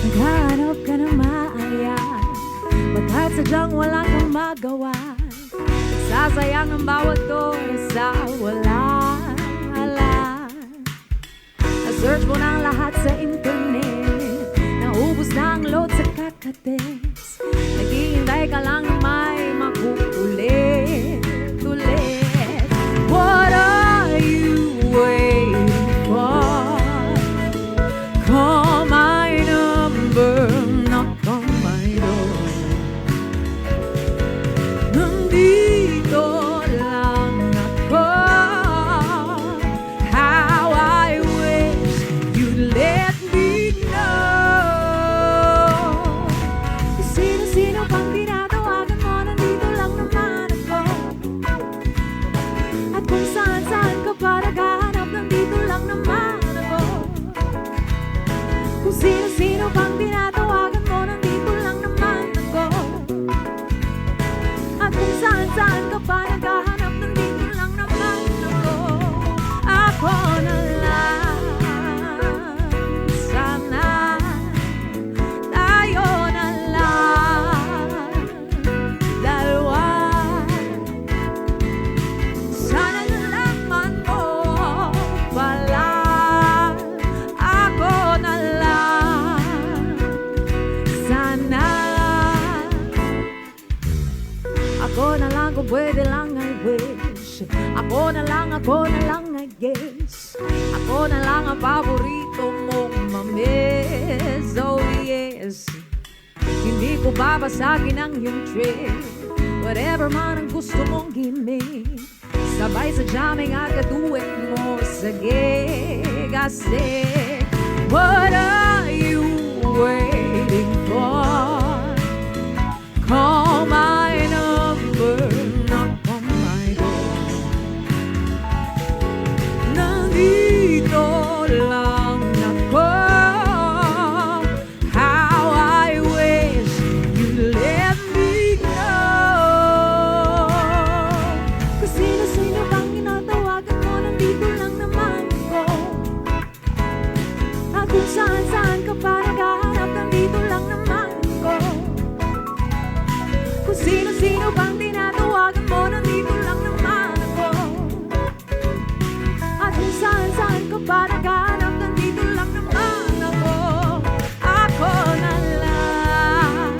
Naghahanap ka ng maaya, baga't sadyang wala kang magawa. Nagsasayang ng bawat oras sa walang alam. Na-search mo ng lahat sa internet, naubos na ang load sa kakates. Naghihintay ka lang na may makukulit ulit. What are you waiting for? Call my number, knock on my door. Nandito lang ako. How I wish you'd let me know. Sino-sino pang tinatawagan mo, nandito lang naman ako. At kung saan-saan ka pa naghahanap, nandito lang naman ako. Kung sino-sino pang tinatawagan mo, nandito lang naman ako. At kung saan-saan ka pa naghahanap, nandito lang naman ako. Ako na lang, sana tayo na lang, dalawa. Sana nalaman mo pala, ako na lang, sana. Ako na lang kung pwede lang, I wish. Ako na lang I guess. Ako na lang ang paborito mong mamiss. Oh yes, hindi ko babasagin ang iyong trick. Whatever man ang gusto mong gimmick, sabay sa jamming at kaduet mo sa gig. I say, what are you waiting for? Call my number, knock on my door. Nandito lang ako. How I wish you'd let me know. Kung sino-sino bang tinatawagan mo, nandito lang naman ako. At kung saan-saan ka pa naghahanap, nandito lang naman ako. Kung sino-sino bang tinatawagan mo, nandito lang naman ako. At kung saan-saan ka pa naghahanap, nandito lang naman ako. Ako na lang,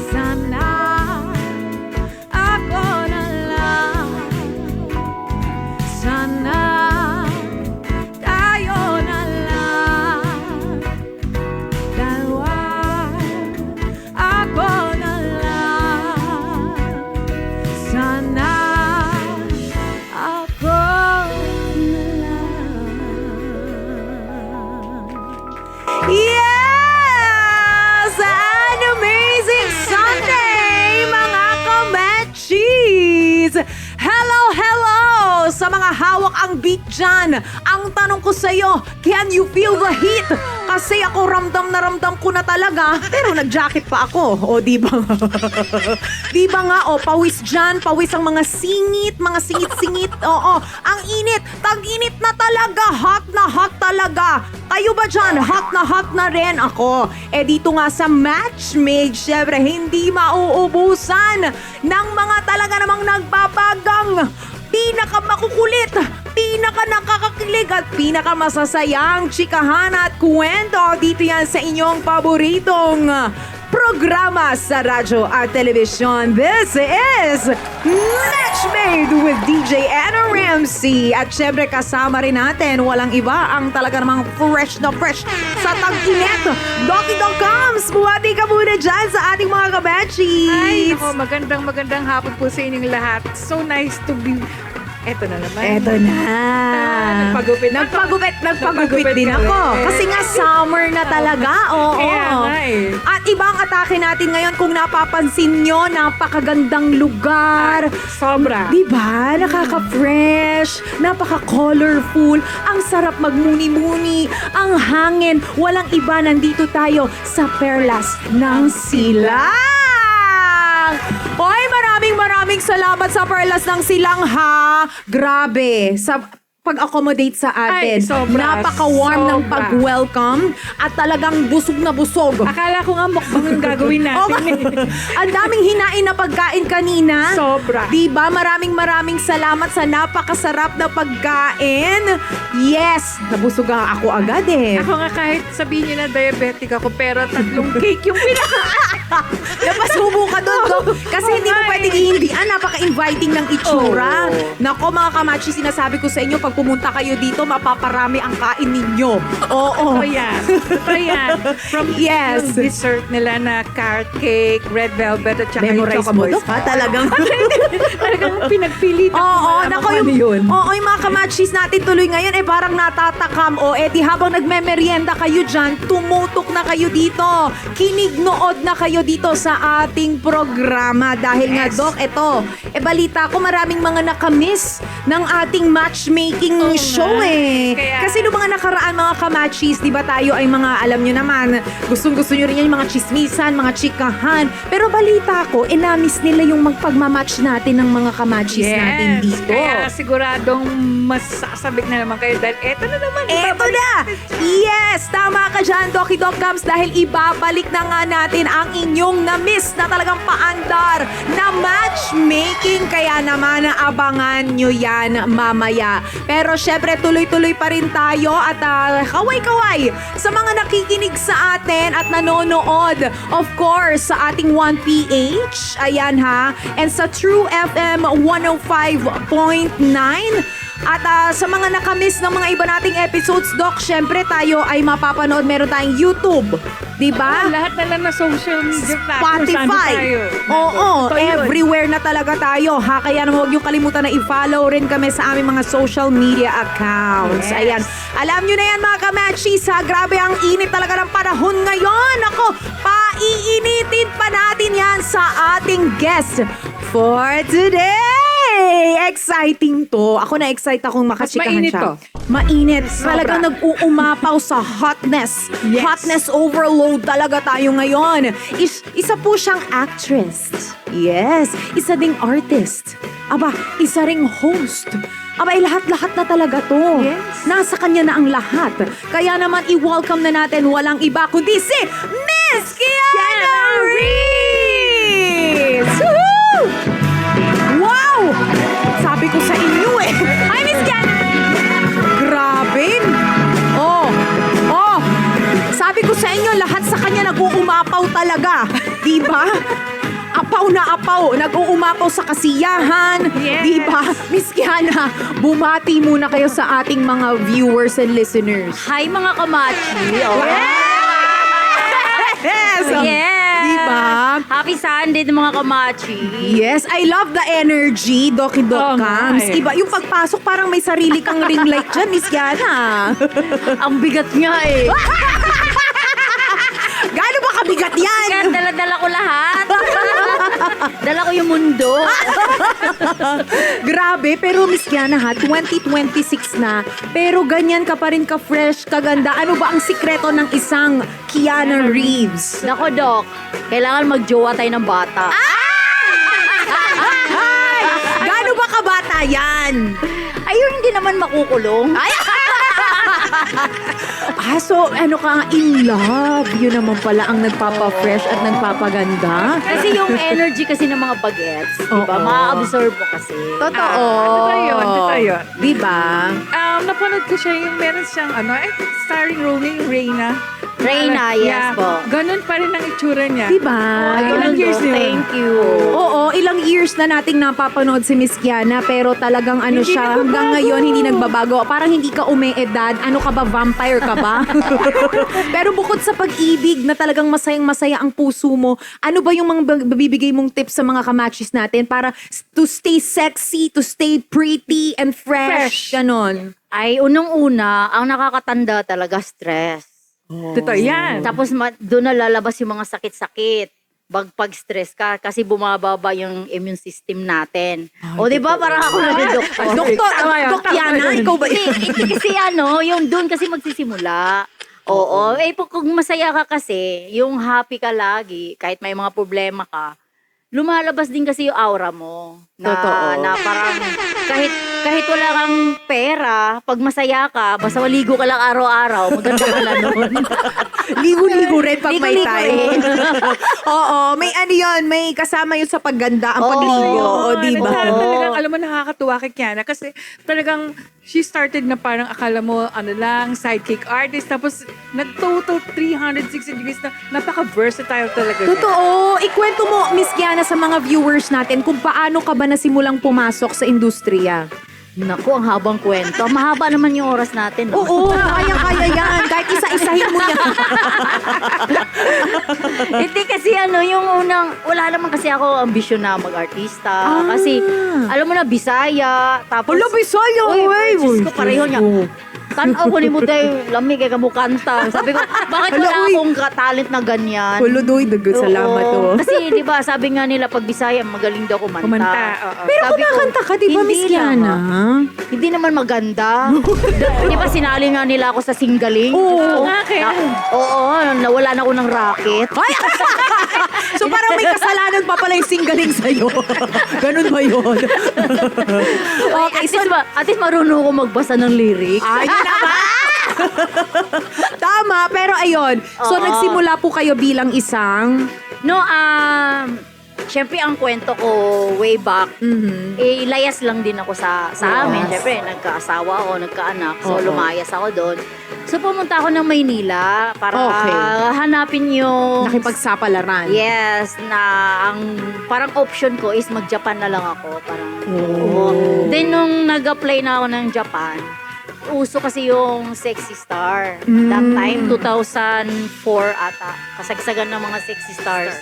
sana. Ako na lang, sana. Tayo na lang, dalawa. Ako na lang, sana. Ako na lang. Yes! An amazing Sunday, mga kamechis! Hello, hello! Sa mga hawak ang beat dyan, ang tanong ko sa'yo, can you feel the heat? Kasi ako ramdam ko na talaga, pero nag-jacket pa ako. O, di ba? Di ba nga, o, pawis dyan, pawis ang mga singit. Oo, ang init, tag-init na talaga, hot talaga. Kayo ba dyan? Hot na rin ako. Eh dito nga sa Matchmade, syempre hindi mauubusan ng mga talaga namang nagbabagang, pinakamakukulit, pinaka-nakakakilig at pinakamasasayang chikahan at kwento. Dito yan sa inyong paboritong programa sa radyo at telebisyon. This is Matchmade with DJ Anna Ramsey. At syempre kasama rin natin, walang iba, ang talaga namang fresh na fresh sa tag-init. Doki Dong Comes, buwati ka muna dyan sa ating mga kabachis. Ay, nako, magandang hapon po sa inyong lahat. So nice to be... Eto na naman. Eto na. Nagpagupit din ako. Kasi nga summer na talaga. Oo. Kaya nga eh. At ibang atake natin ngayon, kung napapansin nyo, napakagandang lugar. Sobra. Diba? Nakaka-fresh, napaka-colorful, ang sarap magmuni-muni, ang hangin, walang iba, nandito tayo sa Perlas ng Silang. Hoy, maraming salamat sa Perlas ng Silang ha. Grabe. pag-accommodate sa atin. Ay, sobra, Napaka-warm ng sobra. pag-welcome at talagang busog na busog. Akala ko nga mukbang yung gagawin natin. Ang daming hinain na pagkain kanina. Sobra. Diba? Maraming salamat sa napakasarap na pagkain. Yes! Nabusog ako agad eh. Ako nga kahit sabihin niyo na diabetic ako, pero 3 cake yung Napasubo ka doon, Dok. Kasi hindi mo pwedeng ihindihan. Napaka-inviting ng itsura. Oo. Nako, mga kamachi, sinasabi ko sa inyo, pag pumunta kayo dito, mapaparami ang kain ninyo. Oo. Totoo yan. Totoo yan. From Yes. yung dessert nila na carrot cake, red velvet, at saka yung Memorize choco mo, boys. Dok, ha? Talagang. Talagang pinagpilitan ko Oo, malaman nako kung ano yung, oo, yung mga kamachis natin tuloy ngayon, parang natatakam. O, di habang nagme-merienda kayo dyan, tumutok na kayo dito. Kinignood na kayo dito sa ating programa. Dahil nga, Yes. Dok, eto, balita ko maraming mga nakamiss ng ating matchmaking Oo show nga. Kaya- Kasi noong mga nakaraan, mga kamachis, di ba tayo ay mga, alam nyo naman, gustong-gusto nyo rin yan, yung mga chismisan, mga chikahan. Pero balita ko, na-miss nila yung magpagmamatch natin ng mga kamachis natin dito. Kaya siguradong masasabik na naman kayo dahil eto na naman. Eto na! Yes! Tama ka dyan, Doki Doc Gams, dahil ibabalik na nga natin ang inyong na-miss na talagang paandar na matchmaking. Kaya naman, abangan nyo yan mamaya. Pero syempre, tuloy-tuloy pa rin tayo at kaway-kaway sa mga nakikinig sa atin at nanonood. Of course, sa ating 1PH. Ayan ha. And sa True FM 105.9. At sa mga nakamiss ng mga iba nating episodes, Doc, syempre tayo ay mapapanood. Meron tayong YouTube. Diba? Lahat na lang na social media platforms Spotify. tayo. Oo, So, yun. everywhere na talaga tayo. Ha? Kaya naman huwag yung kalimutan na i-follow rin kami sa aming mga social media accounts. Yes. Ayan. Alam nyo na yan mga kamachis ha. Grabe ang init talaga ng panahon ngayon. Ako, paiinitin pa natin yan sa ating guest for today. Exciting to. Ako na-excite akong makachikahan mainit siya. to. Mainit. Sobra. Talagang nag-uumapaw sa hotness. Yes. Hotness overload talaga tayo ngayon. Isa po siyang actress. Yes. Isa ding artist. Aba, isa ring host. Aba, lahat-lahat na talaga to. Yes. Nasa kanya na ang lahat. Kaya naman i-welcome na natin walang iba kundi si Miss Kiana Reeves! Woohoo! Wow! Sabi ko sa inyo eh. Hi, Miss Kiana! Grabe! Oh! Sabi ko sa inyo, lahat sa kanya nag-uumapaw talaga. Diba? Apaw na apaw. Nag-uumapaw sa kasiyahan. Yes. Diba? Miss Kiana, bumati muna kayo sa ating mga viewers and listeners. Hi mga kamachi! Oh. Yes! Yes! Diba? Happy Sunday mga kamachi! Yes, I love the energy, Doki Doc Oo nga, Cams. eh. Iba, yung pagpasok parang may sarili kang ring light dyan, Miss Kiana. Ang bigat nga eh! Gaano ba kabigat yan? Kaya dala-dala ko lahat! Dala ko yung mundo! Grabe, pero Miss Kiana ha, 2026 na, pero ganyan ka pa rin ka-fresh, kaganda. Ano ba ang sikreto ng isang Kiana Reeves? Nako Doc, kailangan magjowa tayo ng bata. Ay! Gaano ba kabata yan? Ayun, hindi naman makukulong. Ay! So ano ka, in love. Yun naman pala ang nagpapa-fresh at nagpapaganda. Kasi yung energy kasi ng mga bagets, diba? Oo. Ma-absorb mo kasi. Totoo. Totoo yun. Diba? Napanood ko siya yung meron siyang starring role niya yung Reyna. Reyna, yes Yeah. po. Ganun pa rin ang itsura niya. Diba? Ilang years na yun? Thank you. Oo, ilang years na nating napapanood si Miss Kiana, pero talagang ano Hindi siya, nagbabago. hanggang ngayon hindi nagbabago. Parang hindi ka umeedad. Ano ka ba, vampire ka ba? Pero bukod sa pag-ibig na talagang masayang-masaya ang puso mo, ano ba yung mga bibigay mong tips sa mga kamachis natin para to stay sexy, to stay pretty and fresh? Fresh. Ganon. Ay, unang-una, ang nakakatanda talaga stress. Totoo yan. Tapos doon na lalabas yung mga sakit-sakit. Pag-stress ka kasi bumababa yung immune system natin. O di ba parang ako na yung doktor. Doktor, Dok Kiana, ikaw ba? Kasi yung doon kasi magsisimula. Oo. Kung masaya ka kasi, yung happy ka lagi, kahit may mga problema ka, lumalabas din kasi yung aura mo. Na, Totoo. Na parang kahit kahit wala kang pera, pag masaya ka, basta maligo ka lang araw-araw, maganda ka lang noon. Ligo-ligo rin pag may Ligo-ligo time. rin. Oo, may ano yun, may kasama yun sa pagganda ang Oo. pagligo. O, diba? Talagang, alam mo, nakakatuwa kay Kiana kasi talagang she started na parang akala mo, ano lang, sidekick artist. Tapos, nag-total 360 degrees na napaka-versatile talaga niya. Totoo. Ikwento mo, Miss Kiana, sa mga viewers natin kung paano ka ba nasimulang pumasok sa industriya. Naku, ang habang kwento. Mahaba naman yung oras natin. No? Oo, kaya-kaya yan. Kahit isa-isahin mo yan. Hindi kasi yung unang, wala naman kasi ako ambisyon na mag-artista. Kasi, alam mo na, Bisaya. Tapos, Wala, Bisaya, Uy, wey. Diyos ko, pareho niya. Tanaw ko ni mo tayo, lamig kay kamukanta. Sabi ko, bakit Hala, wala uy. akong talent na ganyan? Huludoy, dagot. Salamat Oo. oh. Kasi, di ba, sabi nga nila, pag Bisaya, magaling daw kumanta. Kumanta, oo. Pero Sabi ko, kumakanta ka, di ba, Miss hindi Kiana? naman. Hindi naman maganda. Di ba, sinali nga nila ako sa singgaling? Oo. nga, kaya. Oo, nawala na ako ng racket. Ay! So parang may kasalanan pa pala yung singgaling sa'yo. Ganun ba yun? Okay, at least marunong ako magbasa ng lyrics. Ay, yun naman! Tama, pero ayun. So Oo. nagsimula po kayo bilang isang... No, syempre ang kwento ko way back, layas lang din ako sa amin. Yes. Syempre, nagkaasawa ako, nagkaanak. So, Oo. lumayas ako doon. So, pumunta ako ng Maynila para Okay. hanapin yung... Nakipagsapalaran. Yes, na ang parang option ko is mag-Japan na lang ako. Parang, Oh. Then, nung nag-apply na ako ng Japan, uso kasi yung Sexy Star. That time, 2004 ata. Kasagsagan ng mga Sexy Stars.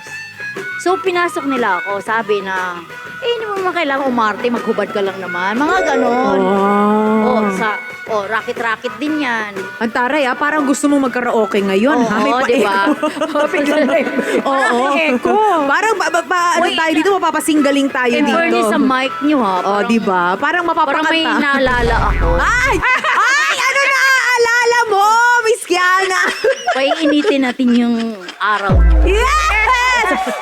So, pinasok nila ako. Sabi na, hindi mo naman kailangan umarte, maghubad ka lang naman. Mga ganon. Racket-racket din yan. Ang taray parang gusto mo magkaraoke ngayon. Oo, ha? May diba? Oo. Echo. Parang ano Uy, tayo dito, mapapasinggaling tayo In dito. fairness sa mic nyo ha. Oh, Parang, di ba? Parang parang may mapapakanta. naalala ako. Ay! Ay! Ano na aalala mo, Miss Kiana? Paiinitin natin yung araw nyo. Yes!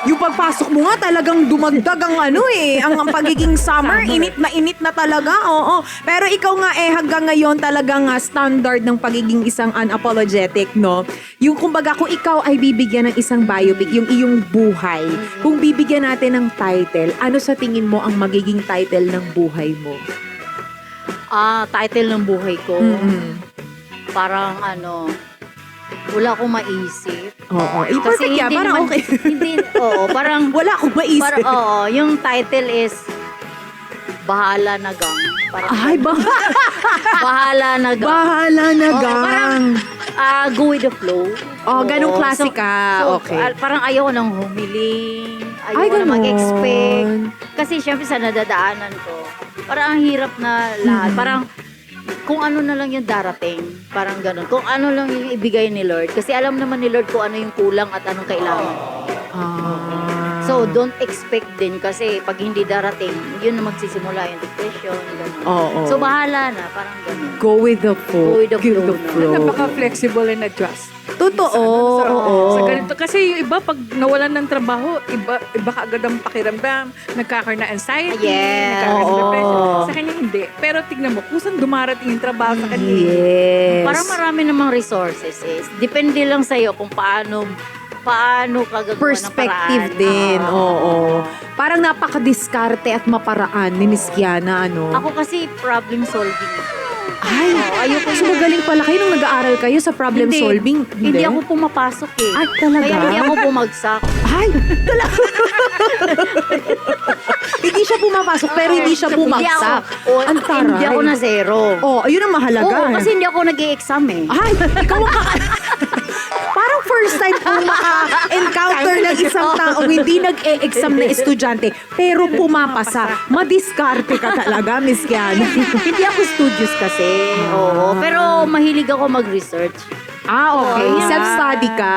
Yung pagpasok mo nga talagang dumagdag ang ang pagiging summer, init na talaga. Oo. Pero ikaw nga hanggang ngayon talagang standard ng pagiging isang unapologetic, no? Yung kumbaga kung ikaw ay bibigyan ng isang biopic, yung iyong buhay, kung bibigyan natin ng title, ano sa tingin mo ang magiging title ng buhay mo? Title ng buhay ko. Mm-mm. Parang wala akong maisip. Oo. Perfect yan. Parang okay. Hindi, parang, Wala akong maisip. parang, yung title is, Bahala na Gang. Parang, Ay, Bahala na Gang. bahala na, Oo, gang. Go with the flow. Ganong Oo. klase ka. So, Okay. parang ayaw ko nang humiling. Ay, Ayaw ko na ganon. mag-expect. Kasi syempre sa nadadaanan ko, parang ang hirap na lahat. Parang kung ano na lang yung darating. Parang ganun. Kung ano lang yung ibigay ni Lord. Kasi alam naman ni Lord kung ano yung kulang at anong kailangan. So, don't expect din kasi pag hindi darating, yun na magsisimula yung depression. Ganun. Oo. So, bahala na. Parang ganun. Go with the flow. Go with the Give flow, the no? flow. Napaka-flexible and adjust. Totoo. Oo. Sa ganito. Kasi yung iba, pag nawalan ng trabaho, iba kaagad ang pakiramdam. Nagkakaroon na anxiety. Yes. Nagkakaroon ng Oo. depression. Sa kanya hindi. Pero tignan mo, kung saan dumarating yung trabaho sa kanya. Yes. Parang marami namang resources depende lang sa'yo kung paano ka gagawa ng Perspective paraan. din. Oo. Parang napaka-diskarte at maparaan ni Miss Kiana, ano? Ako kasi problem solving. Ay, ayoko so magaling pala kayo nung nag-aaral kayo sa problem Hindi. solving. Hindi ako pumapasok eh. Ay, talaga? Kaya hindi ako bumagsak. Ay, talaga. Hindi siya pumapasok, pero hindi siya bumagsak. Ang taray. Hindi ako na zero. Ayun ang mahalaga. Oo, kasi hindi ako nag-i-exam eh. Ay, ikaw ang Parang first time kong maka-encounter ng isang taong hindi nag-e-exam na estudyante, pero pumapasa. Madiskarte ka talaga, Miss Kiana. Hindi ako studious kasi. Oo, pero mahilig ako mag-research. Okay. Oo, yeah. Self-study ka.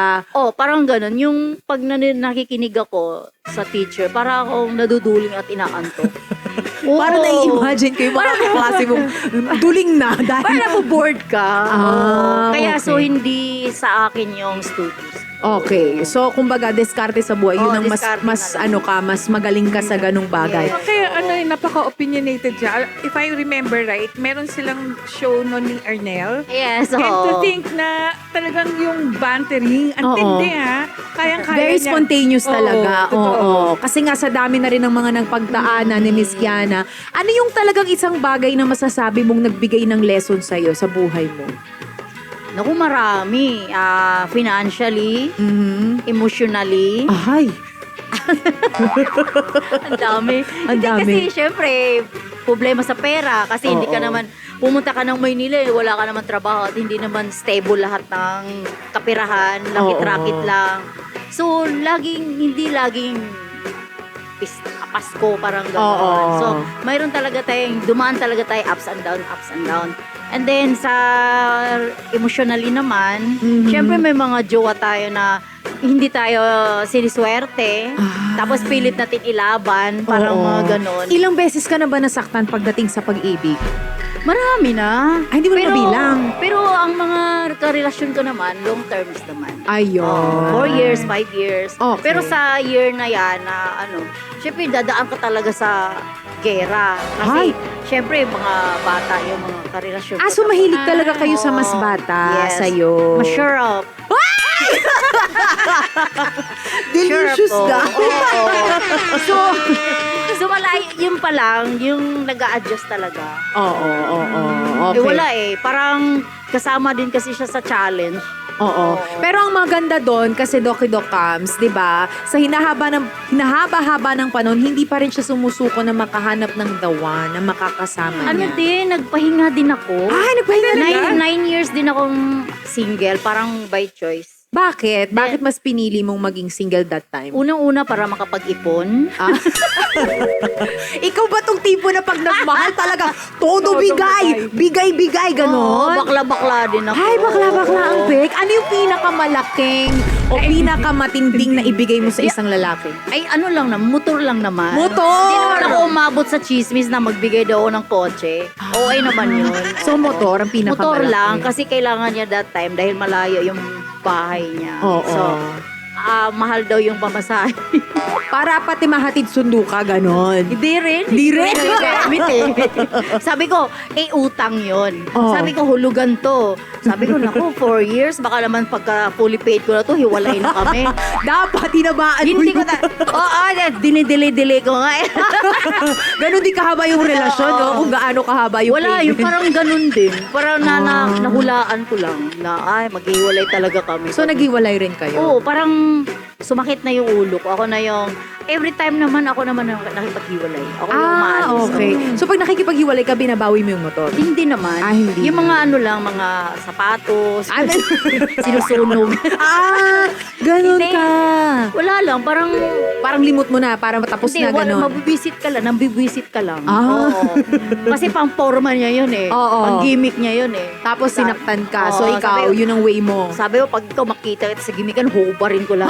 Parang ganun. Yung pag nakikinig ako sa teacher, para akong naduduling at inaantok. Parang nai-imagine ko yung mga klase mong duling na. Dahil Parang naboboard ka. Ah, Kaya so okay. hindi sa akin yung studios. Okay. So, kumbaga, diskarte sa buhay. Yun Oo, ang mas, diskarte mas na lang. ano ka, mas magaling ka sa ganung bagay. Yes. Kaya napaka-opinionated siya. If I remember right, meron silang show no ni Arnel. Yes, And to oo. think na talagang yung bantering, ang Oo. tindi ha. Kayang-kaya Very niya. spontaneous Oo, talaga. totoo. Oo. Kasi nga sa dami na rin ng mga nagpagdaanan ni Miss Kiana, ano yung talagang isang bagay na masasabi mong nagbigay ng lesson sa'yo sa buhay mo? Naku, marami. Financially, Mhm. emotionally, Ahay. ang dami. Ang Hindi, dami. kasi syempre, problema sa pera. Kasi hindi ka Oo. naman, pumunta ka ng Maynila, wala ka naman trabaho at hindi naman stable lahat ng kapirahan, lakit-rakit Oo. lang. So, hindi laging Pasko, parang gano'n. Oo. So, mayroon talaga dumaan talaga tayo ups and down. And then, sa emotionally naman, Mhm. syempre may mga jowa tayo na hindi tayo siniswerte. Ah. Tapos pilit natin ilaban, parang Oo. mga ganon. Ilang beses ka na ba nasaktan pagdating sa pag-ibig? Marami na. Ay, hindi mo na mabilang. Pero ang mga karelasyon ko naman, long terms naman. Ayun. 4 years, 5 years. Okay. Pero sa year na yan, na syempre dadaan ka talaga sa gera. Kasi, Ay. syempre, mga bata yung mga karelasyon ko. So mahilig talaga kayo sa mas Oo. bata Yes. sa'yo. Masure up. Delicious Sure po. ka. Oo. So malayo, yun pa lang, yung nag-a-adjust talaga. Oo. Okay. Eh wala Parang kasama din kasi siya sa challenge. Oo. Pero ang maganda doon, kasi Doki Doc Cams, di ba, sa hinahaba-haba ng panahon, hindi pa rin siya sumusuko na makahanap ng the one na makakasama niya. Nagpahinga din ako. Ay, nagpahinga na. 9 years din akong single, parang by choice. Bakit? Bakit mas pinili mong maging single that time? Unang-una para makapag-ipon. Ah. Ikaw ba tong tipo na pag nagmahal talaga, todo Todo bigay, bigay-bigay, Oo, ganon? bakla-bakla din ako. Ay, bakla-bakla ang pek. Ano yung pinakamalaking o pinakamatinding na ibigay mo sa isang lalaki? Ay, motor lang naman. Motor! Hindi naman ako umabot sa chismis na magbigay daw ako ng kotse. Okay naman yun. So, motor ang pinakamalaki. Motor lang kasi kailangan niya that time dahil malayo yung bahay niya. Oo. So, mahal daw yung pamasahe. Para pati mahatid sundo ka, ganon. Hindi rin. Hindi rin. Hindi gamit Sabi ko, utang yon. Oo. Sabi ko, hulugan to. Sabi ko, naku, 4 years, baka naman pagka fully paid ko na to, hiwalay na kami. Dapat, tinabaan mo Hindi ko yun. dinidili-dili ko nga. Ganon di kahaba yung relasyon, no? Oo. Kung gaano kahaba yung Wala, yung payment. parang ganun din. Parang nahulaan ko lang na, maghiwalay talaga kami. So, naghiwalay rin kayo? Oo, parang sumakit na yung ulo ko. Ako na yung, every time naman, ako naman ang nakipaghiwalay. Ako yung maalis. Okay. So, pag nakikipaghiwalay ka, binabawi mo yung motor? Hindi naman. Hindi Yung na. mga mga sapatos, Ah, sinusunog. Ganon Hindi. ka. Wala lang, parang, Parang limot mo na, para matapos na ganon. mabibisit ka lang, nambibisit ka lang. Ah. Oo. Kasi pang forma niya yun Oo. Pang gimmick niya yun Tapos sinaktan ka. So, Oo, ikaw, sabi- yun ang way mo. Sabi ko, pag ikaw makita kita sa gimikan, hubarin ko lang.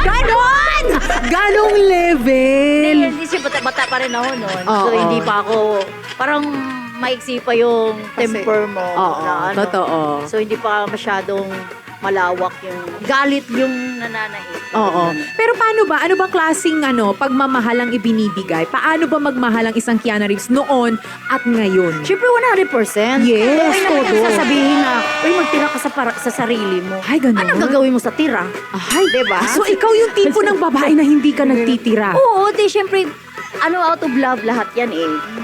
Ganon! Ganong level! Hindi siya bata pa rin ako noon. Oo. So, hindi pa ako, parang maiksi pa yung Kasi- temper mo. Oo, na totoo. So, hindi pa masyadong malawak yung galit yung nananahit. Oo. Pero paano ba? Ano bang klaseng pagmamahal ang ibinibigay? Paano ba magmahal ang isang Kiana Reeves noon at ngayon? Siyempre, 100%. Yes, Okay na todo. sasabihin na, magtira ka sa sarili mo. Ay, ganun. Anong gagawin mo sa tira? Ay, Diba? So, ikaw yung tipo ng babae na hindi ka nagtitira. Oo, siyempre, out of love lahat yan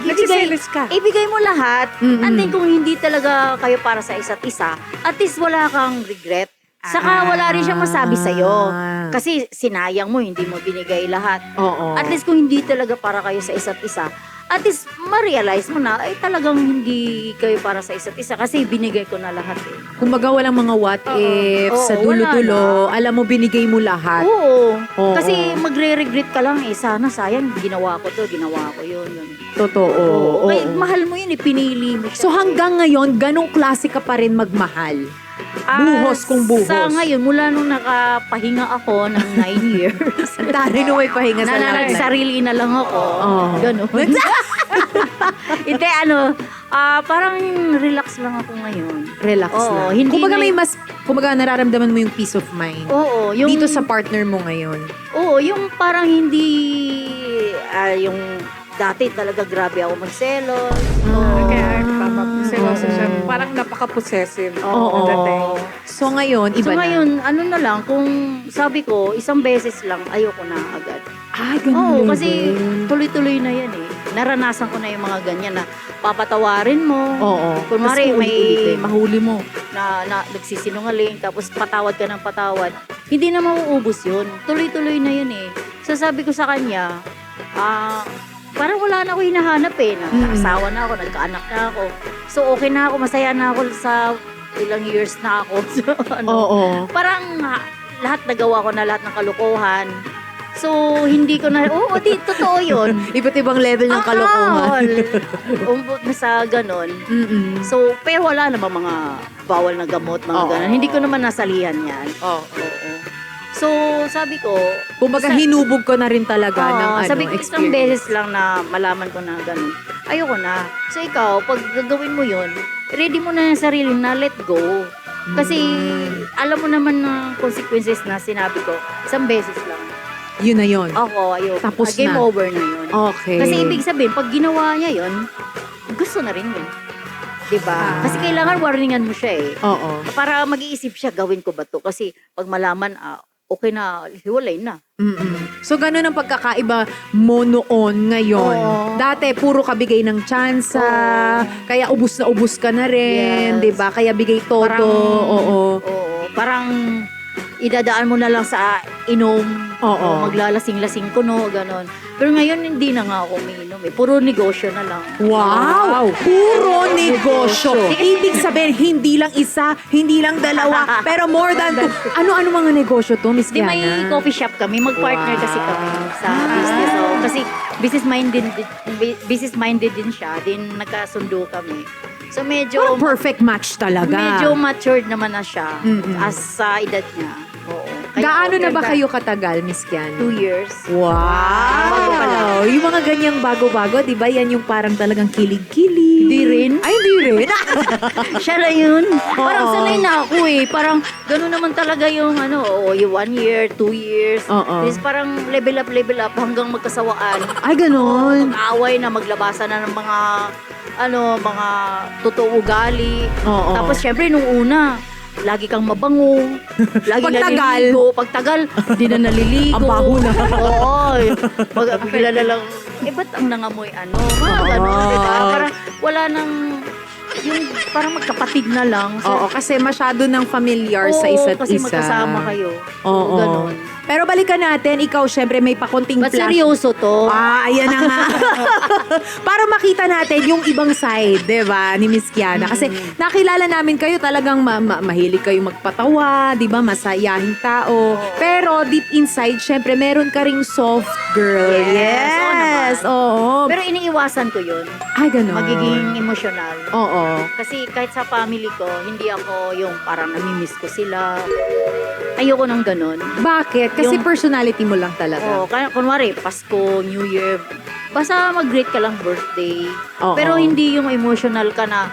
Nagsiselos ka. Ibigay mo lahat. Mm-mm. And then kung hindi talaga kayo para sa isa't isa, at least wala kang regret. Saka wala rin siyang masabi sa'yo. Kasi sinayang mo, hindi mo binigay lahat. Oo. At least kung hindi talaga para kayo sa isa't isa, at least ma-realize mo na, talagang hindi kayo para sa isa't isa kasi binigay ko na lahat Kumbaga walang mga what if, Oo, sa wala dulo-dulo, na. alam mo binigay mo lahat. Oo. Oo. Kasi magre-regret ka lang sana sayang ginawa ko to, ginawa ko yun. Totoo. Oo. Kaya mahal mo yun pinili mo siya. So hanggang ngayon, ganong klase ka pa rin magmahal? Buhos kung buhos. Sa ngayon, mula nung nakapahinga ako ng 9 years, Ang taray nung may pahinga sa lahat. sarili na lang ako. Oo. Ganun. Hindi, Parang relax lang ako ngayon. Relax Oo, lang. hindi Kumbaga na- may mas, kumbaga nararamdaman mo yung peace of mind. Oo, yung... Dito sa partner mo ngayon. Oo, yung parang hindi... yung dati talaga grabe ako magselos. Oo. Kaya seloso siya. Parang napaka-possessive. Oo. Dating. So ngayon, iba So na. ngayon, ano na lang, kung sabi ko, isang beses lang, ayoko na agad. Ay, ganun Oo, yun. kasi tuloy-tuloy na yan eh. Naranasan ko na yung mga ganyan na papatawarin mo. Oo. Kunwari, Tapos may uulit-ulitin. mahuli mo na nagsisinungaling, tapos patawad ka ng patawad. Hindi na mauubos yun. Tuloy-tuloy na yun eh. So sabi ko sa kanya, parang wala na ako hinahanap eh. Nagkaasawa na ako, nagkaanak na ako. So okay na ako, masaya na ako sa ilang years na ako. So, Oo. parang lahat nagawa ko na lahat ng kalokohan. So, hindi ko na, di, totoo yun. Iba't ibang level ng kalokohan. Umbot na sa ganon. Mm-mm. So, pero wala namang mga bawal na gamot, mga Oo. ganon. Hindi ko naman nasalihan yan. Oo. So, sabi ko, Kumbaga hinubog ko na rin talaga ng sabi ko, isang experience. beses lang na malaman ko na ganon. Ayoko na. So, ikaw, pag gagawin mo yun, ready mo na yung sarili na let go. Kasi, alam mo naman ng consequences na sinabi ko, isang beses lang. Yun na yun. Ako, ayoko. Tapos Game na. over na yun. Okay. Kasi ibig sabihin, pag ginawa niya yun, gusto na rin yun. Diba? Kasi kailangan warningan mo siya eh. Oo. Para mag-iisip siya, gawin ko ba to? Kasi pag malaman, okay na, hiwalay na. Mm-mm. So, ganun ang pagkakaiba mo noon, ngayon. Oo. Dati, puro ka bigay ng tsansa. Kaya ubus na ubus ka na rin. Yes. Diba? Kaya bigay todo. Parang- Oo. Oo. Parang idadaan mo na lang sa inom. Oo. O maglalasing-lasing ko, no? Ganon. Pero ngayon, hindi na nga ako umiinom eh. Puro negosyo na lang. Wow! Puro negosyo. Ibig sabihin, hindi lang isa, hindi lang dalawa, pero more than two. Ano-ano mga negosyo to, Miss Di Kiana? may coffee shop kami, mag-partner kasi kami sa business. So, kasi business-minded din siya, din nagkasundo kami. So medyo Parang perfect match talaga. medyo matured naman na siya Mm-mm. as sa edad niya. Oo. Kaya Gaano na ba ganda. kayo katagal, Miss Kiana? 2 years. Wow! Bago pa lang. Yung mga ganyang bago-bago, di ba? Yan yung parang talagang kilig-kilig. Hindi rin. Ay, hindi rin. Siya na yun. Parang Oo. sanay na ako eh. Parang gano'n naman talaga yung yung 1 year, 2 years. Oo. Tapos parang level up hanggang magkasawaan. Ay, ganon. Mag-away na, maglabasan na ng mga mga totoo ugali. Oo. Tapos syempre nung una, lagi kang mabango. Lagi Pagtagal. naliligo. Pagtagal, hindi na naliligo. Ang baho na. Oo. Bigla na lang, ba't ang nangamoy ano? Mga ganon, diba? Parang wala nang, yung parang magkapatid na lang. Oo, kasi masyado nang familiar sa Oo, isa't kasi isa. magkasama kayo. Oo. Ganon. Pero balikan natin, ikaw syempre may pakunting Ba't flash. seryoso to? Ayan na nga. Para makita natin yung ibang side, di ba, ni Miss Kiana. Kasi nakilala namin kayo talagang mahilig kayo magpatawa, di ba, masayahing tao. Pero deep inside, syempre, meron ka ring soft girl. Yes, Oo. Pero iniiwasan ko yun. Ay, ganun. Magiging emosyonal. Oo. Kasi kahit sa family ko, hindi ako yung parang namimiss ko sila. Ayoko nang ganun. Bakit? Kasi Yung- personality mo lang talaga. Oo, kaya kunwari, Pasko, New Year, basta mag-greet ka lang birthday. Oo. Pero hindi yung emotional ka na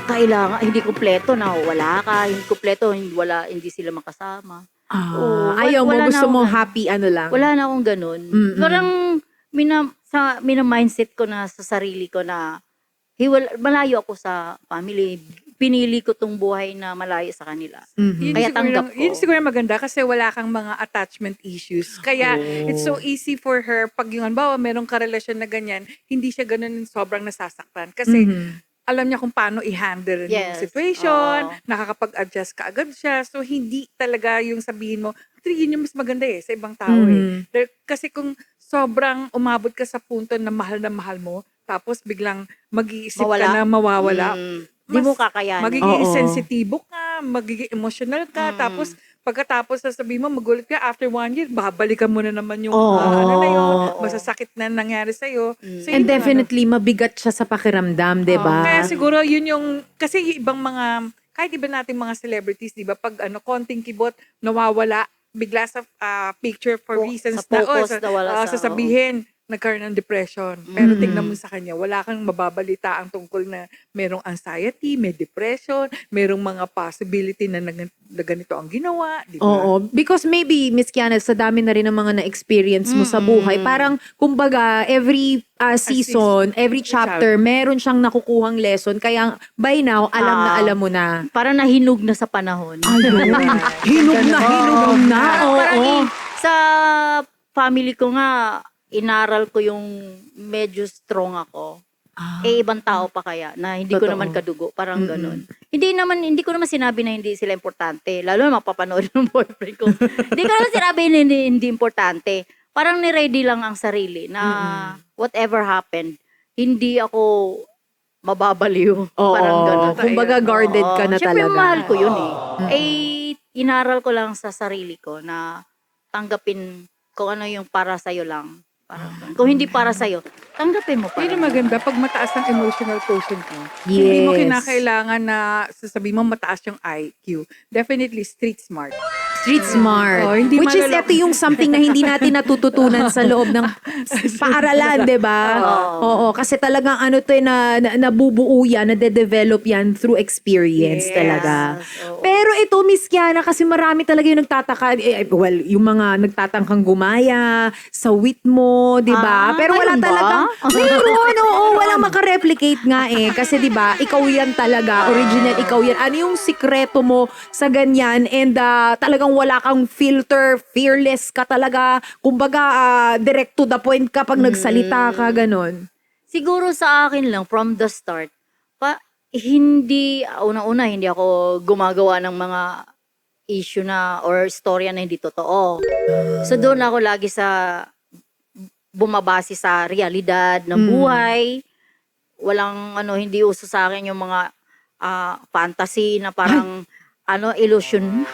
kailangan, hindi kumpleto na wala ka, hindi kumpleto, hindi sila makasama. Oo, Ayaw mo, wala na gusto mo akong- happy ano lang. Wala na akong ganun. Mm-mm. Parang mina-mindset ko na sa sarili ko na malayo ako sa family. Pinili ko tong buhay na malayo sa kanila. Mhm. Kaya tanggap ko. Yun siguro maganda kasi wala kang mga attachment issues. Kaya it's so easy for her pag yung halimbawa merong karelasyon na ganyan, hindi siya ganun sobrang nasasaktan. Kasi Mhm. alam niya kung paano i-handle yung Yes. situation, Oo. nakakapag-adjust ka agad siya. So hindi talaga yung sabihin mo, actually yun yung mas maganda sa ibang tao Mhm. Kasi kung sobrang umabot ka sa punto na mahal mo, tapos biglang mag-iisip ka Mawala. na mawawala, Di mo mas kakayanin. magiging Oo. sensitibo ka, magiging emotional ka, tapos pagkatapos sasabihin mo, magulat ka, after 1 year, babalikan mo na naman yung Oo. ano na yun, Oo. masasakit na nangyari sa'yo. So, And yun yung definitely, mabigat siya sa pakiramdam, di ba? kaya siguro yun yung, kasi yung ibang mga, kahit iba nating mga celebrities, di ba, pag konting kibot, nawawala, bigla sa picture for Po- reasons sa focus, nawala sa- sasabihin, nagkaroon ng depression. Pero Mm. tingnan mo sa kanya, wala kang mababalita ang tungkol na merong anxiety, may depression, merong mga possibility na ganito ang ginawa, di ba? Oo, because maybe, Miss Kiana, sa dami na rin ng mga na-experience mo sa buhay, parang, kumbaga, every season, every chapter, meron siyang nakukuhang lesson. Kaya, by now, alam na alam mo na. Parang nahinog na sa panahon. Ayun. Hinog na, hinog na. Parang Oo. sa family ko nga, inaral ko yung medyo strong ako. Ibang tao pa kaya na hindi ko Totoo. naman kadugo, parang ganun. Hindi ko naman sinabi na hindi sila importante. Lalo na mapapanood ng boyfriend ko. Hindi ko naman sinabi na hindi importante. Parang ni-ready lang ang sarili na whatever happened, hindi ako mababaliw. Oo. Parang ganun. Kumbaga, guarded ka na Siyempre, talaga. mahal ko yun inaral ko lang sa sarili ko na tanggapin kung ano yung para sa'yo lang. Parang ganun. Kung hindi para sa'yo, tanggapin mo pa Yun rin. ang maganda, pag mataas ang emotional quotient mo, hindi mo Yes. kinakailangan na sasabihin mo mataas yung IQ. Definitely street smart. Street smart. Oh, hindi Which is, malala- ito yung something na hindi natin natututunan sa loob ng paaralan, di ba? Oo, kasi talagang ano to nabubuo yan, nade-develop yan through experience Yes. talaga. Oo. Pero ito, Miss Kiana, kasi marami talaga yung nagtataka, yung mga nagtatangkang gumaya sa wit mo, di ba? Pero wala mayroon ba? talagang, meron, oo, walang makareplicate nga kasi di ba, ikaw yan talaga, original, ikaw yan. Ano yung sikreto mo sa ganyan? And talagang wala kang filter, fearless ka talaga. Kumbaga, direct to the point ka pag nagsalita ka, ganon. Siguro sa akin lang, from the start, unang-una, hindi ako gumagawa ng mga issue na or storya na hindi totoo. So doon ako lagi sa bumabase sa realidad ng buhay. Walang hindi uso sa akin yung mga fantasy na parang illusion.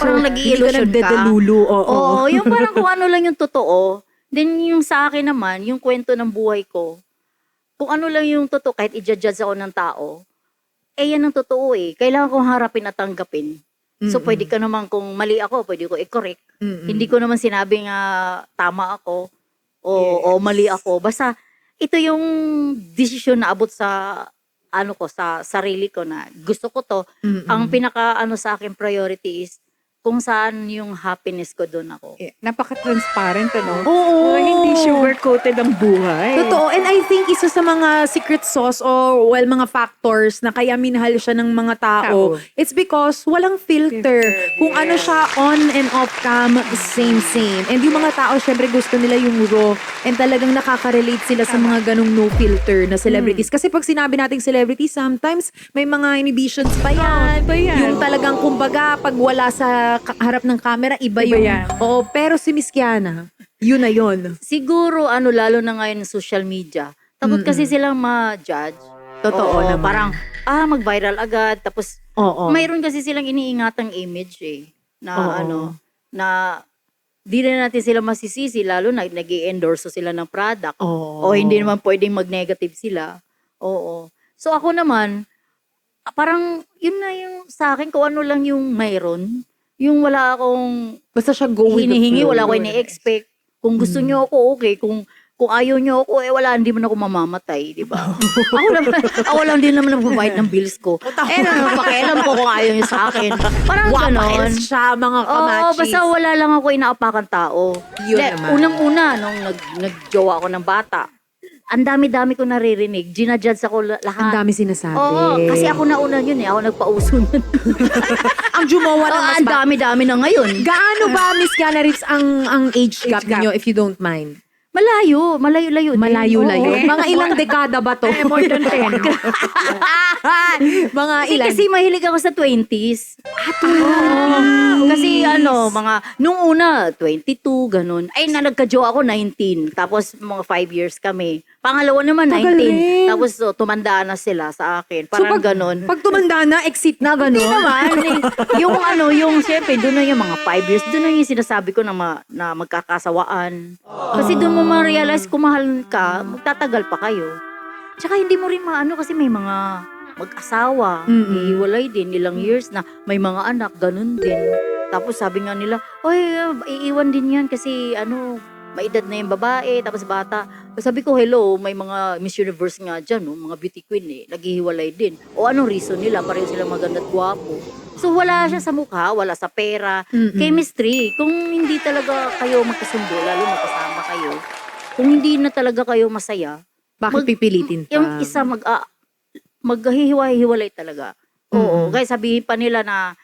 Parang hindi ka nag-i-illusion ka. nagdedelulu, oo. Oo, yung parang kung ano lang yung totoo. Then yung sa akin naman, yung kwento ng buhay ko, kung ano lang yung totoo, kahit i-judge ako ng tao, yan ang totoo Kailangan kong harapin at tanggapin. So pwede ka naman, kung mali ako, pwede ko i-correct. Hindi ko naman sinabing tama ako o mali ako. Basta ito yung desisyon na abot sa sa sarili ko na gusto ko to. Ang pinaka sa akin priority is kung saan yung happiness ko doon ako. Napaka-transparent, Oo. Hindi sugar-coated ang buhay. Totoo. And I think isa sa mga secret sauce or mga factors na kaya minahal siya ng mga tao, it's because walang filter. Kung ano siya on and off cam, same. And yung mga tao, syempre gusto nila yung raw and talagang nakaka-relate sila sa mga ganong no filter na celebrities. Kasi pag sinabi nating celebrities, sometimes may mga inhibitions pa yan. Yung talagang kumbaga, pag wala sa harap ng camera, iba yung... yan. Oo, pero si Miss Kiana, yun na yun. Siguro lalo na ngayon sa social media, takot kasi silang ma-judge. Totoo Oo, naman. Parang mag-viral agad tapos Oo. mayroon kasi silang iniingatang image na Oo. na di na natin sila masisisi lalo na nag-i-endorse sila ng product. Oo. O hindi naman pwedeng mag-negative sila. Oo. So ako naman parang yun na yung sa akin kung ano lang yung mayroon. Yung wala akong Basta siya go with the hinihingi, flow. wala akong ini-expect. Kung gusto nyo ako, okay. Kung ayaw nyo ako, wala, hindi man ako mamamatay, di ba? ako lang din naman nagbabayad ng bills ko. Pakialam ko kung ayaw nyo sa akin. Parang ganon. Wapahels siya, mga Oo, kamachis. basta wala lang ako inaapakan tao. Yun naman. Unang-una, nung nagjowa ako ng bata, ang dami-dami ko naririnig. Ginajudge ako Ang lahat. dami sinasabi. Oo, kasi ako nauna yun Ako nagpauso nun. Ang jumawa ng mas Ang dami-dami na ngayon. Gaano ba, Miss Kiana Reeves, ang age gap Age gap. ninyo, if you don't mind? Malayo-layo din. Malayo-layo. Oo. Mga ilang dekada ba to? More than 10. Mga ilan? Kasi mahilig ako sa 20s. Kasi nung una, 22, ganun. Ay, nagka-jowa ako, 19. Tapos, mga 5 years kami. Pangalawa naman, Tagal 19. rin. Tapos, tumanda na sila sa akin. Parang ganun. Pag tumanda na, exit na, gano'n? Hindi naman. yung syempre, doon na yung mga 5 years. Doon na yung sinasabi ko na magkakasawaan. Kasi doon mo ma-realize kung mahal ka, magtatagal pa kayo. Tsaka hindi mo rin kasi may mga mag-asawa, iiwalay din, ilang years na, may mga anak, ganun din. Tapos sabi nga nila, oy, iiwan din yan kasi maedad na yung babae, tapos bata. Sabi ko, hello, may mga Miss Universe nga dyan, no? Mga beauty queen eh, naghihiwalay din. O anong reason nila? Pareho silang maganda at gwapo. So wala siya sa mukha, wala sa pera, chemistry. Kung hindi talaga kayo magkasundo, lalo magkasama kayo, kung hindi na talaga kayo masaya, Bakit pipilitin pa? yung isa maghihiwa-hiwalay talaga. Oo, kaya sabihin pa nila na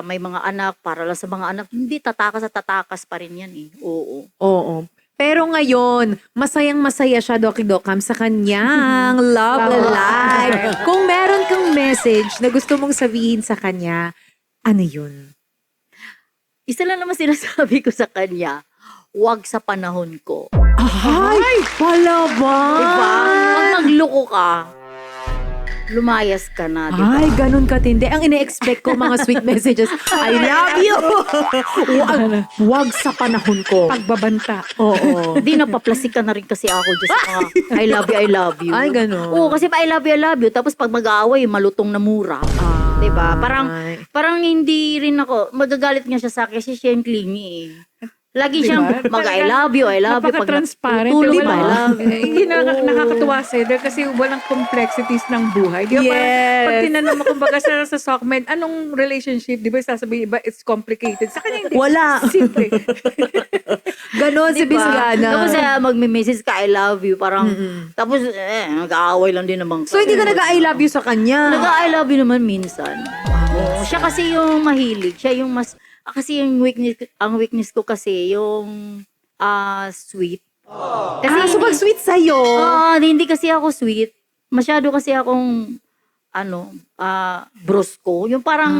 may mga anak, para lang sa mga anak, hindi, tatakas at tatakas pa rin yan eh. Oo. Oo. Pero ngayon, masayang-masaya siya, Doki Dokam, sa kanyang love life. Kung meron kang message na gusto mong sabihin sa kanya, ano yun? Isa lang naman sinasabi ko sa kanya, wag sa panahon ko. Ay! Wala ba? Diba? Pag magloko ka, lumayas ka na, diba? Ay, ganun katindi. Ang ine-expect ko, mga sweet messages, I love you! wag sa panahon ko. Pagbabanta. Oo. Hindi, napaplasik ka na rin kasi ako just I love you, I love you. Ay, ganun. Oo, kasi pa I love you. Tapos pag mag-aaway, malutong na mura. Diba? Parang hindi rin ako, magagalit nga siya sa akin kasi siya yung clingy eh. Lagi siyang mag-I love you. Napaka-transparent. Tulog, Diba? I love you. Hindi nakakatuwa sa'yo dahil kasi walang complexities ng buhay. Di ba? Yes. Pag tinanong mo, kumbaga sa Sockmed, anong relationship, di ba sasabihin, iba, it's complicated. Sa kanya hindi. Wala. Simple. Ganon si Diba? Bisgana. Tapos magme-message ka, I love you. Parang, tapos nag-aaway lang din naman. So, hindi ka nag-I love you sa kanya? Nag-I love you naman minsan. Oo, siya kasi yung mahilig. Siya yung mas, kasi yung weakness ko kasi yung sweet. Kasi So pag sweet sa'yo, hindi kasi ako sweet. Masyado kasi akong brusco. Yung parang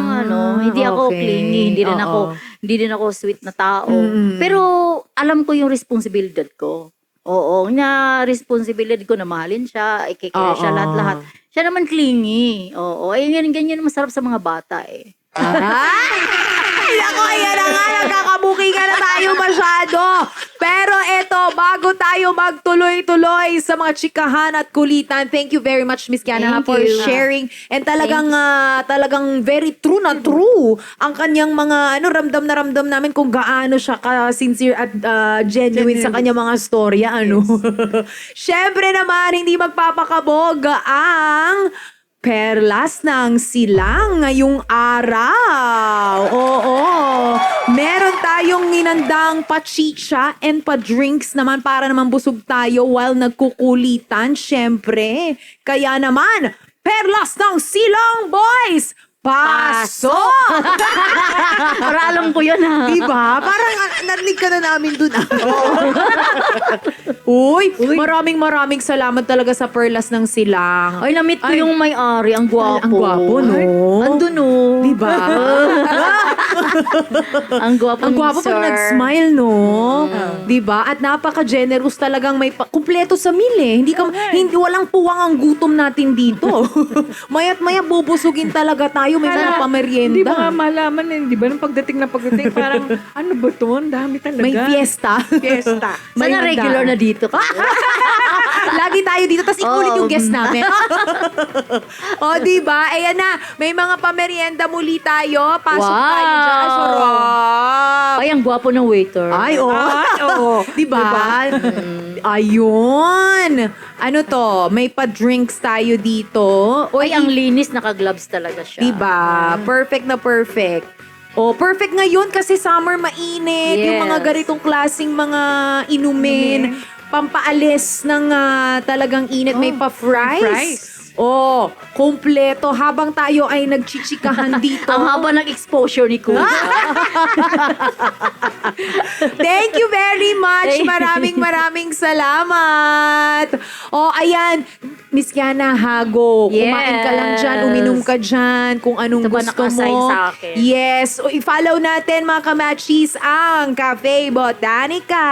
hindi ako okay. clingy, hindi din ako sweet na tao. Pero alam ko yung responsibilidad ko. Oo, na responsibilidad ko na mahalin siya, i-care siya lahat-lahat. Siya naman clingy. Oo, ay ganyan masarap sa mga bata eh. Ay, ako, ayan na nga, nagkakabukingan na tayo masyado. Pero eto, bago tayo magtuloy-tuloy sa mga chikahan at kulitan, thank you very much, Miss Kiana, Thank for you. sharing. And talagang very true na true ang kanyang mga, ramdam na ramdam namin kung gaano siya ka-sincere at genuine sa kanyang mga storya, Syempre naman, hindi magpapakabog ang perlas ng silang ngayong araw. Oo. Meron tayong ninandang pachicha and pa-drinks naman para naman busog tayo while nagkukulitan, syempre. Kaya naman, perlas ng silang boys! Pasok! Para alam ko yun ha. Diba? Parang narinig ka na namin dun. Uy, maraming salamat talaga sa perlas ng silang. Ay, na-meet ko yung may-ari. Ang gwapo. Ang gwapo, no? Andun, no? Diba? Ang gwapo Ang ni gwapo sir. pag nag-smile, no? Diba? At napaka-generous talagang may kumpleto sa meal eh. Hindi walang puwang ang gutom natin dito. Maya't maya bubusugin talaga tayo. May mga pamerienda. Hindi ba nga malaman eh, di ba? Nung pagdating, parang, ano ba to? Ang dami talaga. May fiesta. Fiesta. May Sana regular na dito ka. Lagi tayo dito, tapos ikulit yung guest namin. O, diba? Ayan na, may mga pamerienda muli tayo. Pasok Wow. tayo dyan. Ay, sarap. Ay, ang gwapo ng waiter. Ay, oo. Diba? Ayun. Ano to? May pa-drinks tayo dito. Ay, ang linis, naka-gloves talaga siya. Diba? Perfect na perfect. Oh, perfect ngayon kasi summer mainit. Yung mga Yes. ganitong klaseng mga inumin. Pampaalis ng talagang init. May pa-fries. fries. Oh, kompleto. Habang tayo ay nagchichikahan dito. Ang haba ng exposure ni Kuya. Thank you very much. Maraming salamat. Oh, ayan. Miss Kiana, hago. Yes. Kumain ka lang dyan, uminom ka dyan, kung anong Ito ba gusto naka-assign mo. sa akin? Yes. O, i-follow natin mga kamachis ang Cafe Botanica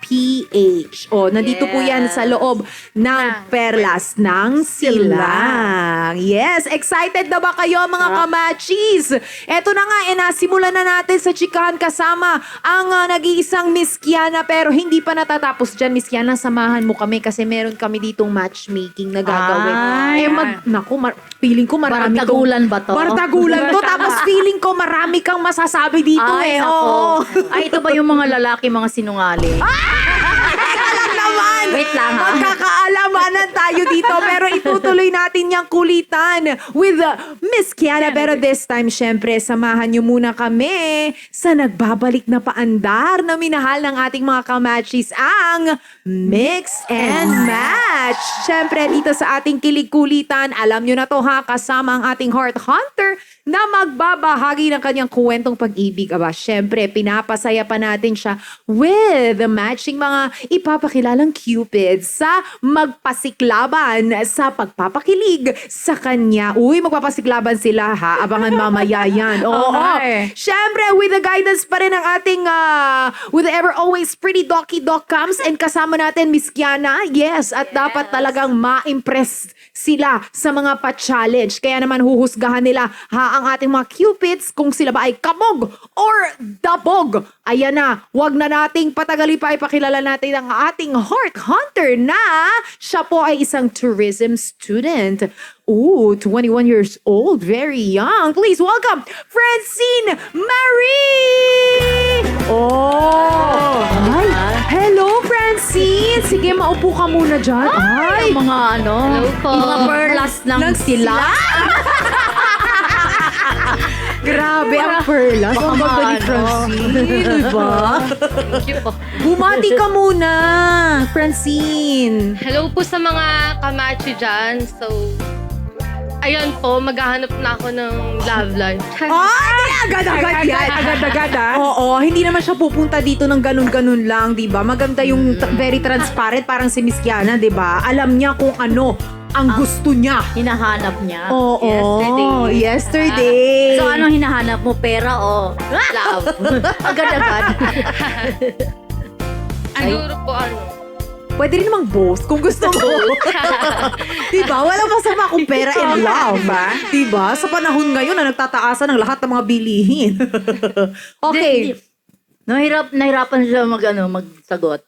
PH. O, nandito po yan sa loob ng Perlas ng Silang. Yes. Excited na ba kayo mga kamachis? Eto na nga, nasimulan na natin sa chikahan kasama ang nag-iisang Miss Kiana, pero hindi pa natatapos dyan, Miss Kiana. Samahan mo kami kasi meron kami ditong matchmaking na gagawin. Feeling ko marami Bartagulan ba to? Bartagulan to. Tapos feeling ko marami kang masasabi dito Ay, eh. nako. Oo. Ay, ito ba yung mga lalaki, mga sinungaling? Wait lang, ha? Magkakaalamanan tayo dito pero itutuloy natin yung kulitan with Miss Kiana. Pero this time, syempre, samahan niyo muna kami sa nagbabalik na paandar na minahal ng ating mga kamachis ang Mix and Match. Syempre, dito sa ating kilig-kulitan, alam niyo na to ha, kasama ang ating Heart Hunter na magbabahagi ng kanyang kwentong pag-ibig. Aba, syempre, pinapasaya pa natin siya with the matching mga ipapakilalang Cupid sa magpasiklaban sa pagpapakilig sa kanya. Uy, magpapasiklaban sila ha. Abangan mamaya yan. Oo. Okay. Syempre, with the guidance pa rin ng ating with the ever always pretty Doki Doc Cams and kasama natin Miss Kiana. Yes, at dapat talagang ma-impress sila sa mga pa-challenge. Kaya naman huhusgahan nila ha ang ating mga Cupids kung sila ba ay kabog or dabog. Ayan na, wag na nating patagali pa, ipakilala natin ang ating Heart Hunter na siya po ay isang tourism student. Ooh, 21 years old, very young. Please welcome Francine Marie! Oh! Ay, hello Francine! Sige, maupo ka muna dyan. Ay, Yung mga ano, mga perlas ng sila. grabe ang perlas. Ang Baka ganda ni ano. Francine, diba? Thank you po. Bumati ka muna, Francine. Hello po sa mga kamachi dyan. So, ayan po, maghahanap na ako ng love life. Ay, agad-agad yan. Agad-agad, ha? Oo, hindi naman siya pupunta dito ng ganun-ganun lang, di ba? Maganda yung very transparent, parang si Miss Kiana, di ba? Alam niya kung ano ang gusto niya. Hinahanap niya. Oo, yesterday. So, anong hinahanap mo? Pera o love? Agad-agad. Siguro po Pwede rin namang both kung gusto mo. Diba? Walang masama kung pera and love. Diba? Sa panahon ngayon na nagtataasan ng lahat ng mga bilihin. Okay. Nahirapan siya magsagot.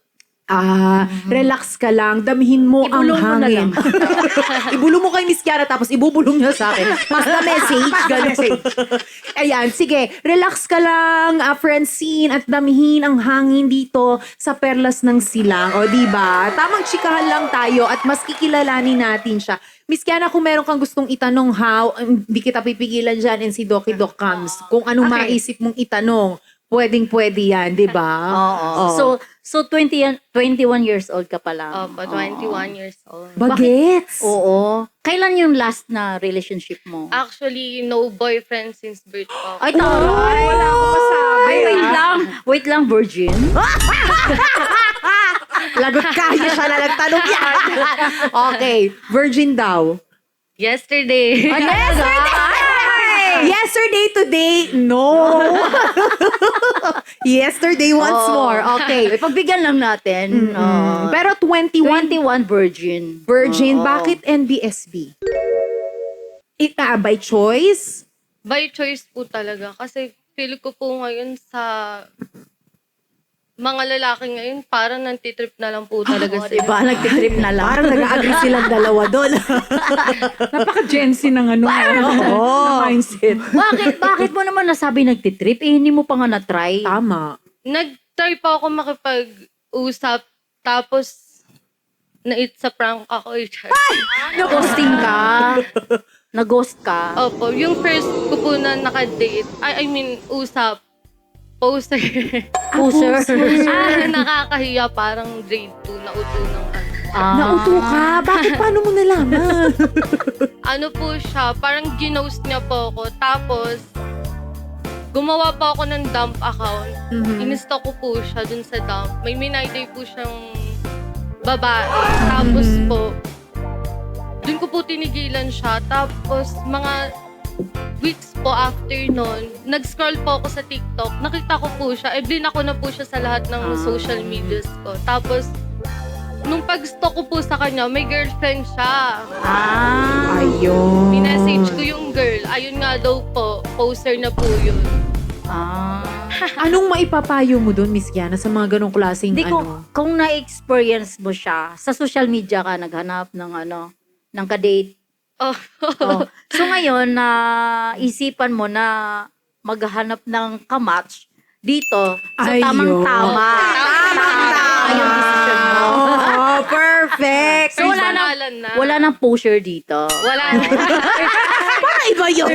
Relax ka lang. Damhin mo Ibulong mo ang na hangin. lang. Ibulong mo kay Miss Kiara tapos ibubulong niya sa akin. Pass the message. Ganun. Ayan, sige. Relax ka lang, Francine, at damhin ang hangin dito sa perlas ng silang. O, diba? Tamang chikahan lang tayo at mas kikilalanin natin siya. Miss Kiana, kung meron kang gustong itanong how, hindi kita pipigilan dyan and si Doki Doc Cams. Kung anong Okay. maisip mong itanong, pwedeng-pwede yan, di ba? Oo. So 21 years old ka pa lang. Opo, 21 years old. Bagets! Oo. Kailan yung last na relationship mo? Actually, no boyfriend since birth po. Ay, taray! Wala akong masabi. Ay, wait lang, virgin? Lagot kaya siya na nagtanong yan. Okay, virgin daw. Yesterday. Yesterday, today, no. Yesterday, once more. Okay. Pagbigyan lang natin. Pero 21 21 virgin. virgin, Oo. bakit NBSB? By choice? By choice po talaga. Kasi feel ko po ngayon sa mga lalaki ngayon, parang nantitrip na lang po talaga Oo, sila. diba? Nagtitrip na lang. Parang nag-agree silang dalawa doon. Napaka-Gen Z ng Oo. mindset. Bakit mo naman nasabi nagtitrip? Eh, hindi mo pa nga na-try. Tama. Nag-try pa ako makipag-usap, tapos na-it sa prank ako. Ghosting ka. Nag-ghost ka. Opo, yung first ko po na naka-date, I mean, usap, poster. Poser. Nakakahiya, parang grade 2 na uto ng Nauto ka? Bakit? Paano mo nalaman? ano po siya, parang ginost niya po ako. Tapos, gumawa pa ako ng dump account. Inistalk ko po siya dun sa dump. May minayday po siyang babae. Tapos po, dun ko po tinigilan siya. Tapos, mga weeks po after nun, nag-scroll po ako sa TikTok. Nakita ko po siya. Blinak ko na po siya sa lahat ng social medias ko. Tapos, nung pag-stalk ko po sa kanya, may girlfriend siya. Ayun. Minessage ko yung girl. Ayun nga daw po, poster na po yun. Anong maipapayo mo doon, Miss Kiana, sa mga ganong klaseng Hindi, ano? kung na-experience mo siya, sa social media ka naghanap ng ka-date. Oh. Oh. So ngayon, isipan mo na maghanap ng kamatch dito. So Ayun. tamang-tama. Tamang-tama yung decision mo. Oh, Pinag-aralan na. Wala nang pusher dito. Wala na. Parang iba yun.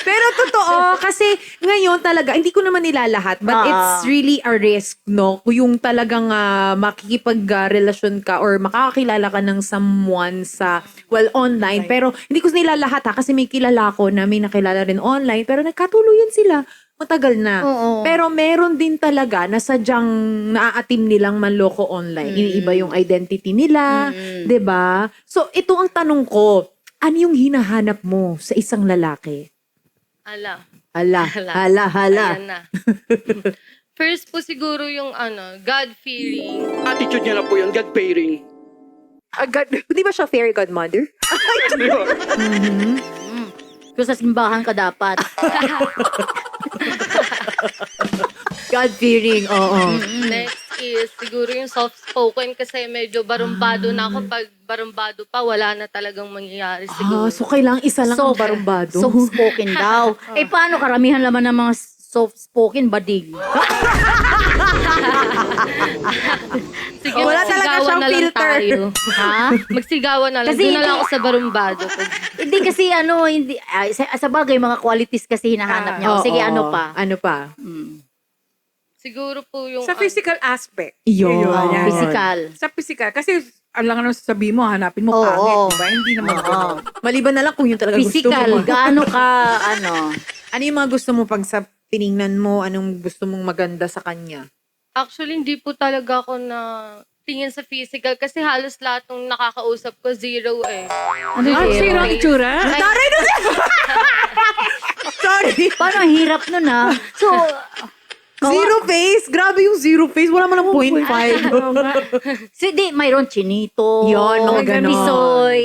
Pero totoo, kasi ngayon talaga, hindi ko naman nilalahat, but it's really a risk, no? Yung talagang makikipag-relasyon ka or makakakilala ka ng someone sa, well, online. Pero hindi ko nilalahat ha, kasi may kilala ko na may nakilala rin online, pero nagkatuluyan sila. Matagal na. Oo. Pero meron din talaga na sadyang naaatim nilang manloko online. Iniiba yung identity nila, 'di ba? So, ito ang tanong ko. Ano yung hinahanap mo sa isang lalaki? Ala. Hala. Ayan na. First po siguro yung God-fearing. Attitude niya na po yun, God-fearing. Di ba siya fairy godmother? Di ba? Kung sa simbahan ka dapat. God-fearing, oo. Next is siguro yung soft-spoken kasi medyo barumbado na ako. Pag barumbado pa, wala na talagang mangyayari siguro. So kailangan isa lang ang barumbado. Soft-spoken daw. Paano karamihan naman ng mga soft-spoken bading? Sige, Wala talaga magsigawan siyang na lang filter. tayo. Ha? Magsigawan na lang. Kasi Doon na lang hindi- ako sa barumbado. Hindi kasi hindi, sa bagay, mga qualities kasi hinahanap niya. Oo. Sige, ano pa? Ano pa? Siguro po yung... Sa physical aspect. Yun. yan. Physical. Sa physical. Kasi, alam nga naman sabihin mo, hanapin mo Oo. pangit. Diba? Hindi naman Oo. gano'n. Maliban na lang kung yung talaga gusto Physical. mo. Gaano ka, Ano yung mga gusto mo pag sa tiningnan mo? Anong gusto mong maganda sa kanya? Actually, hindi po talaga ako na tingin sa physical kasi halos lahat ng nakakausap ko, zero eh. ano yun? Zero ang itsura? Taray nun! Sorry. Paano ang hirap nun So, Zero face? Grabe yung zero face. Wala man lang 0.5. so di, mayroon chinito. Yun, mga ganon. Pisoy,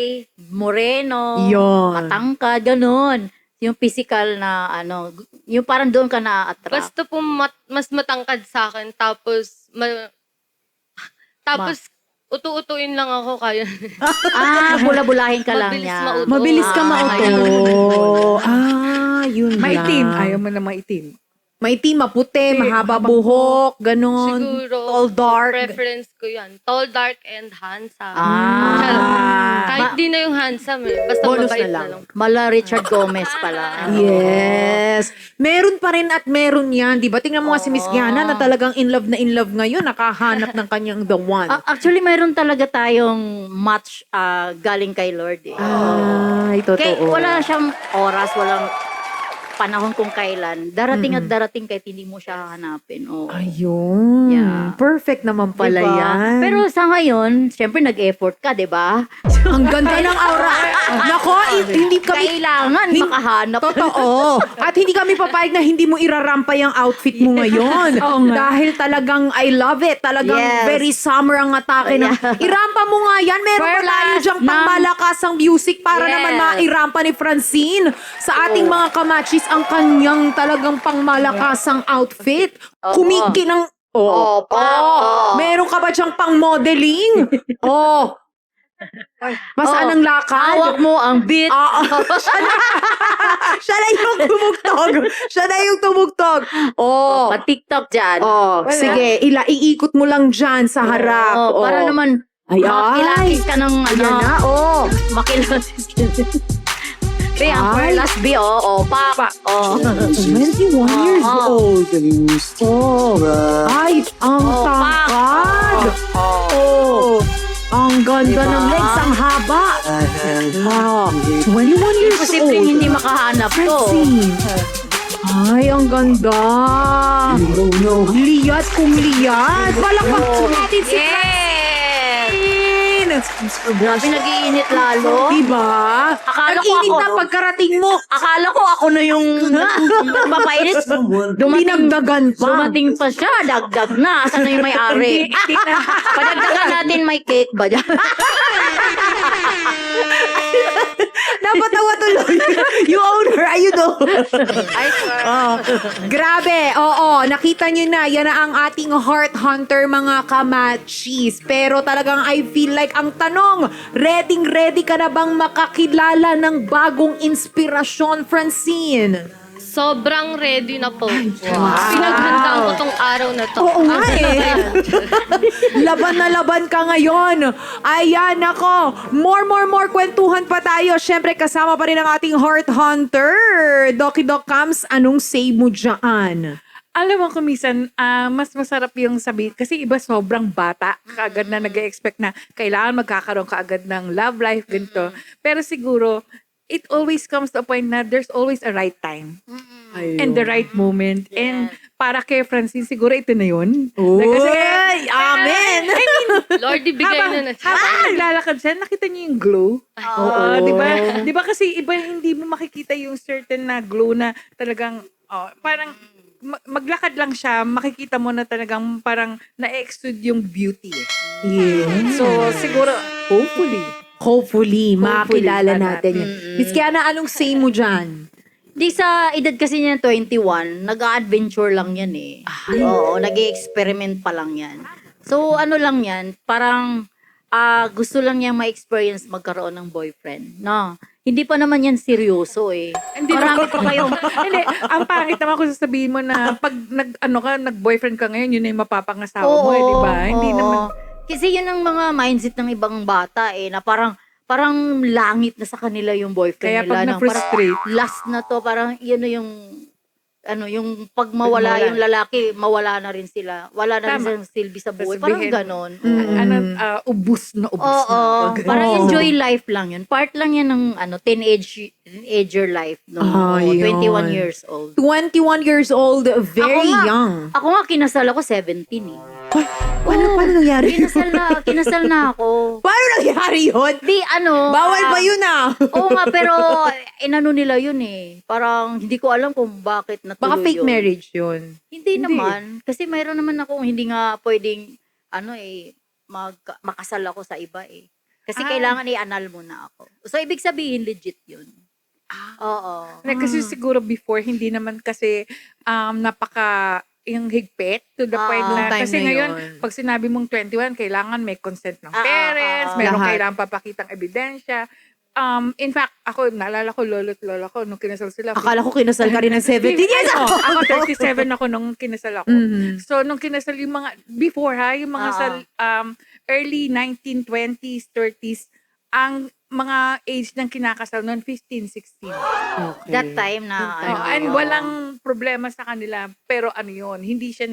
moreno, Yun. matangkad, ganon. Yung physical na yung parang doon ka na-attract. Basta po mas matangkad sa akin, tapos utu-utuin lang ako kaya. Bula-bulahin ka lang Mabilis niya. mauto. Mabilis ka mauto. Yun Maitim. lang. Ayaw mo na maitim. Maitim, maputi, mahaba buhok, ganon. Siguro, Tall, dark. preference ko yan. Tall, dark, and handsome. Ah. Kahit di na yung handsome eh. Basta Bonus mabait na na lang. lang. Mala Richard Gomez pala. Yes. Meron pa rin at meron yan. Di ba? Tingnan mo nga si Miss Gianna na talagang in love ngayon. Nakahanap ng kanyang the one. Actually, mayroon talaga tayong match galing kay Lord eh. Ay, totoo. Kaya wala siyang oras, walang panahon kung kailan. Darating at darating kahit hindi mo siya hahanapin. Oo. Ayun. Yeah. Perfect naman pala Diba? yan. Pero sa ngayon, syempre nag-effort ka, di ba? ang ganda ng aura. Nako, hindi kami... Kailangan makahanap. Totoo. At hindi kami papayag na hindi mo irarampay ang outfit mo ngayon. Dahil talagang I love it. Talagang Yes. very summer ang atake ng... Irampa mo nga yan. Meron pa tayo dyang pangmalakasang music para Yes. naman mairampa ni Francine sa ating mga kamachis ang kanyang talagang pangmalakasang outfit. Kumikinang... Meron ka ba dyang pang-modeling? Masaan ang lakad? Hawak mo ang beat. Siya na yung tumugtog. Siya na yung tumugtog. Pa-TikTok dyan. Sige, iikot mo lang dyan sa harap. Para naman makilakis ka ng Ayan na, makilakis ka. Be, ang last B, pak. 21 years old. Ay, ang tangkad. Ang ganda ng legs, ang haba. 21 years Posibleng old. hindi makahanap to. Francine. Ay, ang ganda. Liyat kung liyat. Palakpak natin si Francine. Grabe, nag-iinit lalo. Diba? Akala ko Nag-init ako. na pagkarating mo. Akala ko ako na yung papainit. Dinagdagan pa. Dumating pa siya, dagdag na. Asan na yung may-ari? Padagdagan natin, may cake ba dyan? Napatawa tuloy. Yung owner, ayun o. Grabe, oo. Nakita nyo na, yan na ang ating heart hunter mga kamachis. Pero talagang I feel like ang tanong, ready ka na bang makakilala ng bagong inspirasyon, Francine? Sobrang ready na po. Pinaghandaan ko tong araw na to. Oo nga eh. Laban na laban ka ngayon. Ayan, nako. More kwentuhan pa tayo. Siyempre, kasama pa rin ang ating Heart Hunter. Doki Doc Cams, anong say mo dyan? Alam mo, kumisan, mas masarap yung sabi, kasi iba sobrang bata, kaagad na nag-expect na kailangan magkakaroon kaagad ng love life, ganito. Pero siguro, it always comes to a point na there's always a right time and the right moment. And para kay Francine, siguro ito na yun. Uy! Amen! I mean, Lord, ibigay na na siya. habang naglalakad siya, nakita niyo yung glow. Oo. Di ba? Di ba kasi iba, hindi mo makikita yung certain na glow na talagang, parang, maglakad lang siya, makikita mo na talagang parang na-exude yung beauty. Yeah. So, siguro, hopefully, makakilala natin natin. yan. Miss Kiana, anong say mo dyan? Di sa edad kasi niya 21, nag-adventure lang yan eh. Oo, nag-experiment pa lang yan. So, ano lang yan, parang gusto lang niya ma-experience magkaroon ng boyfriend. No? Hindi pa naman yan seryoso eh. Hindi Marami pa kayong... Hindi, ang pangit naman kung sasabihin mo na pag nag-boyfriend ka ngayon, yun na yung mapapangasawa mo, eh, di ba? Hindi oo. naman... Kasi yun ang mga mindset ng ibang bata eh, na parang langit na sa kanila yung boyfriend Kaya pag nila. na-frustrate, Parang last na to, parang yun na yung yung pag mawala yung lalaki, mawala na rin sila. Wala na rin Tama. silang silbi sa buhay. Sasabihin, Parang ganon. Ubus na. Oo, Ganun. parang enjoy life lang yun. Part lang yan ng teenager life. No? Yun. 21 years old. 21 years old, very Ako nga. young. Ako nga, kinasal ako 17 eh. Paano nangyari? Kinasal na ako. Paano nangyari yun? Di Bawal ba yun Oo nga, pero inano nila yun eh. Parang hindi ko alam kung bakit natuloy Baka fake yun. marriage yun. Hindi naman. Kasi mayroon naman akong hindi nga pwedeng, makasal ako sa iba eh. Kasi kailangan i-annul muna ako. So, ibig sabihin, legit yun. Oo. Kasi siguro before, hindi naman kasi napaka yung higpit to the point Nung na time kasi na ngayon yun. pag sinabi mong 21 kailangan may consent ng Ah, parents, ah, meron lahat. kailangan papakitang ebidensya. In fact, ako naalala ko lolo't lola ko nung kinasal sila. Akala ko kinasal ka rin ng 17 years Ano, old. ako 37 ako nung kinasal ako. Mhm. So nung kinasal yung mga before yung mga sa early 1920s, 30s, ang mga age ng kinakasal noon 15, 16. Okay. That time na, And walang problema sa kanila, pero yun, hindi siya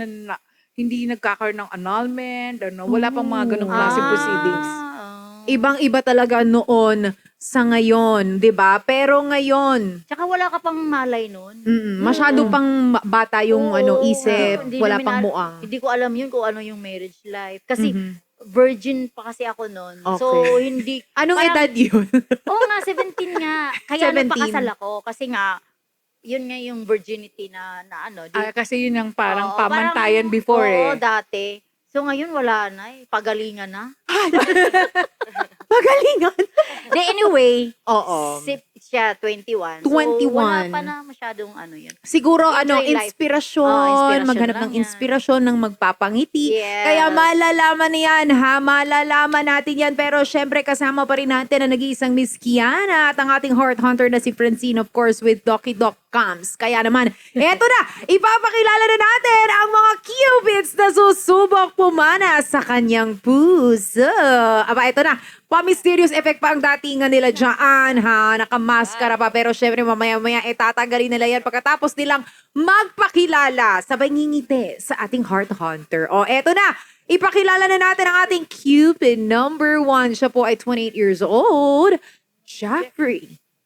hindi nagkakaroon ng annulment, wala pang mga ganong klase proceedings. Ibang-iba talaga noon sa ngayon, 'di ba? Pero ngayon, Tsaka wala ka pang malay nun. masyado pang bata yung Oo, isip, hindi wala namin pang al- muang. Hindi ko alam yun kung ano yung marriage life. Kasi Mhm. virgin pa kasi ako noon. Okay. So, hindi... Anong parang- edad yun? Oo nga, 17 nga. Kaya 17. nagpakasal ako. Kasi nga, yun nga yung virginity na Kasi yun ang parang Oo, pamantayan parang- before Oo, eh. dati. So, ngayon wala na eh. Pagalingan na. Magalingan. Anyway, Oo. siya 21. 21. So, wala pa na masyadong yun. Siguro Enjoy life. inspirasyon, Inspirasyon maghanap lang ng yan. inspirasyon ng magpapangiti. Yes. Kaya malalaman na yan, malalaman natin yan. Pero syempre kasama pa rin natin ang nag-iisang Miss Kiana at ang ating Heart Hunter na si Francine, of course, with Doki Doc Cams. Kaya naman, eto na, ipapakilala na natin ang mga cupids na susubok pumana sa kanyang puso. Aba, eto na, pa-mysterious effect pa ang datingan nila dyan, ha? Nakamaskara pa. Pero syempre, mamaya-maya, tatanggalin nila yan pagkatapos nilang magpakilala. Sabay ngingiti sa ating Heart Hunter. O, eto na. Ipakilala na natin ang ating Cupid number 1. Siya po ay 28 years old.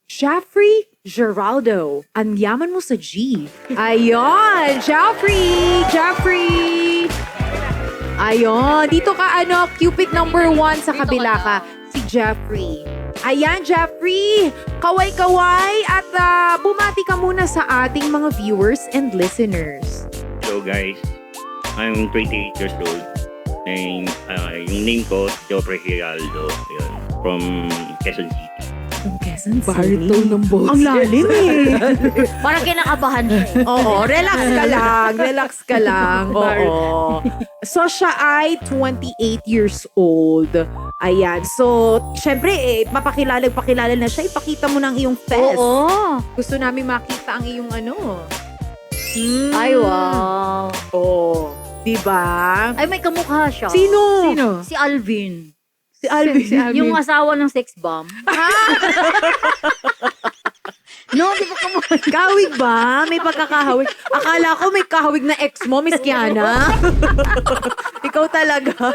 Jeffrey Geraldo. Ang yaman mo sa G. Ayon, Jeffrey. Ayon, dito ka Cupid number 1 sa kabila ka. Si Jeffrey. Ayan, Jeffrey. Kaway-kaway at bumati ka muna sa ating mga viewers and listeners. Hello guys, I'm 28 years old. And yung name ko, Jeffrey Giraldo. Yun, from Quezon City. Quezon City. Baritone ng boses. Ang lalim eh. Parang kinakabahan siya eh. Oo, relax ka lang. Oo. So, siya ay 28 years old. Ayan. So, syempre, pakilala na siya. Ipakita mo ng iyong face. Oo. Gusto namin makita ang iyong Ay, wow. Oh. Diba? Ay, may kamukha siya. Sino? Sino? Si Alvin. Si Alvin. Si Alvin. Yung asawa ng sex bomb. No, di ba kamukha? Kahawig ba? May pagkakahawig. Akala ko may kahawig na ex mo, Miss Kiana. Ikaw talaga.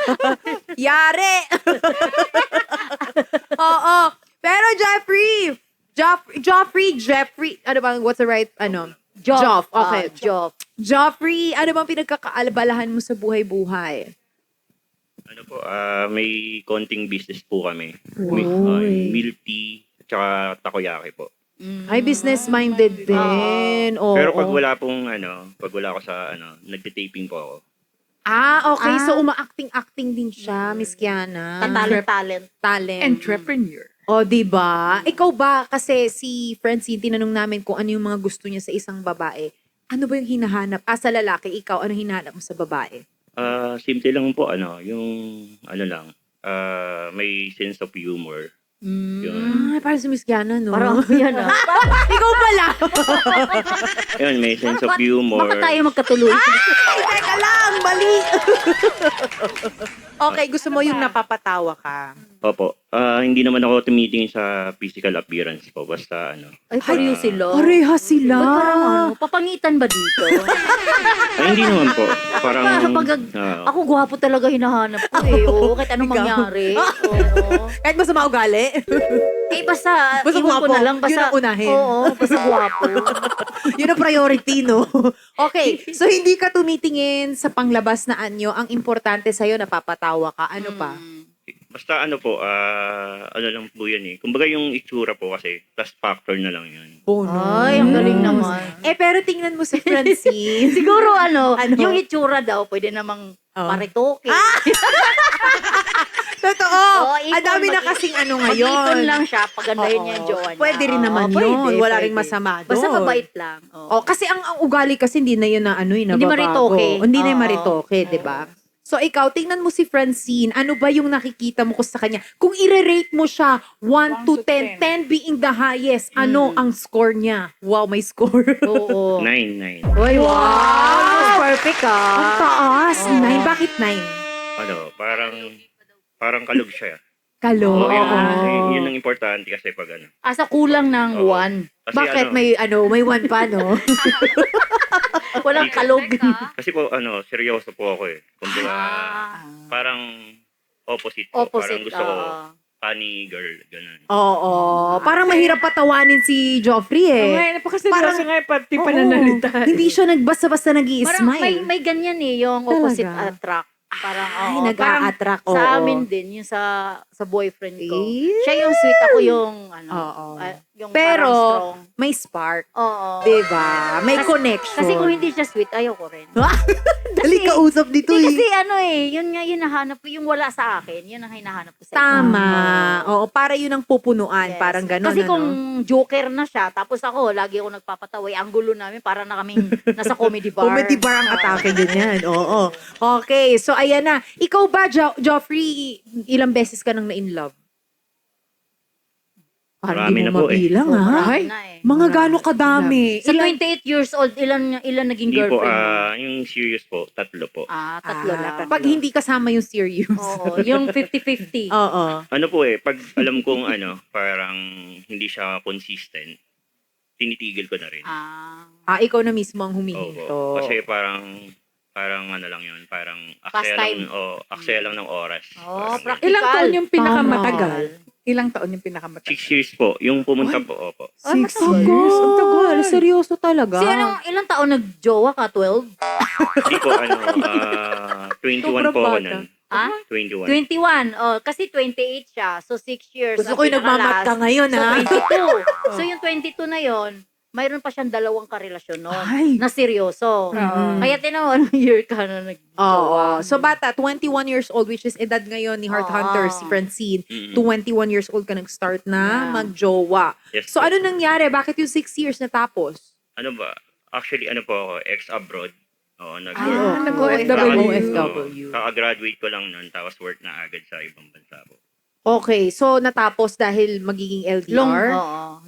Yari. Oo. Pero Jeffrey, ano bang, what's the right, Joff, okay. Joff. Joffrey, ano bang pinagkakaalabalahan mo sa buhay-buhay? Ano po, may konting business po kami. Uy. Milk tea, tsaka takoyaki po. Ay, business-minded din. Oo. Pero pag wala ako sa nagtitaping po ako. Okay. So, uma-acting-acting din siya, Miss Kiana. Talent. Talent. Entrepreneur. O, diba? Ikaw ba, kasi si Francine, tinanong namin kung ano yung mga gusto niya sa isang babae. Ano ba yung hinahanap? Sa lalaki, ikaw, ano hinahanap mo sa babae? Simple lang po, may sense of humor. Yun. Para si Miss Kiana, no? Parang yan Ikaw pala! Ayun, may sense of humor. Bakit tayo magkatuloy? Ay, teka lang! Mali! Okay, gusto mo yung napapatawa ka. Opo. Hindi naman ako tumitingin sa physical appearance po. Basta Ay, pareho sila. Pareha sila. Ba't parang papangitan ba dito? Ay, hindi naman po. Parang, Ako gwapo talaga hinahanap ko eh. Oo, kahit anong Ikaw. mangyari. Oo. Kahit masama ugali. Basta Basta iwan ko gwapo. na lang. Basta, Yun ang unahin. Oo, basta gwapo. Yun ang priority, no? Okay, so hindi ka tumitingin sa panglabas na anyo. Ang importante sa'yo, napapatawa ka. Ano pa? basta lang po yan eh. Kumbaga yung itsura po kasi, plus factor na lang yun. Ay, ang galing naman. Pero tingnan mo si Francine. Siguro Ano? yung itsura daw, pwede namang Oh. paritoke. Totoo. Oo, Ang dami na kasing ngayon. Mag-ipon lang siya, pagandahin Oo. niya yung jowa niya. Pwede rin naman Oo, yun. pwede, Wala pwede. ring masama doon. Basta mabait lang. Oo. Kasi ang ugali kasi hindi na yun na Hindi nababago. maritoke. Hindi na yung Oo. maritoke, di ba? So ikaw, tingnan mo si Francine, ano ba yung nakikita mo ko sa kanya? Kung i-rate mo siya 1 to 10, 10 being the highest, ano ang score niya? Wow, may score. Oo. 9. Uy, wow! Perfect Ang taas. 9. Bakit 9? Parang kalog siya. Kalo. Yun ang importante kasi pag Asa kulang ng Oo. 1. Kasi Bakit may 1 pa, no? Walang kalog. Kasi po, seryoso po ako eh. Kumbaga, parang opposite po. Parang Opposite. gusto ko, funny girl, ganun. Oo. Parang mahirap patawanin si Joffrey eh. Ngayon, napakaseryoso nga pati Oo. pananalita. Hindi siya nagbasta-basta Parang nag-i-smile. may ganyan eh, yung opposite Talaga? attract. Parang, Ay, oo. nag-a-attract. Parang sa oo. amin din, yung sa boyfriend ko. Eh? Siya yung sweet, ako yung, Oo. yung Pero, parang strong. may spark. Oo. Diba? May connection. Kasi kung hindi siya sweet, ayaw ko rin. Dali ka usap dito Hindi, kasi eh. yun nga, yun nahanap ko, yung wala sa akin, yun ang hinahanap ko sa iba. Tama. Oo, para yun ang pupunuan. Yes. Parang gano'n. Kasi kung joker na siya, tapos ako, lagi ako nagpapataway, ang gulo namin, para na kaming nasa comedy bar. Comedy bar ang atake din yan. Oo. Okay, so ayan na. Ikaw ba, Joffrey, ilang beses ka nang na-in-love? Marami Hindi na mo po eh. mabilang, Oo, ha? marami na eh. Mga gano'ng kadami. Sa 28 years old, ilan naging Hindi po, girlfriend mo? yung serious po, 3 po. Tatlo lang. Pag hindi kasama yung serious. Oo, yung 50-50. Oo. Ano po eh, pag alam kong parang hindi siya consistent, tinitigil ko na rin. Ikaw na mismo ang Opo. humihinto. Kasi parang lang yun, parang Pastime. aksaya lang ng oras. Oh, Parang practical. Ilang taon yung pinakamatagal? Tama. Ilang taon yung 6 pinakamatagal? years po, yung pumunta po, opo. Ay, 6 matagal. years? Ang tagal. Seryoso talaga. Ilang taon nagjowa ka? 12? Hindi po, 21 Sobrang po ako bata. nun. 21. 21. Oh, kasi 28 siya. So, 6 years. Gusto ang ko yung nagmamat ka pinakalas. ngayon, So, ha? 22. So, yung 22 na yon, mayroon pa siyang 2 karelasyon noon Ay. na seryoso. Oo. Kaya tinawan ng year ka na nagjowa. Oo. So bata, 21 years old, which is edad ngayon ni Heart Oo. Hunter, si Francine. Mm. 21 years old ka nag-start na Yeah. magjowa. Yes So po. ano nangyari? Bakit yung 6 years natapos? Ano ba? Actually, po ako, ex-abroad. Oo, OFW. Kaka-graduate ko lang nun, tapos work na agad sa ibang bansa po. Okay, so natapos dahil magiging LDR?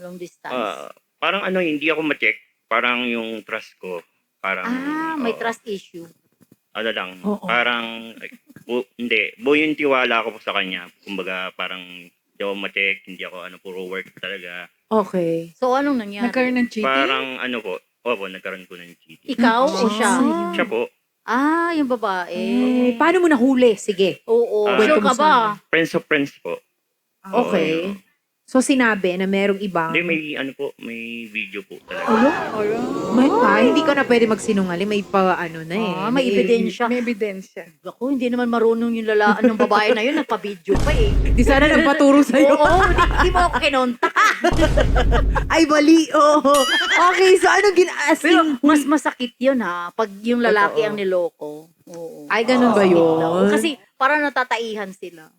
Long distance. Parang hindi ako ma-check. Parang yung trust ko, parang... May oo. trust issue. ano lang, Oo. parang, hindi, buo yung tiwala ko po sa kanya. Kumbaga, parang, hindi ako ma-check, hindi ako, puro work talaga. Okay. So, anong nangyari? Nagkaroon ng cheating? Parang, nagkaroon ko ng cheating. Ikaw o siya? Siya po, Yung babae. Paano mo nahuli? Sige. Oo. Ah, Sure ka ba? friends of friends po. Okay. Oo. So, sinabi na merong ibang... Hindi, may video po talaga. May hindi ka na pwede magsinungaling. May May ebidensya. May ebidensya. Ako, hindi naman marunong yung lalaan ng babae na yun. Nagpa-video pa eh. Di sana nagpaturo sa'yo. Oo, hindi mo ako kinontak. Ay, bali. Oo. Okay, so ano Pero mas masakit yun ha, pag yung lalaki Totoo. ang niloko. Oo. Ay, ganun ba Masakit yun? daw. Kasi parang natataihan sila.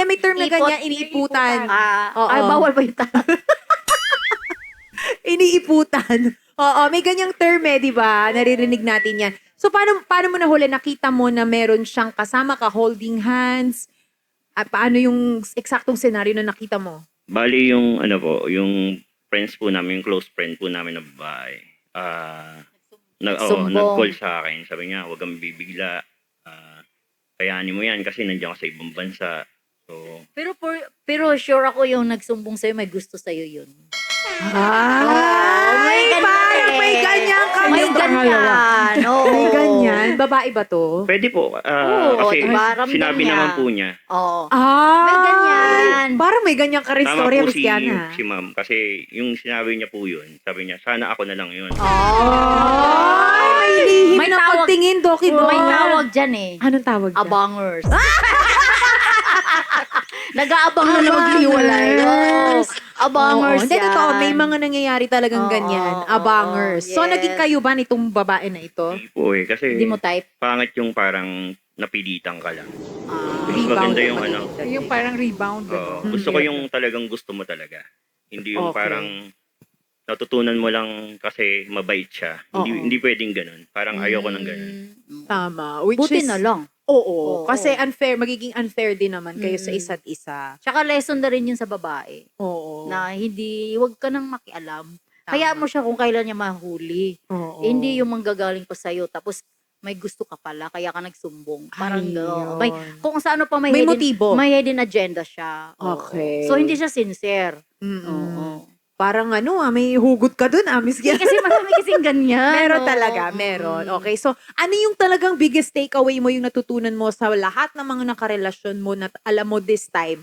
May term na Ipot. ganyan, iniiputan. Oo. Ay, bawal ba yung Iniiputan. Oo, may ganyang term di ba? Naririnig natin yan. So, paano mo nahuli? Nakita mo na meron siyang kasama ka, holding hands? At paano yung eksaktong senaryo na nakita mo? Bali yung, yung friends po namin, yung close friend po namin na babae. Sumbong. Nag-call sa akin. Sabi niya, huwag kang bibigla. Kayanin mo yan kasi nandiyan ka sa ibang bansa. So, Pero sure ako yung nagsumbong sa'yo, may gusto sa'yo yun. Ay, parang may ganyan ka. May ganyan. Oo. May ganyan. Babae ba to? pwede po. Oo, Kasi diba? Ramdam sinabi niya. naman po niya. Oo. Ay, May ganyan. Parang may ganyan ka rin Tama story, po Miss Kiana. si ma'am. Kasi yung sinabi niya po yun, sabi niya, sana ako na lang yun. Ay, may lihim May na tawag- pagtingin, Doki Doc. May tawag dyan eh. Anong tawag dyan? Abangers. Nag-aabang na lang maghiwalay. Oo. Abangers Oo. Hindi, yan. totoo. May mga nangyayari talagang Oo, ganyan. oo, Abangers. So, yes. naging kayo ba nitong babae na ito? Hindi po eh. Kasi Hindi mo type. pangit yung parang napilitan ka lang. Mas Rebound maganda yung naman ano. ito. Yung parang rebound. Gusto ko yung talagang gusto mo talaga. Hindi yung Okay. parang natutunan mo lang kasi mabait siya. Hindi, Oo. hindi pwedeng ganun. Parang ayoko ng ganun. Tama. Which Buti is, na lang. Oo. Oo. Kasi magiging unfair din naman kayo sa isa't isa. Tsaka lesson na rin yun sa babae. Oo. Na wag ka nang makialam. Kaya mo siya kung kailan niya mahuli. Oo. Hindi yung manggagaling pa sa'yo. Tapos may gusto ka pala, kaya ka nagsumbong. Parang Ayun. may kung sa ano pa may, May hidden, motibo. may hidden agenda siya. Oo. Okay. So hindi siya sincere. Mm-mm. Oo. Parang may hugot ka dun, Miss Kiana. Kasi marami kasing ganyan. Meron oo. talaga, meron. Okay, so ano yung talagang biggest takeaway mo, yung natutunan mo sa lahat ng mga nakarelasyon mo na alam mo this time,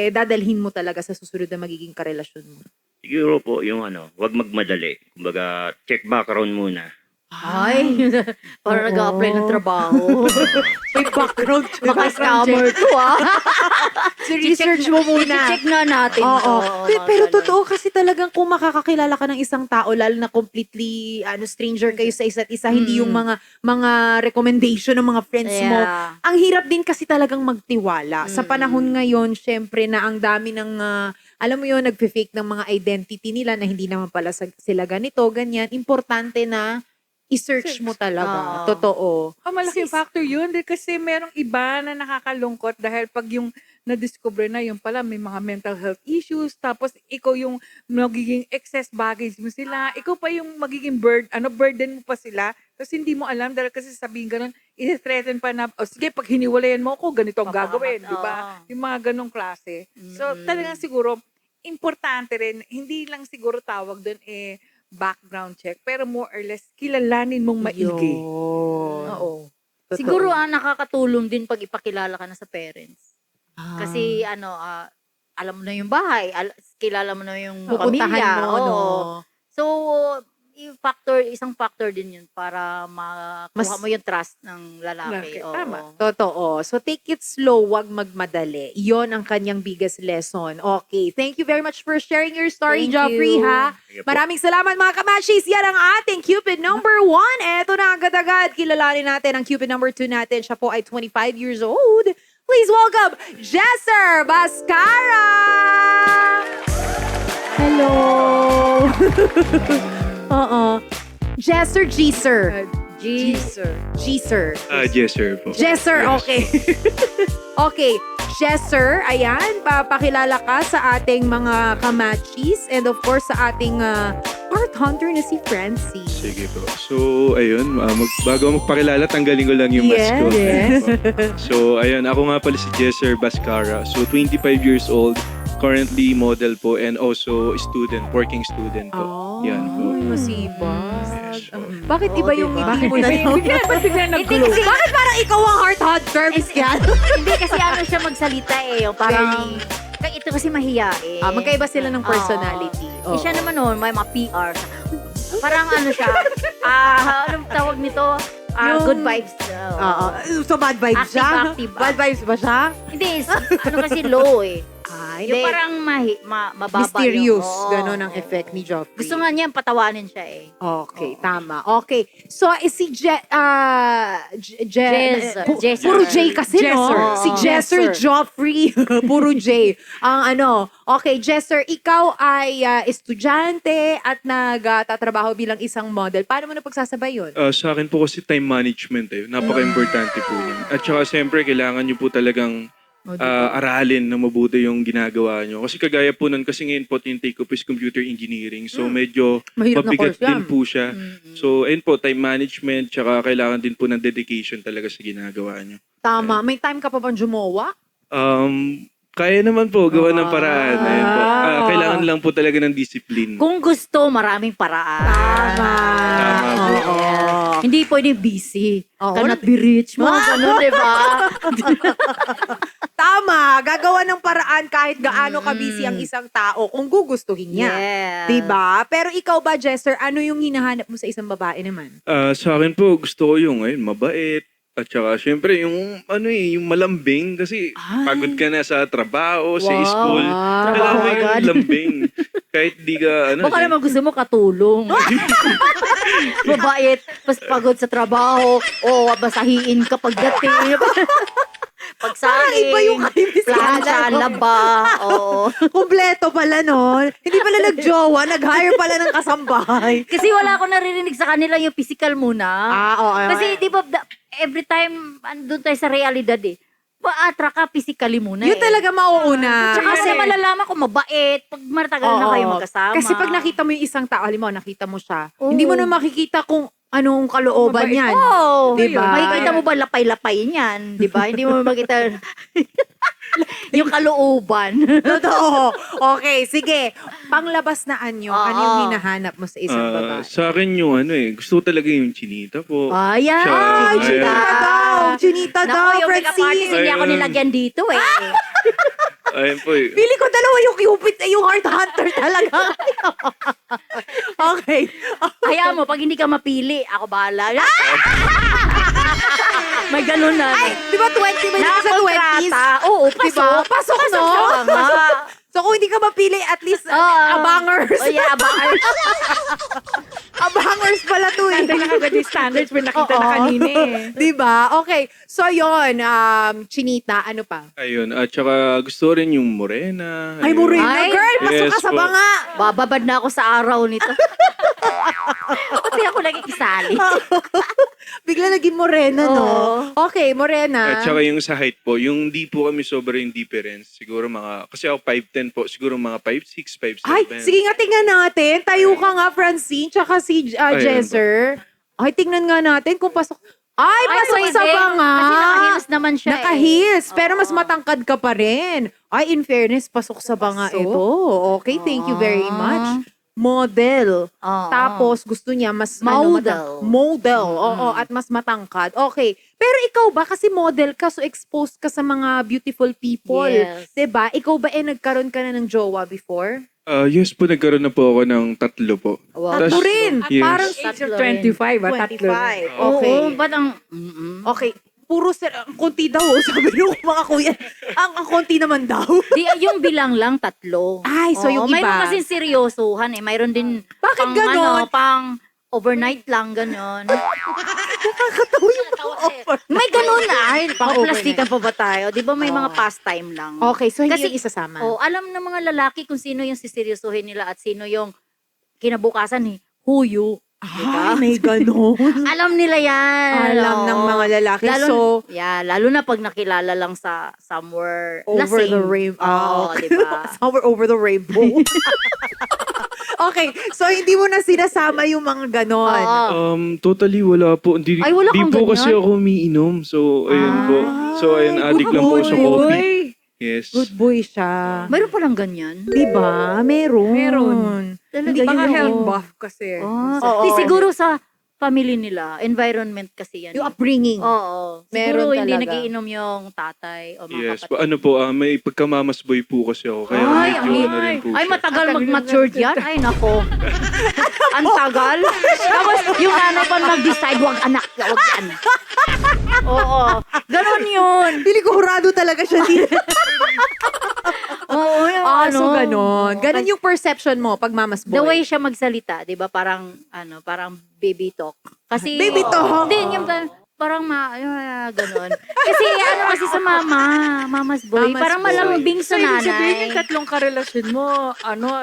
dadalhin mo talaga sa susunod na magiging karelasyon mo? Siguro po yung wag magmadali. Kumbaga, check background muna. Ay, parang Oo. nag-a-apply ng trabaho. May background check. Baka scammer to Research mo muna. I-check nga natin. Oo. mga Pero ganun. totoo kasi talagang kung makakakilala ka ng isang tao, lalo na completely stranger kayo sa isa't isa, hindi yung mga recommendation ng mga friends mo. Yeah. Ang hirap din kasi talagang magtiwala. Sa panahon ngayon, syempre na ang dami ng, alam mo yun, nagpe-fake ng mga identity nila na hindi naman pala sila ganito, ganyan. Importante na i-search mo talaga. Oo. Totoo. Malaking factor yun. Kasi merong iba na nakakalungkot dahil pag yung na-discover na yung pala may mga mental health issues, tapos ikaw yung magiging excess baggage mo sila, ikaw pa yung magiging burden mo pa sila, tapos hindi mo alam dahil kasi sabihin ganun, i-threaten pa na, sige, pag hiniwalayan mo ako, ganito ang gagawin, di ba? Yung mga ganong klase. So, talagang siguro, importante rin, hindi lang siguro tawag doon background check, pero more or less, kilalanin mong maigi. Yun. Oo. Totoo. Siguro nakakatulong din pag ipakilala ka na sa parents. Ah. Kasi alam mo na yung bahay, kilala mo na yung Pupuntahan pamilya. mo, Oo. no? So, isang factor din yun para makuha mo yung trust ng lalaki. Lalaki, Oo. tama. Totoo. So, take it slow, wag magmadali. Yon ang kanyang biggest lesson. Okay. Thank you very much for sharing your story, Thank Joffrey, you. ha? Sige po. Maraming salamat, mga kamachis. Yan ang ating Cupid number 1. Eto na agad-agad. Kilalanin natin ang Cupid number 2 natin. Siya po ay 25 years old. Please welcome, Jesser Bascara! Hello! Oo. Jesser G-Sir. Jeezer. G-Sir. Yes, sir po. Jesser, okay. Okay, Jesser, ayan, papakilala ka sa ating mga kamachis and of course sa ating heart hunter na si Francie. Sige po. So, ayun, bago magpakilala, tanggalin ko lang yung mask ko. Yes. So, ayun, ako nga pala si Jesser Bascara. So, 25 years old, currently model po, and also student, working student po. Yan po. Ay, masibag. Yes, po. Bakit iba yung ngiti mo na yun? Ba't bigla nag-glow? Hindi kasi, Bakit parang ikaw ang heart hunter, Miss Kian? hindi kasi ano siya magsalita eh. Yung parang, ito kasi mahiyain. Magkaiba sila ng personality. Eh, siya naman noon, may mga PR. Parang ano siya, anong tawag nito? Good vibes. Oo. So bad vibes Active, siya? active. Bad vibes ba siya? Hindi, ano kasi low eh. Hindi. Yung parang mababa Mysterious. yung... Ganon ang effect ni Joffrey. Gusto nga niya patawanin siya eh. Okay, tama. Okay. So, si Jesser. Puro J kasi, Jesser. no? Si Jesser Joffrey. Puro J. Ang ano, okay, Jesser, ikaw ay estudyante at nagtatrabaho bilang isang model. Paano mo napagsasabay yun? Sa akin po kasi time management napaka-importante po yun. At saka siyempre, kailangan nyo po talagang aralin na mabuti yung ginagawa nyo. Kasi kagaya po nun, kasi ngayon po yung take up is computer engineering. So medyo Mahirap na mabigat course yan. din po siya. So ayun po, time management, tsaka kailangan din po ng dedication talaga sa ginagawa nyo. Tama. May time ka pa bang jumowa? Kaya naman po, gawa ng paraan. Ayun po. Kailangan lang po talaga ng discipline. Kung gusto, maraming paraan. Tama po. Hindi pwedeng busy. Oo. Cannot be rich. Mga ganun, di ba? Tama. Gagawa ng paraan kahit gaano ka-busy ang isang tao kung gugustuhin niya. Yes. Diba? Pero ikaw ba, Jester, ano yung hinahanap mo sa isang babae naman? Sa akin po, gusto ko yung ayun, mabait. At saka, syempre, yung yung malambing. Kasi pagod ka na sa trabaho, sa school. Kailangan mo yung lambing. Kahit di ka, Baka naman gusto mo katulong. Mabait, pas pagod sa trabaho, o basahiin ka pagdating. Pagsaling, Iba yung kay Miss plancha, Yana. laba, oo. Kompleto pala, no? Hindi pala nag-jowa, nag-hire pala ng kasambahay. Kasi wala akong naririnig sa kanila yung physical muna. Oo. Kasi di ba, every time, andun tayo sa realidad eh, pa-attract ka physically muna Yun talaga mauuna. Tsaka kasi malalaman kung mabait, pag matagal na kayo magkasama. Kasi pag nakita mo yung isang tao, halimbawa, nakita mo siya, Oo. hindi mo na makikita kung anong kalooban Mabait. niyan. Oo. Diba? Makikita mo ba lapay-lapay niyan? Diba? Hindi mo makita yung kalooban. Totoo. Okay, sige. Panglabas na anyo, ano yung hinahanap mo sa isang babae? Sa akin yung gusto ko talaga yung chinita po. Ayan. Ay, Ayan. chinita daw! Chinita Naku, daw, yung makeup artist, Francine! hindi ako Ayun. nilagyan dito eh. Ayun po eh. Pili ko dalawa yung Cupid yung heart hunter talaga. Okay. Hayaan mo, pag hindi ka mapili, ako bahala. May ganun na. Ay, di ba 20 may sa 20s? Oo, Di ba? Pasok, no? siya nga. So kung hindi ka mapili, at least Oo. abangers. Oh, yeah, abangers. Abangers pala to eh. Nandun na kagad yung standards pero nakita na Oo. kanina eh. Di ba? Okay. So yon, chinita, ano pa? Ayun. At saka gusto rin yung morena. Ay, Ayun. Morena, Ay, girl! Pasok yes ka sa po. banga! Bababad na ako sa araw nito. Pati ako nakikisali. Bigla naging morena, no? Oo. Okay, morena. At saka yung sa height po, yung di po kami sobrang difference. Siguro mga, kasi ako 5'10 po, siguro mga 5'6", 5'7". Ay, sige nga, tingnan natin. Tayo ka nga, Francine, tsaka si Ayun Jesser. Ay, tingnan nga natin kung pasok. Ay, pasok pwede. sa banga. Kasi naka-heels naman siya Naka-heels, eh. pero mas Oo. matangkad ka pa rin. Ay, in fairness, pasok sa banga Pasok? ito. Okay, thank you very much. Model. Oo. Tapos, gusto niya mas... Model. Model. Oo, at mas matangkad. Okay. Pero ikaw ba, kasi model ka, so exposed ka sa mga beautiful people. Yes. Diba? Ikaw ba, nagkaroon ka na ng jowa before? Yes po, nagkaroon na po ako ng 3 po. Wow. Tatlo Tas- rin. Yes. Parang Age of Tatlo 25, tatlo. 25. Okay. Oo, ba't ang... Okay. Puro ang konti daw, sabi nung mga kuya. Ang konti naman daw. Di, yung bilang lang, 3. Ay, so yung iba. Mayroon kasi seryosohan eh. Mayroon din Bakit pang, ganon? pang overnight lang, ganon. Nakakatawa yung offer. May ganon ay. Pang Plastikan pa ba tayo? Di ba may mga pastime lang? Okay, so hindi Kasi- yung isasama. Oh, alam ng mga lalaki kung sino yung siseryosohin nila at sino yung kinabukasan eh. Who you? Ah, may ganon. Alam nila yan. Alam Oo. ng mga lalaki. Lalo, So, lalo na pag nakilala lang sa somewhere over lasing. the rainbow. Oo, di ba? Somewhere over the rainbow. Okay, so hindi mo na sinasama yung mga ganon. Oo. Totally wala po. Hindi, Ay, wala di kang po ganyan? kasi ako umiinom. So, ayun po. So, ayun, addict lang po sa good coffee. Uy, Yes. Good boy siya. Mayroon palang ganyan. Diba? Meron. Meron. Talaga Hindi baka yun, health oo. buff kasi. Oh, Oo. di siguro sa family nila, environment kasi yan. Yung upbringing. Oo. Meron Siguro hindi talaga. nagiinom yung tatay o mga Yes. kapatid. Ano po, may pagkamamasboy po kasi ako. Kaya Ay, medyo ang- ano rin po Ay, siya. matagal mag-mature yan. Ay, nako. Ang tagal. Tapos, yung nanay pa nag-decide, wag anak, wag yan. Oo. Ganon yun. Pili ko hurado talaga siya dito. Oo, yung So ganon. Ganon yung perception mo pag mamas boy. The way siya magsalita, 'di ba? Parang parang baby talk. Kasi Baby talk? Hindi yung parang ganon. Kasi sa mama's boy, Mama's parang boy. malambing sa So, ibig sabihin nanay. yung tatlong karelasyon mo,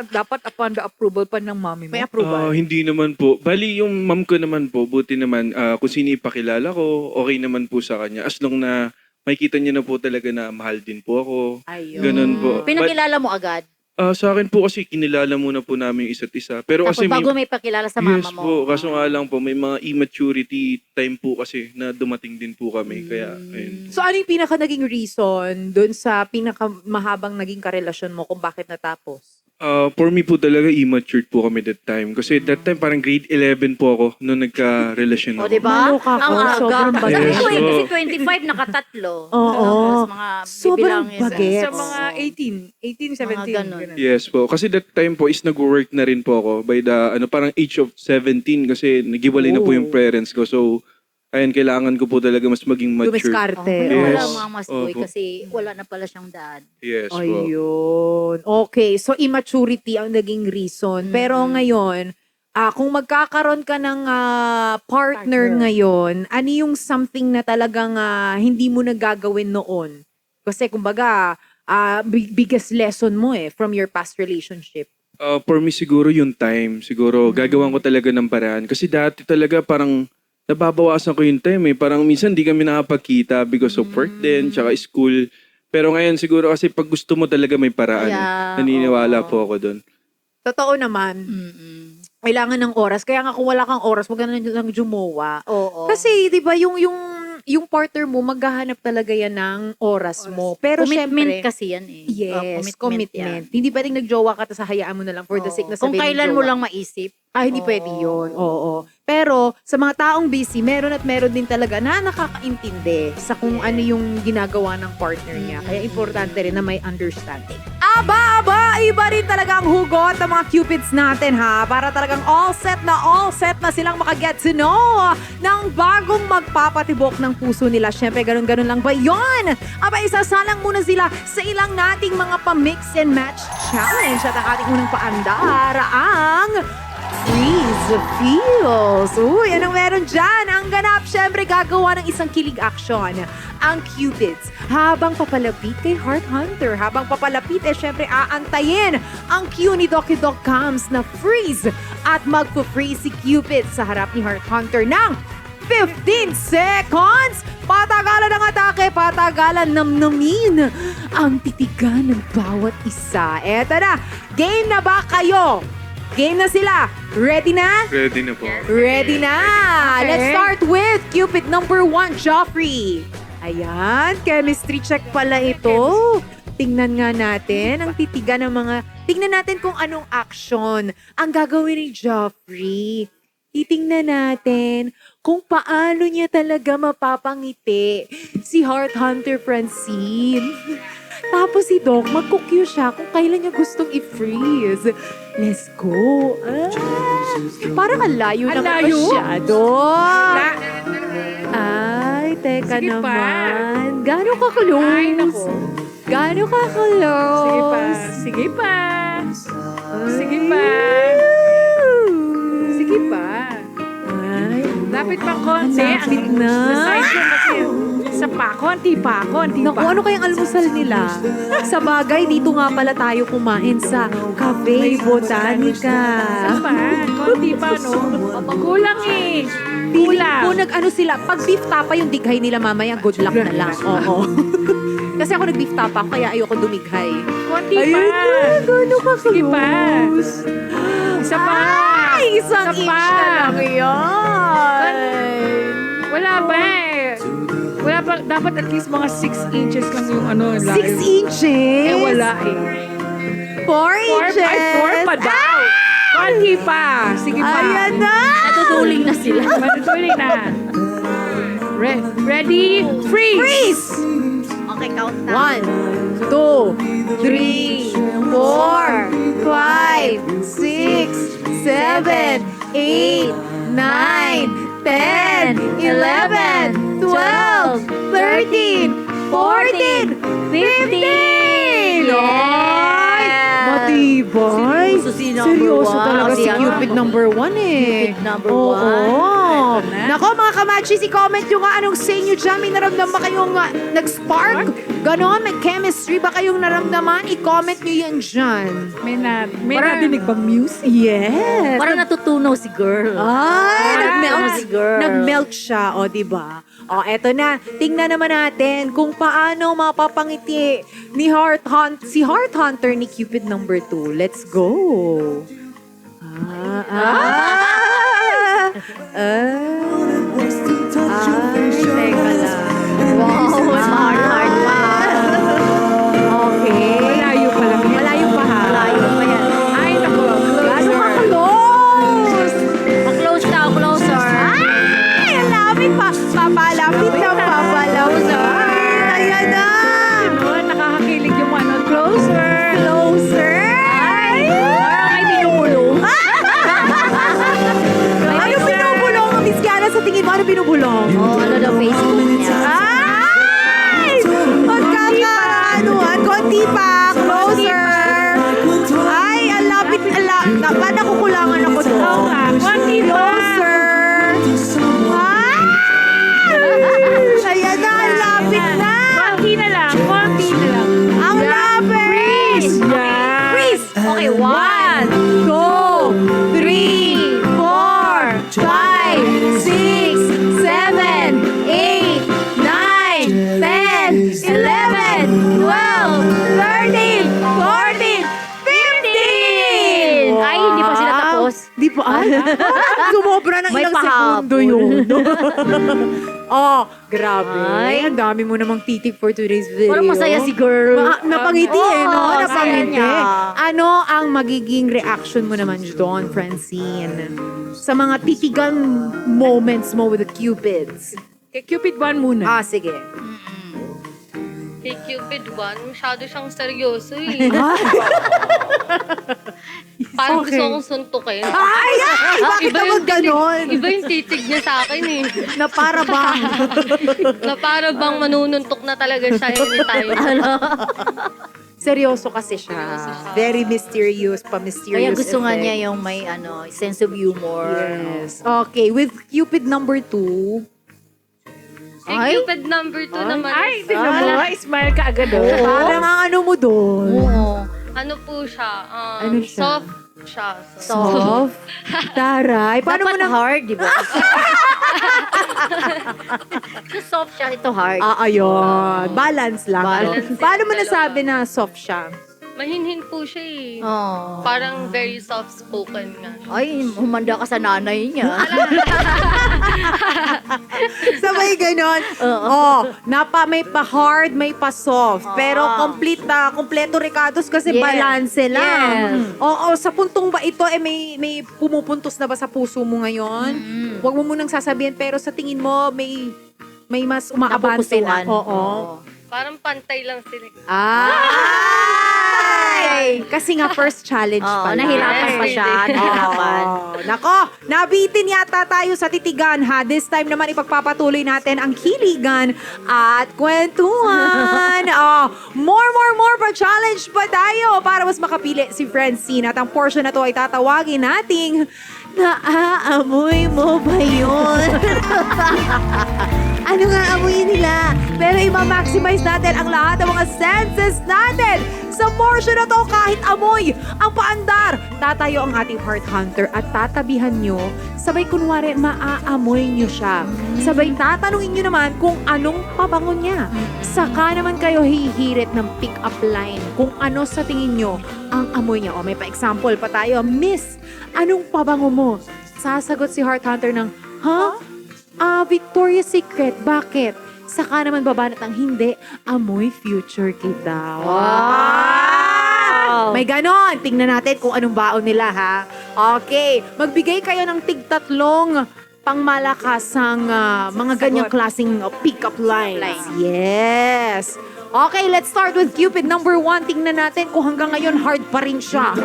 dapat upon the approval pa ng mami mo. May approval. Hindi naman po. Bali, yung mom ko naman po, buti naman, kung sino ipakilala ko, okay naman po sa kanya. As long na makikita niya na po talaga na mahal din po ako. Ayun. Ganun po. Pinakilala mo agad. Sa akin po kasi kinilala muna po namin yung isa't isa. Pero Tapos kasi bago may pakilala sa mama yes mo. po. Kaso nga lang po, may mga immaturity time po kasi na dumating din po kami. Kaya, ayun. So ano yung pinaka naging reason dun sa pinaka mahabang naging karelasyon mo kung bakit natapos? For me po talaga, immature po kami that time. Kasi that time, parang grade 11 po ako nung nagka-relasyon O, ako. di ba? Maloka Ang ko, aga. sobrang Sabi bagets. ko Yes, kasi po. 25, nakatatlo. Oo. Tapos mga Sobrang bibilangin bagets. Sa mga 18, 17. Mga ganun. ganun. Yes po. Kasi that time po is nag-work na rin po ako by the parang age of 17 kasi nagiwalay na po yung parents ko. So, ayun, kailangan ko po talaga mas maging mature. Dumiskarte. Oh, wala Yes. mga mas boy Opo. kasi wala na pala siyang dad. Yes po. Ayun. Okay, so immaturity ang naging reason. Pero ngayon, kung magkakaroon ka ng partner ngayon, ano yung something na talagang hindi mo nagagawin noon? Kasi kumbaga, biggest lesson mo from your past relationship. For me siguro yung time. Siguro gagawan ko talaga ng paraan. Kasi dati talaga parang nababawasan ko yung time Parang minsan di kami nakapagkita because of work din, tsaka school. Pero ngayon siguro kasi pag gusto mo talaga may paraan. Yeah, Naniniwala oo. po ako doon. Totoo naman, Mm-mm. kailangan ng oras. Kaya nga kung wala kang oras, huwag ka na lang jumowa. Oo. Kasi, di ba, yung partner mo, maghahanap talaga yan ng oras mo. Pero commitment syempre, kasi yan eh. yes, commitment. yan. Hindi pwedeng nagjowa ka tapos hayaan mo na lang for the sake na Kung sabihin kailan jowa. mo lang maisip. Hindi Oo. pwede yun. Oo. Pero sa mga taong busy, meron at meron din talaga na nakakaintindi sa kung ano yung ginagawa ng partner niya. Kaya importante rin na may understanding. Aba! Iba rin talaga ang hugot ng mga cupids natin ha. Para talagang all set na silang makaget to know ng bagong magpapatibok ng puso nila. Syempre, ganun-ganun lang ba yon? Aba, isasalang muna sila sa ilang nating mga pa-mix and match challenge. At ang ating unang paandar ang Freeze Feels. Uy, anong meron dyan? Ang ganap, syempre, gagawa ng isang kilig action. Ang Cupids, habang papalapit kay Heart Hunter, habang papalapit, syempre, aantayin ang cue ni Doki Dog Cams na freeze at magpo-freeze si Cupid sa harap ni Heart Hunter ng 15 seconds! Patagalan ng atake, patagalan namnamin ang titigan ng bawat isa. Eto na, game na ba kayo? Game na sila. Ready na? Ready na po. Ready na! Okay. Let's start with Cupid number 1, Joffrey. Ayan, chemistry check pala ito. Tingnan nga natin ang titigan ng mga... Tingnan natin kung anong action ang gagawin ni Joffrey. Titingnan natin kung paano niya talaga mapapangiti si Heart Hunter Francine. Tapos si Doc, magkukue siya kung kailan niya gustong i-freeze. Let's go. Parang ang layo Ang naman layo? masyado. Ay, teka Sige pa. naman. Gano'n ka close? Ay, naku. Gano'n ka close? Sige pa. Sige pa. Sige pa. Sige pa. Ay, Lapit pang konti. Lapit na. Sa side ko kasi. Isa pa, konti pa. Naku, ano kayang almusal nila? Sa bagay, dito nga pala tayo kumain sa Cafe Botanica. Isa pa, konti pa, no? Kulang eh. Feeling ko nag-ano sila, pag beef tapa yung dighay nila mamaya, good luck na lang. Oo. Kasi ako nag-beef tapa ako, kaya ayoko dumighay. Konti pa. gano'n ka Sige pa. Isa pa. Ay, isang Isa inch pa. na lang yun. Wala ba eh. Wala pa, dapat at least mga 6 inches lang yung ano. 6 layo. inches? Eh, wala eh. 4 inches? 4 pa daw. Konti pa. Sige pa. Ayan na! Natutuling na sila. Matutuloy na. Ready? Freeze! Freeze! Okay, count na. 1, 2, 3, 4, 5, 6, 7, 8, 9, 10, 11, 12, 13, 14, 15! Ay! Matibay! Si number Seryoso one. talaga si Si ano? Cupid number 1 eh. Cupid number Oo. one. Nako mga kamachi, i-comment nyo nga anong sa inyo dyan. May naramdaman ba kayong nag-spark? Ganon, may chemistry ba kayong naramdaman? I-comment nyo yan dyan. May Parang- nadinig bang music? Yes. Parang natutunaw si girl. Ay, nag-melt. si girl. Nag-melt siya, o diba? O, eto na. Tingnan naman natin kung paano mapapangiti ni si Heart Hunter ni Cupid number 2. Let's go. Teka lang. Wow, hard pa. Okay. Malayo pa lang yan. Malayo pa ha. Malayo pa yan. Ay, naku. Gano'n ka Closer. close? Pa-close daw, closer. Ay, ang lapit pa. Papalapit na papalapit. Ayan na. Ano, nakakakilig yung ano. Closer. Closer. Ay. Parang may binubulong. Ano binubulong? Miss Kiana, sa tingin mo, ano binubulong? Oh, ano daw Facebook niya. Ay! Magkakaanuhan. Konti pa. Closer. Ay, ang lapit. Ba't nakukulangan ako doon? Oo nga, konti pa. Closer. Ay! Ayan na, ang lapit na. Konti na lang. Konti na lang. Ang lapit. Yan. Freeze. Okay, 1, 2, 3, 4, 5, 6, 7, 8, 9, 10, 11, 12, 13, 14, 15! Ay, hindi pa sila tapos. Di pa. Sumobra ng May ilang pahabol. segundo yun. Oh, grabe. Ay. Ang dami mo namang titig for today's video. Parang masaya si girl. Napangiti eh, no? Oo, Napangiti. saya niya. Ano ang magiging reaction mo naman doon, Francine? Sa mga titigan moments mo with the Cupids. Kay Cupid 1 muna. Sige. Kay Cupid 1, masyado siyang seryoso eh. Parang Okay. gusto akong suntukin. Ay! Bakit naman ganon? Iba yung titig niya sa akin eh. Na para ba? Na para bang manununtok na talaga siya anytime. Seryoso kasi siya. Seryoso siya. Very mysterious, pa-mysterious Kaya gusto nga effect. niya yung may sense of humor. Yes. Okay, with Cupid number 2. Kay Ay. Cupid number 2 naman. Ay, tignan mo. Smile ka agad. Oh. Parang ang ano mo doon? Oo. Ano po siya? Ano siya? Soft siya. Soft. Taray. Paano mo Dapat na... hard, di ba? So soft siya, ito hard. Ayun. Balance lang. Balance ano? Paano mo yung nasabi na soft siya? Mahinhin po siya eh. Oh. Parang very soft-spoken nga. Ay, humanda ka sa nanay niya. Sabay ganon. Oo. May pa-hard, may pa-soft. Pero kompleto Ricardos kasi Yes. balanse lang. Yes. Oo, sa puntong ba ito, may pumupuntos na ba sa puso mo ngayon? Huwag mo munang sasabihin, pero sa tingin mo, may mas umaabante na. Napupusuan. Oo. Parang pantay lang sila. Ay! Kasi nga first challenge Oo, pala. nahirapan pa siya. Nahirapan. Oh, nako, nabitin yata tayo sa titigan ha. This time naman ipagpapatuloy natin ang hiligan at kwentuhan. More pa challenge pa tayo para mas makapili si Francine. At ang portion na to ay tatawagin nating Naaamoy mo ba yun? Ano nga amoy nila? Pero ima-maximize natin ang lahat ng mga senses natin. Sa portion na to, kahit amoy, ang paandar. Tatayo ang ating heart hunter at tatabihan nyo. Sabay kunwari, maaamoy nyo siya. Sabay tatanungin nyo naman kung anong pabango niya. Saka naman kayo hihirit ng pick-up line kung ano sa tingin nyo ang amoy niya. O may pa-example pa tayo. Miss, anong pabango mo? Sasagot si heart hunter ng, Victoria's Secret. Bakit? Saka naman babanat ang hindi, amoy future kid daw. Wow! May ganon. Tingnan natin kung anong baon nila, ha? Okay. Magbigay kayo ng tig-tatlong pangmalakasang mga ganyang klaseng pick-up lines. Yes. Okay, let's start with Cupid number 1. Tingnan natin kung hanggang ngayon hard pa rin siya.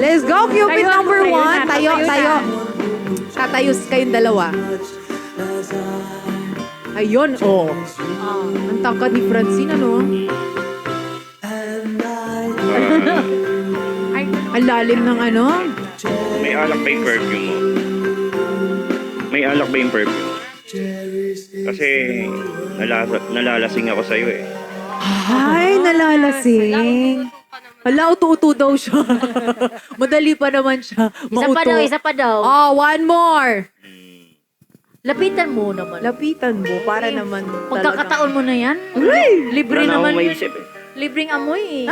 Let's go, Cupid Tayo, number tayo 1. na, Tayo. tayo Tatayos kayong dalawa. Ayun, ang tangkad ni Francine, ano? Ay, Ang lalim ng ano? May alak ba yung perfume mo? May alak ba yung perfume? Kasi nalalasing ako sa'yo eh. Ay, nalalasing. Hala, utu-utu daw siya. Madali pa naman siya. Isa pa daw. Oh, one more. Lapitan mo naman. Lapitan mo para naman Pagkakataon mo na yan. Libre Wala na naman akong yun. maisip eh. Libreng amoy eh.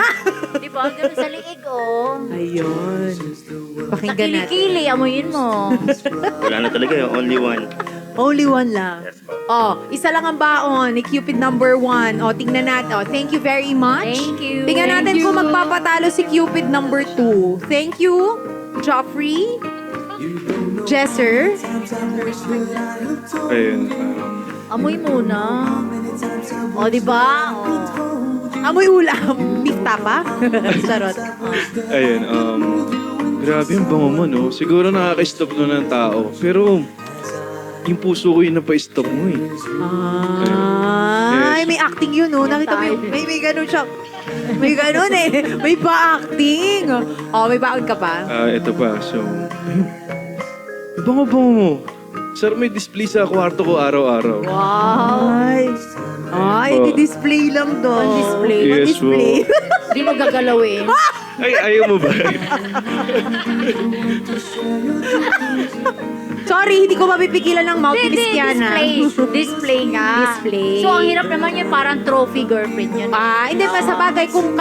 Di ba? Ganun sa liig, oh. Ayun. Sa Pakinggan natin. kilikili, amoyin mo. Wala na talaga yun. Only one. Only one lang. Yes po. Oh, isa lang ang baon ni Cupid number 1. Oh, tingnan natin. Oh, thank you very much. Thank you. Tingnan natin Thank kung you. magpapatalo si Cupid number 2. Thank you, Joffrey. Jesser. Ayun. Amoy muna. O, di ba? O. Amoy ulam. Beef tapa. Charot. Ayun, grabe yung bango mo, no? Siguro nakaka-stop no ng tao. Pero, yung puso ko yung napa-stop mo eh. Ay, may acting yun, no? Nakita mo yun. May ganun siya. May ganun eh. May pa-acting. Oh, may baon ka pa? Ito pa, so, ayun. Yung bango-bango mo. Sarap may display sa kwarto ko araw-araw. Wow. Ay, po. di-display lang daw. On-display. Yes On-display. Di mo gagalawin. Ay, ayaw mo ba? Sorry, hindi ko mapipigilan ng mouth ni Miss Hindi, Kiana. display nga. Display. So, ang hirap naman yun, parang trophy girlfriend yun. Hindi pa sa bagay kung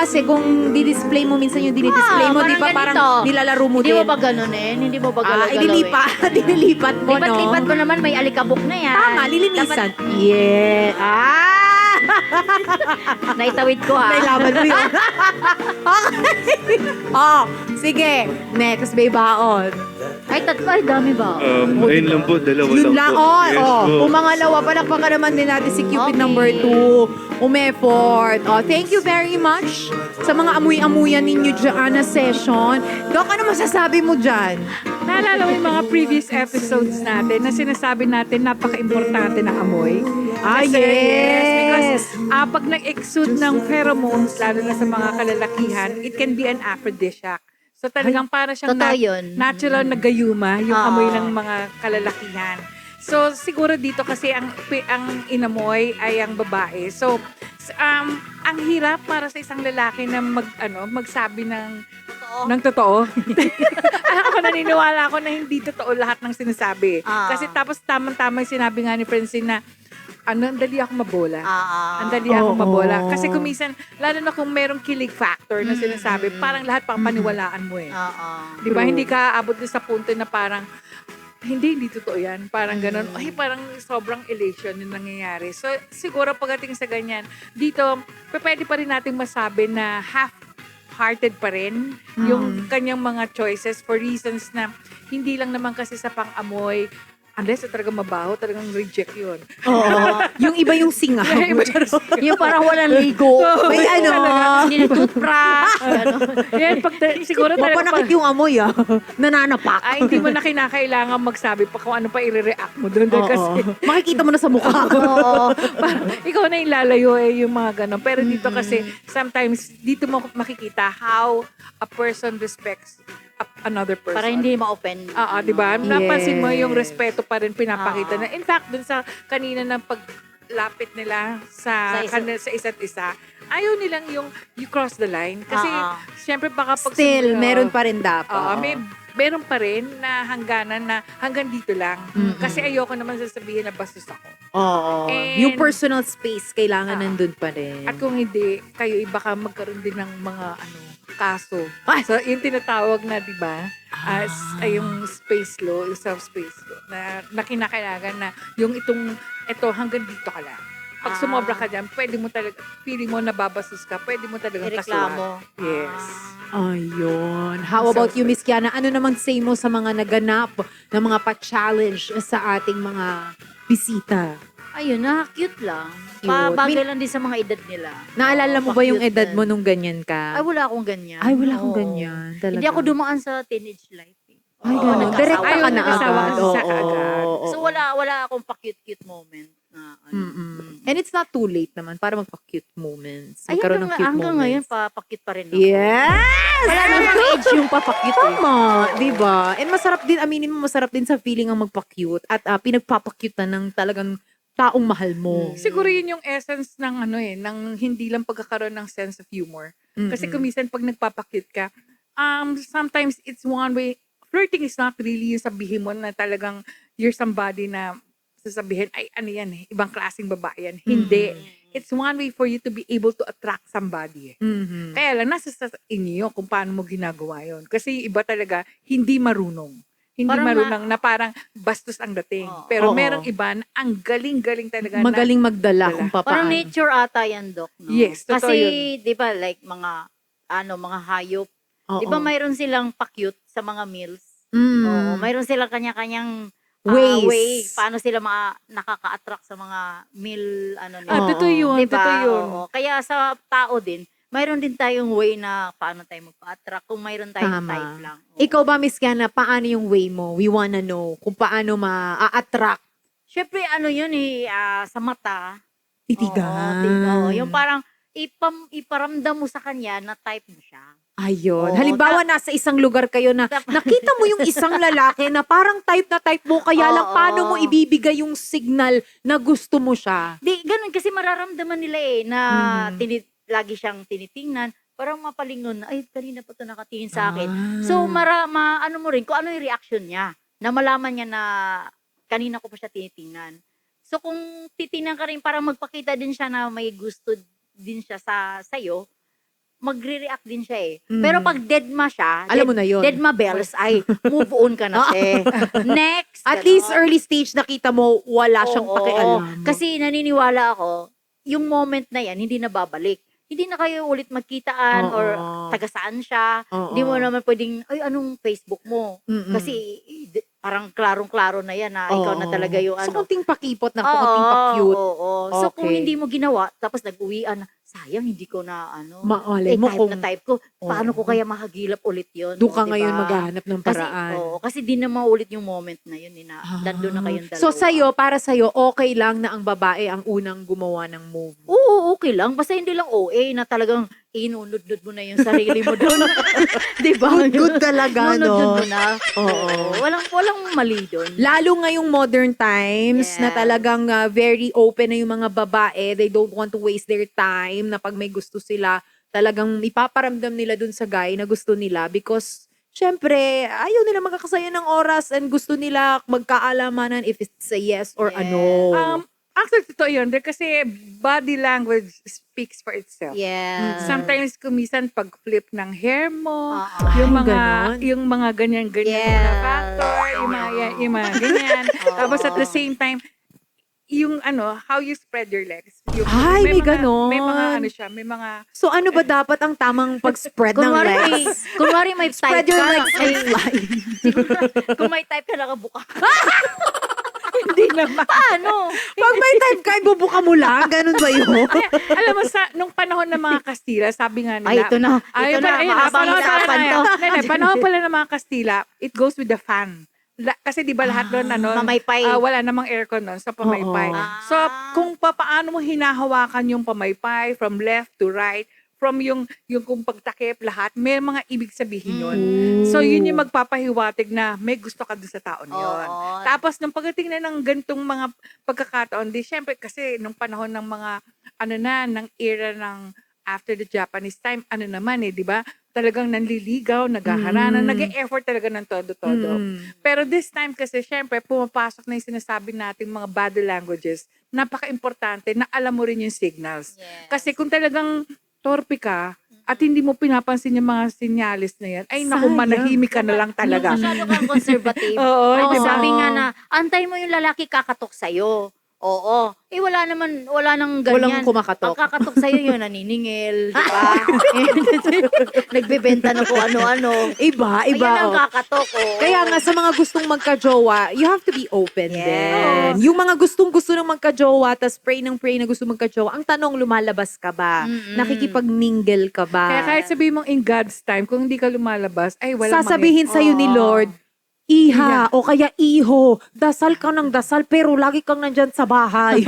di-display mo minsan yung dinidisplay mo, di ba parang parang ganito. nilalaro mo Hindi din. mo ba ganunin? Hindi mo ba galawin? Dinilipat mo, no? Lipat-lipat mo naman, may alikabok na yan. Tama, lilinisan. Yeah. Naitawid ko ha. Nailaban mo yun. Okay. Oh, sige. Next, may baon. Ay, tatlo. Ay, dami ba? Ayun lang po, dalawa Yun lang lang. po. Oh, Yes oh. po. Kung mangalawa, palakpakan naman din natin si Cupid Okay. number 2. Umeffort. Oh, thank you very much sa mga amuy-amuyan ninyo dyan na session. Dok, ano masasabi mo dyan? naalala mo yung mga previous episodes natin na sinasabi natin napaka-importante ng amoy? Kasi, yes. Because pag nag-exude ng pheromones, lalo na sa mga kalalakihan, it can be an aphrodisiac. So talagang para siyang Totoo yun. natural na gayuma yung Oo. amoy ng mga kalalakihan. So siguro dito kasi ang inamoy ay ang babae. So ang hirap para sa isang lalaki na magsabi ng totoo. Ako naniniwala ako na hindi totoo lahat ng sinasabi. Ah. Kasi tapos tamang-tama yung sinabi nga ni Francine na ang dali ako mabola. Ang dali Oo. ako mabola. Kasi kung minsan, lalo na kung merong kilig factor na sinasabi, parang lahat pang paniwalaan mo eh. Di ba? Hindi ka aabot din sa punto na parang, hindi totoo yan. Parang ganun. Ay, parang sobrang elation yung nangyayari. So, siguro pagdating sa ganyan, dito, pwede pa rin natin masabi na half-hearted pa rin yung kanyang mga choices for reasons na hindi lang naman kasi sa pang-amoy, unless na talagang mabaho, talagang reject yun. Oo. Yung iba yung singaw. Yung parang walang ligo. May ano. Hindi na toothbrush. Yan, siguro talaga Mapanakit yung amoy nananapak. ay, hindi mo na kinakailangan magsabi pa kung ano pa i-react mo doon. Oo. Kasi Makikita mo na sa mukha. Oo. ikaw na yung lalayo yung mga ganon. Pero dito kasi, sometimes, dito mo makikita how a person respects another person. Para hindi ma-offend. Oo, di ba? Yes. Napansin mo yung respeto pa rin pinapakita Oo. na. In fact, dun sa kanina ng paglapit nila sa isa't isa, ayaw nilang yung you cross the line. Kasi, syempre baka pag Still, meron pa rin dapat. Oo, meron pa rin na hangganan na hanggang dito lang. Kasi ayoko naman sasabihin na bastos ako. Oo. And- Yung personal space, kailangan Oo. nandun pa rin. At kung hindi, kayo baka magkaroon din ng mga kaso. So, yung tinatawag na, di ba, as yung space law, yung self-space law, na kinakailangan na yung ito hanggang dito ka lang. Pag sumobra ka dyan, pwede mo talaga, feeling mo nababastos ka, pwede mo talagang kasuhan. Ireklamo. Yes. Ayun. How about you, Miss Kiana? Ano namang say mo sa mga naganap na mga pa-challenge sa ating mga bisita? Ayun na, cute lang. Cute. Bagay lang din sa mga edad nila. Naalala mo ba yung pa-cute edad din. mo nung ganyan ka? Ay, wala akong ganyan. Ay, wala akong Oo. ganyan. Talaga. Hindi ako dumaan sa teenage life. Ay, Oo, ganun. nagkasawa. Direkta ka Ayaw, na nagkasawa agad. kasi sa Oo, agad. oo, oo. So, wala akong pa-cute-cute moment. Na, And it's not too late naman para magpa-cute moments. Ay, Magkaroon ng cute hanggang ngayon, moments. pa-cute pa rin ako. Yes! Wala namang age yung pa-cute. Tama, di ba? And masarap din, aminin mo, masarap din sa feeling ang magpa-cute at pinagpapa-cute na ng talagang taong mahal mo. Siguro yun yung essence ng ng hindi lang pagkakaroon ng sense of humor. Kasi kumisan pag nagpapakit ka, sometimes it's one way. Flirting is not really yung sabihin mo na talagang you're somebody na sasabihin, ay ano yan ibang klaseng babae yan. Hindi. It's one way for you to be able to attract somebody. Mhm. Kaya lang, nasa sa inyo kung paano mo ginagawa yon. Kasi iba talaga, hindi marunong. Hindi Parang marunong na parang bastos ang dating. Oo. Pero Oo. merong iba na ang galing-galing talaga Magaling magdala Dala. kung Parang paano. nature ata yan, Doc. No? Yes, totoo Kasi, yun. di ba, like mga hayop. Oo. Di ba mayroon silang pa-cute sa mga meals? Mm. Oo, mayroon silang kanya-kanyang Ways. way. Paano sila nakaka-attract sa mga meal, nila. Ah, totoo yun, Diba? totoo yun. Oo. Kaya sa tao din, mayroon din tayong way na paano tayo magpa-attract kung mayroon tayong Tama. type lang. Oo. Ikaw ba, Miss Kiana, paano yung way mo? We wanna know kung paano ma-attract. Siyempre, yun sa mata. Titigan. Oo, yung parang iparamdam mo sa kanya na type mo siya. Ayun. Oo, Halimbawa, nasa isang lugar kayo na nakita mo yung isang lalaki na parang type na type mo, kaya lang Oo. paano mo ibibigay yung signal na gusto mo siya? Di, ganun, kasi mararamdaman nila na Mhm. lagi siyang tinitingnan. Parang mapalingon na, ay, kanina pa ito nakatingin sa akin. Ah. So, ano mo rin, kung ano yung reaction niya. Na malaman niya na kanina ko pa siya tinitingnan. So, kung titingnan ka rin, parang magpakita din siya na may gusto din siya sa'yo, magre-react din siya eh. Mhm. Pero pag deadma siya, Alam mo na yun. deadma bells, ay, move on ka na siya. Next. At ganon. least early stage nakita mo, wala siyang Oo, pakialam. Kasi naniniwala ako, yung moment na yan, hindi na babalik. Hindi na kayo ulit magkitaan Oo. or taga-saan siya. Oo. Hindi mo naman pwedeng, ay, anong Facebook mo? Mm-mm. Kasi parang klarong-klaro na yan na ikaw na Oo. talaga yung So, ano. kunting pakipot na, kunting pa-cute. Oo. So, kung Okay. hindi mo ginawa, tapos nag-uwian, sayang, hindi ko na Malay mo type kung na type ko. Paano Oo. ko kaya mahagilap ulit yun? doon ka Diba? ngayon maghahanap ng paraan. Kasi di na maulit yung moment na yun. Nandun na kayong dalawa. So sa'yo, para sa'yo, okay lang na ang babae ang unang gumawa ng move. Oo, okay lang. Basta hindi lang OA na talagang inunod-nod mo na yung sarili mo doon. Di ba? Good talaga, Nunod-nod mo no? na. Oo. Walang mali doon. Lalo ngayong modern times Yes. na talagang very open na yung mga babae. They don't want to waste their time na pag may gusto sila, talagang ipaparamdam nila dun sa guy na gusto nila because syempre, ayaw nila magkakasaya ng oras and gusto nila magkaalamanan if it's a yes or a no. Actually, totoo yun. Kasi body language speaks for itself. Yeah. Sometimes kumisan pag flip ng hair mo, Oo. yung Ay, mga ganon. yung mga ganyan-ganyan Yes. na factor, yung mga ganyan. Tapos at the same time, yung how you spread your legs. Yung, Ay, may mga, ganon. May mga siya, may mga So ano ba dapat ang tamang pag-spread ng legs? Kunwari may type Spread your ka. legs and fly. Kung may type ka, nakabuka. hindi naman. Paano? Pag may type ka, ibubuka mo lang. Ganun ba yun? Alam mo, nung panahon ng mga Kastila, sabi nga nila, Ay, ito na. Ay, Ito na. ayun, Mahabang panahon usapan pala to. na yan. Panahon pala ng mga Kastila, it goes with the fan. Kasi di ba lahat doon, Mamaypay. wala namang aircon doon sa pamaypay. Oo. So, kung paano mo hinahawakan yung pamaypay from left to right, from yung kung pagtakip lahat, may mga ibig sabihin yun. So yun yung magpapahiwatig na may gusto ka dun sa tao na yun. Oo. Tapos nung pagdating na ng gantong mga pagkakataon, di syempre kasi nung panahon ng mga ng era ng after the Japanese time, naman di ba? Talagang nanliligaw, naghaharana, nag-e-effort talaga ng todo-todo. Pero this time kasi, syempre, pumapasok na yung sinasabi nating mga body languages. Napaka-importante na alam mo rin yung signals. Yes. Kasi kung talagang torpe ka, at hindi mo pinapansin yung mga sinyalis na yan, ay naku, manahimik ka na lang talaga. Masyado kang conservative. Oo, Oo, di ba? sabi nga na, antay mo yung lalaki kakatok sa'yo. Oo. Wala nang ganyan. Walang kumakatok. Ang kakatok sa'yo yung naniningil, di ba? Nagbebenta na kung ano-ano. Iba. Ayan ang oh. kakatok, oo. Kaya nga sa mga gustong magka-jowa, you have to be open din. Yung mga gustong-gusto ng magka-jowa, tas pray na gusto magka-jowa, ang tanong, lumalabas ka ba? Nakikipag-mingle ka ba? Kaya kahit sabihin mong in God's time, kung hindi ka lumalabas, ay walang Sasabihin sa'yo ni Lord, Iha, o kaya iho, dasal ka ng dasal, pero lagi kang nandyan sa bahay.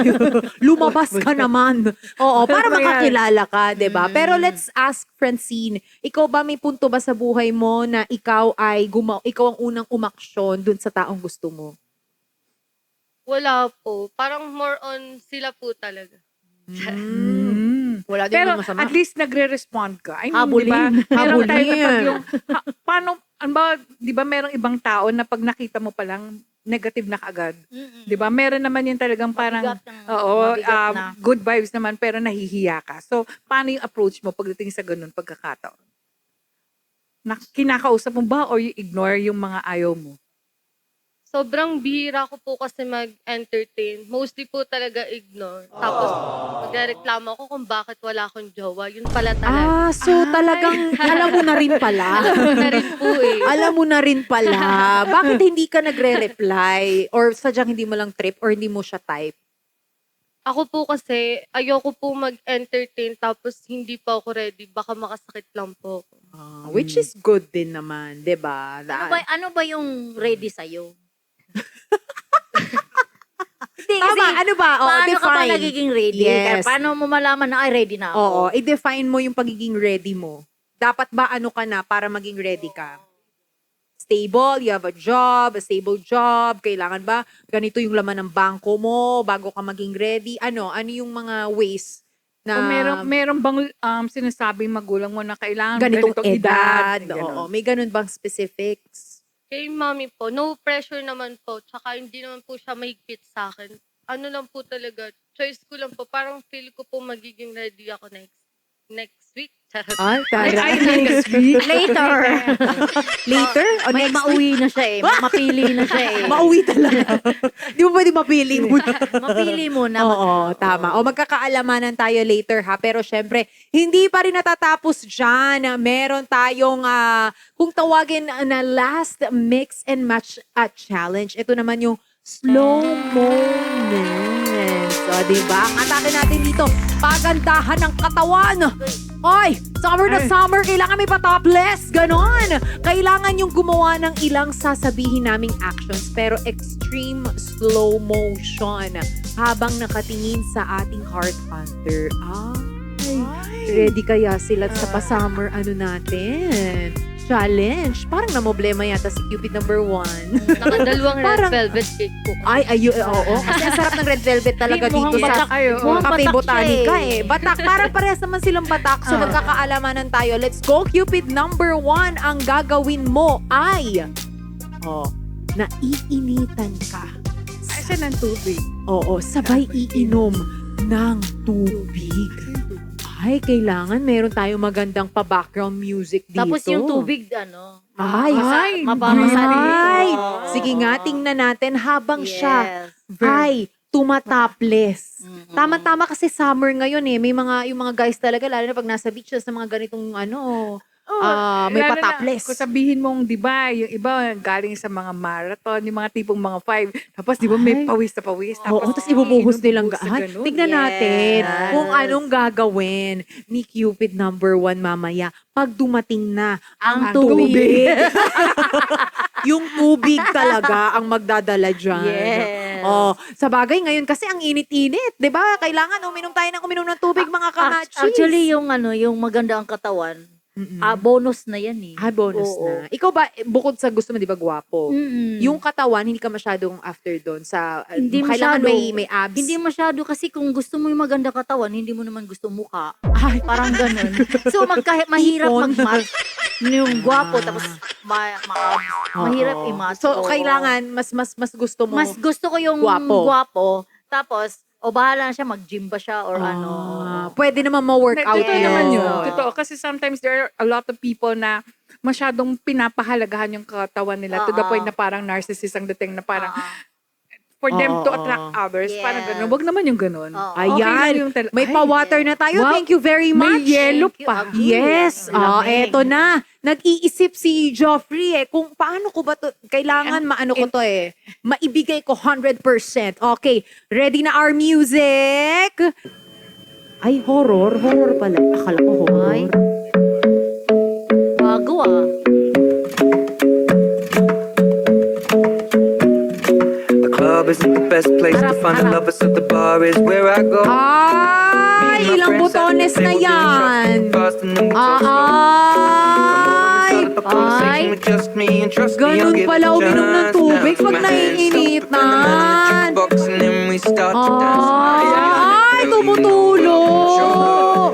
Lumabas ka naman. Oo, para makakilala ka, 'di ba? Pero let's ask Francine, ikaw ba may punto ba sa buhay mo na ikaw ang unang umaksyon dun sa taong gusto mo? Wala po. Parang more on sila po talaga. Wala din Pero masama. at least nagre-respond ka. I mean, Habulin. di ba? Meron tayo Habulin. kapag yung, paano, di ba merong ibang tao na pag nakita mo pa lang, negative na kaagad. Di ba? Meron naman yung talagang parang, Mabigat na. good vibes naman, pero nahihiya ka. So, paano yung approach mo pagdating sa ganun pagkakataon? Kinakausap mo ba or you ignore yung mga ayaw mo? Sobrang bihira ko po kasi mag-entertain. Mostly po talaga ignore. Tapos magreklamo ako kung bakit wala akong jowa. Yun pala talaga. So talagang alam mo na rin pala. Na rin po eh. Alam mo na rin pala. Bakit hindi ka nagre-reply? Or sadyang hindi mo lang trip or hindi mo siya type? Ako po kasi, ayoko po mag-entertain tapos hindi pa ako ready. Baka makasakit lang po ako. Which is good din naman, 'di ba? Ano ba yung ready sa'yo? Hindi, Tama, ano ba? paano ka ba define. nagiging ready? Yes. Paano mo malaman na, ay, ready na ako? Oo, i-define mo yung pagiging ready mo. Dapat ba ano ka na para maging ready ka? Stable, you have a job, a stable job, kailangan ba ganito yung laman ng bangko mo bago ka maging ready? Ano yung mga ways na O meron bang sinasabing magulang mo na kailangan ganitong ganitong edad? ganun. Oo, may ganun bang specifics? Kay mami po, no pressure naman po. Tsaka hindi naman po siya mahigpit sa akin. Ano lang po talaga, choice ko lang po. Parang feel ko po magiging ready ako next week. Charot. Next week. Later. Later? O May next mauwi na siya eh. Mapili na siya eh. Mauwi talaga. Di mo pwede mapili muna. Mapili muna. Oo, tama. O magkakaalamanan tayo later ha. Pero syempre, hindi pa rin natatapos dyan. Meron tayong, kung tawagin na last mix and match challenge. Ito naman yung slow moments. O, diba? Ang atake natin dito, pagandahan ng katawan. Oy, summer na summer, kailangan may pa-topless. Ganon. Kailangan yung gumawa ng ilang sasabihin naming actions pero extreme slow motion habang nakatingin sa ating heart hunter. Ready kaya sila sa pa-summer natin? Challenge. Parang namoblema yata si Cupid number 1. Nakadalawang red Parang- velvet cake po. Oo. Kasi ang sarap ng red velvet talaga Hindi, dito mukhang sa batak kayo. Mukhang Cafe batak Botanica siya eh. Batak. Parang parehas naman silang batak. So magkakaalamanan tayo. Let's go, Cupid number 1. Ang gagawin mo ay naiinitan ka. Ay, siya ng tubig. Oo, sabay iinom ng tubig. Ay, kailangan meron tayong magandang pa-background music dito. Tapos yung tubig, Ay, mapapasali. ay. Sige nga, tingnan natin habang siya ay tumatopless. Tama-tama kasi summer ngayon eh. May yung mga guys talaga, lalo na pag nasa beach sa mga ganitong may Lalo na, pa-topless. kung sabihin mong, di ba, yung iba galing sa mga marathon, yung mga tipong mga 5. Tapos, di ba, may pawis na pawis. Oo, tapos ibubuhos nilang gaan. Tignan natin Yes. kung anong gagawin ni Cupid number 1 mamaya pag dumating na Ang tubig. Yung tubig talaga ang magdadala dyan. Yes. Oh, sa bagay ngayon kasi ang init-init, 'di ba? Kailangan uminom tayo ng tubig mga kamachis. Actually, yung maganda ang katawan, bonus na yan eh. bonus Oo. na. Ikaw ba, bukod sa gusto mo, di ba, gwapo? Mm-mm. Yung katawan, hindi ka masyadong after doon sa, Hindi kailangan masyado. may abs. Hindi masyado kasi kung gusto mo yung maganda katawan, hindi mo naman gusto mukha. Ay, Parang ganun. So, mahirap Ipon. mag-match. Yung gwapo, tapos mahirap i-match. So, Oo. kailangan, mas gusto mo. Mas gusto ko yung Gwapo. gwapo. Tapos, bahala na siya, mag-gym ba siya or ano. Pwede naman ma-workout Totoo yun. naman yun. Oo. Totoo. Kasi sometimes there are a lot of people na masyadong pinapahalagahan yung katawan nila to the point na parang narcissist ang dating na parang for them to attract others. Yes. Parang ganun. Wag naman yung ganun. Oo. Ayan. Okay lang yung May pa-water na tayo. Wow. Thank you very much. May yellow Thank you, pa. Agui. Yes. Lamig. Eto na. Nag-iisip si Joffrey kung paano ko ba to, kailangan maano ko to maibigay ko 100%. Okay, ready na our music? Ay, horror. Horror pala. Akala ko horror. Ay. Bago ah. The club isn't the best place to find the lovers, so the bar is where I go. Ay, ilang butones na yan. Ay, ganun pala uminom ng tubig pag naiinitan. Ay, tumutulo.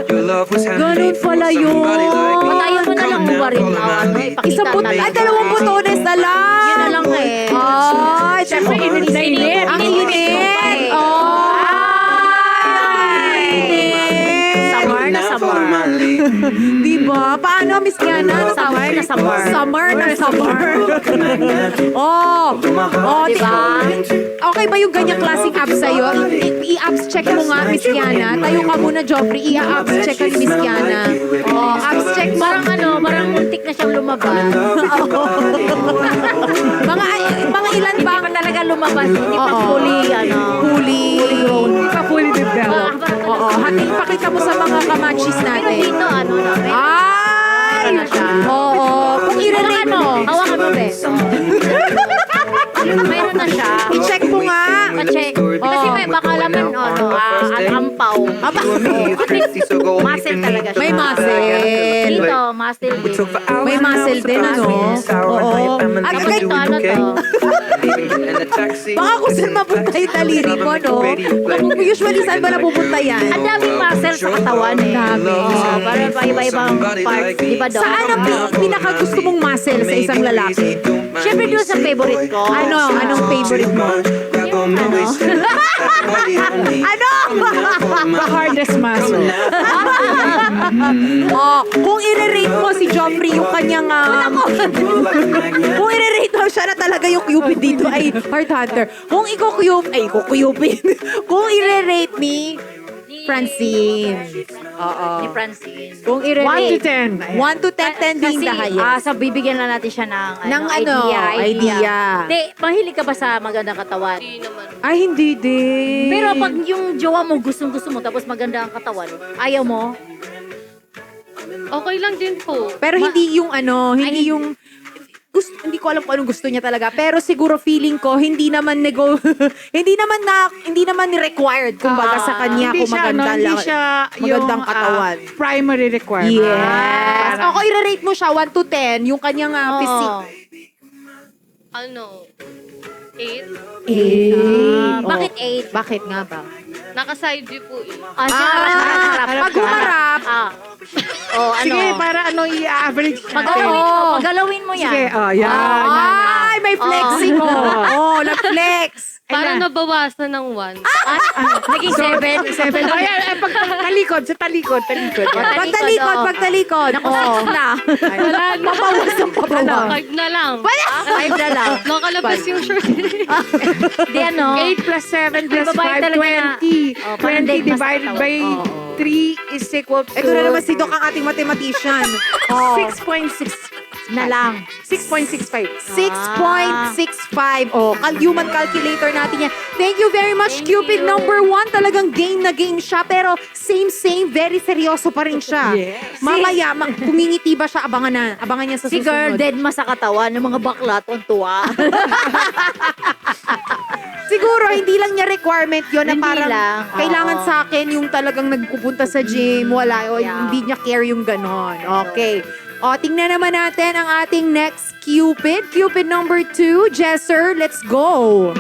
Ganun pala yun. Patayin mo na lang uwarin mo. Isang ay, dalawang butones na lang. Yun na lang eh. Ay, Siyempre, init na init. Ang init. Summer na summer. Diba? Paano, Miss Kiana? Summer na summer. Summer na summer. Diba? Okay ba yung ganyang klaseng abs sa'yo? I-abs check mo nga, Miss Kiana. Tayo ka muna, Joffrey. I-abs check ka ni Miss Kiana. Abs check. Parang muntik na siyang lumabas. Mga ilan Hindi ba? pa talaga lumabas. Hindi pa fully, Fully grown. Ka fully developed. Oo. Hating pakita mo sa mga kamachis Pero natin. dito, Ay! na siya. Oo. Kung i-rate mo. Hawakan mo, be. Mayroon na siya. I-check mo nga. Pa-check. Kasi may baka laman, ampaw. Muscle talaga siya. May muscle. Dito, muscle din. May muscle din, ano? Oo. At Tapos ito, ano to? baka kung saan mapunta yung daliri mo, no? Usually, saan ba napupunta yan? Ang daming muscle sa katawan eh. Dami. Oo, parang iba-ibang parts. Di ba daw? Saan ang pinaka-gusto mong muscle sa isang lalaki? Siyempre doon sa favorite ko. Anong favorite mo? Ano? The hardest muscle. Kung i-rate mo si Joffrey yung kanyang... kung i-rate mo siya na talaga yung Cupid dito ay Heart Hunter. Kung Cupid. Kung i-rate ni Francine. Ni Francine. Kung i-rate. 1 to 10. 1 to 10, 10 being the highest. So bibigyan na natin siya ng idea. Mahilig ka ba sa magandang katawan? Hindi naman. Ay, hindi din. Pero pag yung jowa mo gustong-gusto mo tapos maganda ang katawan, ayaw mo? Okay lang din po. Pero hindi yung hindi yung hindi ko alam kung anong gusto niya talaga. Pero siguro feeling ko hindi naman hindi naman required kumbaga sa kanya kung maganda lang. Magandang katawan. Primary requirement. Yes. Ako i-rate mo siya 1 to 10 yung kanyang physique. 8. Bakit 8? Bakit nga ba? Naka-side view po eh. Pag humarap, Sige, para i-average natin. Pagalawin mo yan. Sige, yan. ay, may flexing mo. Nag-flex. Para nabawasan ng 1. Naging 7. Ayan, sa talikod. Pagtalikod. Na. Papawas ng papawas. 5 na lang. 5 na lang. Nakalabas yung shirt. Di ano? 8 plus 7 plus babae 5, talaga na- 20. parang 20 leg mas divided katawan. by 3 is equal to... Ito na naman si Doc ang ating mathematician. 6.6. Na lang. 6.65. 6.65. Oh, human calculator natin yan. Thank you very much, Thank Cupid you. number 1. Talagang game na game siya. Pero same, very seryoso pa rin siya. Yes. Mamaya, pumingiti ba siya? Abangan niya sa Si susunod. girl dead ma sa katawan ng mga bakla, tuwa. Siguro, hindi lang niya requirement yun na Hindi parang lang, kailangan oo. sa akin yung talagang nagpupunta sa gym. Wala, o Yeah. hindi niya care yung ganon. Okay. O, tingnan naman natin ang ating next Cupid. Cupid number 2. Jesser, let's go.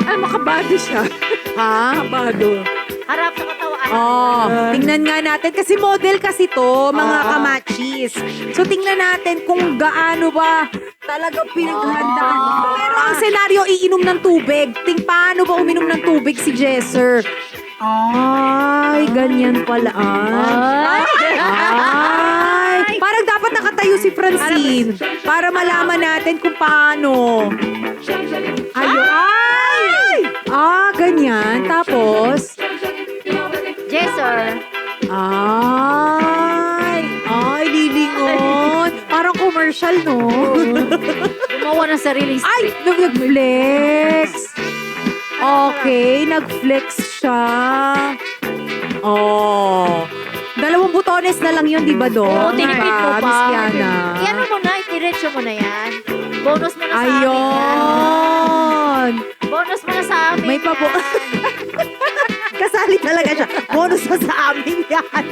Ay, makabado siya. Ha? Makabado. Harap sa katawan. Oh, tingnan nga natin. Kasi model kasi to, mga Oo. kamachis. So, tingnan natin kung gaano ba talaga pinaghandaan. Pero ang senaryo, iinom ng tubig. Paano ba uminom ng tubig si Jesser? Ay, ganyan pala. Ay! Parang dapat nakatayo si Francine para malaman natin kung paano. Ayun. Ay! Ganyan. Tapos, Yes, sir. ay, lilingon. Parang commercial, no? Gumawa ng sariling Ay, nag-flex. Okay, nag-flex siya. Oh. 2 butones na lang yun, di ba, Do? Oo, tinipid mo pa. Miss Kiana. Ano mo na, itiretso mo na yan. Bonus mo na sa amin yan. Ayun. Bonus mo na sa amin May pabo. yan. Kasali talaga siya. Bonus pa sa amin yan.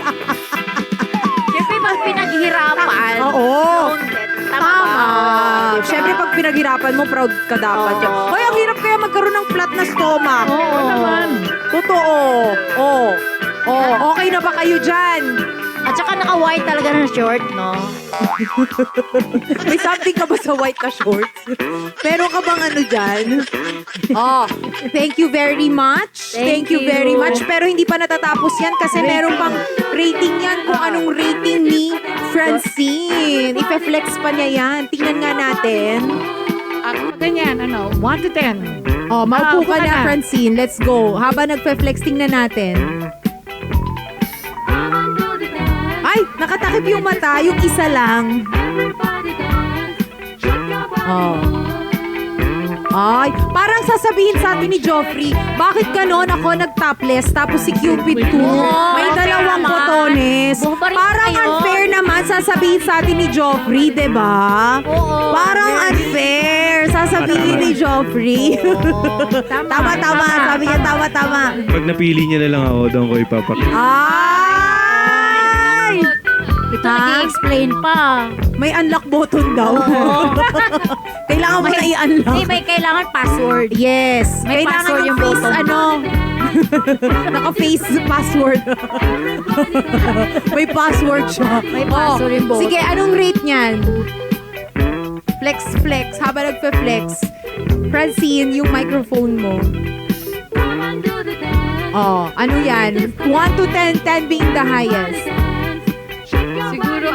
Siyempre, pag pinaghihirapan. Oo. counted. Tama Tama. ba? Diba? Siyempre, pag pinaghirapan mo, proud ka dapat. Oo. Yan. Hoy, ang hirap kaya magkaroon ng flat na stomach. Oo naman. Totoo. Oh. Oh, okay na ba kayo dyan? At saka naka-white talaga ng short, no? May something ka ba sa white na shorts? Meron ka bang ano dyan? Oh, thank you very much. Thank you very you. much. Pero hindi pa natatapos yan kasi meron pang rating yan kung anong rating ni Francine. Ipe-flex pa niya yan. Tingnan nga natin. Ganyan, 1 to 10. Oh, maupo upo ka ka na, na. Francine. Let's go. Habang nagpe-flex, tingnan natin. Ay, nakatakip yung mata. Yung isa lang. Oh. Ay, parang sasabihin sa atin ni Joffrey, bakit ganon ako nag-topless tapos si Cupid 2? May dalawang naman. botones. Bumaba rin Parang kayo. unfair naman sasabihin sa atin ni Joffrey, 'di ba? Oo. Parang unfair sasabihin ni Joffrey. Tama. Sabi niya tama. Pag napili niya na lang ako, doon ko ipapakita. Ay! Ito nag-explain pa. May unlock button daw. Kailangan mo na i-unlock. Hindi, may kailangan password. Yes. May Kailangan password yung face, button. Naka-face password. May password siya. May password yung button. Sige, anong rate niyan? Flex. Habang nagpe-flex. Francine, yung microphone mo. Oh, ano yan? 1 to 10, 10 being the highest. Siguro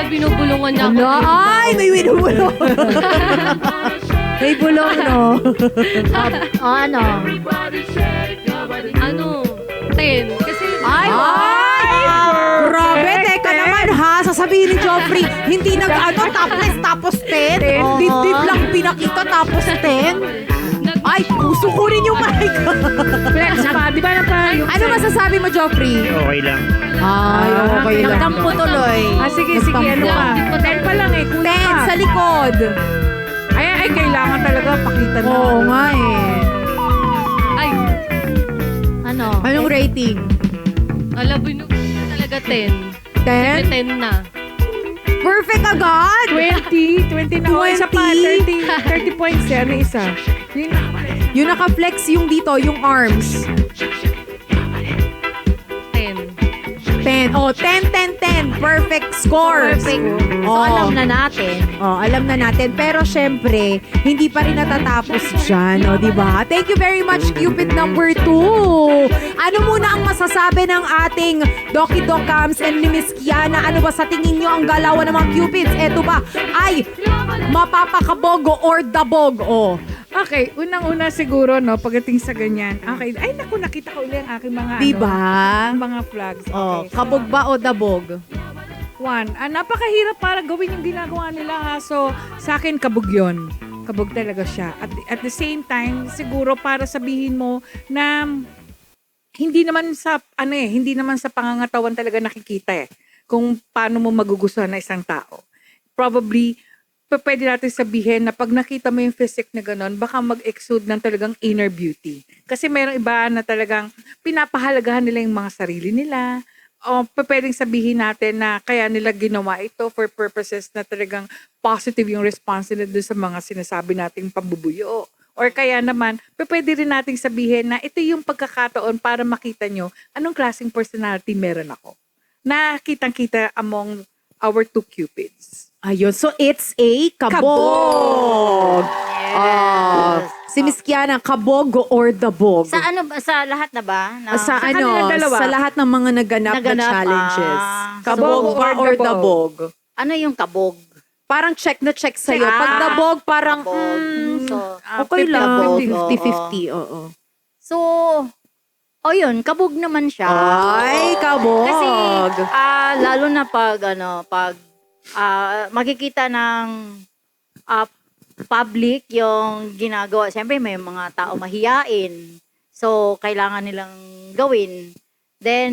binubulungan niya ako. Ala, ay, may binubulong. May bulong, no? O ano? 10. Kasi, Ay! Grabe, teka naman ha. Sasabihin ni Joffrey, hindi topless tapos 10. Oo. Dibdib lang pinakita tapos 10. Ay, puso ko rin yung mic. Flex pa, di ba na pa? Ano masasabi mo, Joffrey? Okay lang. Ay, okay lang. Nagdampo tuloy. Sige, ano pa? 10 pa lang 10 sa likod. Ay, kailangan talaga pakita na. Oo nga eh. ay, Ano? Anong rating? binubulungan talaga 10. 10? 10 na. Perfect agad! 20 na. O, isa pa, 30 points yan. Ano isa? Yun. Yung naka-flex yung dito, yung arms. 10. 10. Oh, 10, 10, 10. Perfect score. Perfect. So, Oo. alam na natin. Oh, alam na natin. Pero syempre, hindi pa rin natatapos dyan, o, di ba? Thank you very much, Cupid number 2. Ano muna ang masasabi ng ating Doki Dokams and ni Miss Kiana? Ano ba sa tingin nyo ang galawan ng mga Cupids? Eto ba ay mapapakabogo or dabog? O, Okay, unang-una siguro, no, pagdating sa ganyan. Okay, ay naku, nakita ko ulit ang aking mga, Diba? ang mga flags. Okay, Oh, so, kabog ba o dabog? One, napakahirap para gawin yung ginagawa nila ha. So, sa akin, kabog yun. Kabog talaga siya. At the same time, siguro para sabihin mo na hindi naman sa pangangatawan talaga nakikita kung paano mo magugustuhan na isang tao. Probably pwede natin sabihin na pag nakita mo yung physique na gano'n, baka mag-exude ng talagang inner beauty. Kasi mayroong iba na talagang pinapahalagahan nila yung mga sarili nila. O pwedeng sabihin natin na kaya nila ginawa ito for purposes na talagang positive yung response nila doon sa mga sinasabi nating pambubuyo. Or kaya naman, pwede rin nating sabihin na ito yung pagkakataon para makita nyo anong klaseng personality meron ako. Na kitang-kita among our two cupids. Ayun. So, it's a kabog. Si Miss Kiana, kabog or dabog? Sa ano ba? Sa lahat na ba? Sa kanilang dalawa. sa lahat ng mga naganap na Naganap, challenges. ah. Kabog So, ba or or dabog? Ano yung kabog? Parang check na check sa'yo. Ah, Pag dabog, parang, kabog. So, okay lang. kabog, 50-50, oo. So, yun, kabog naman siya. Ay, kabog. Kasi, lalo na pag makikita ng public yung ginagawa. Siyempre, may mga tao mahiyain. So, kailangan nilang gawin. Then,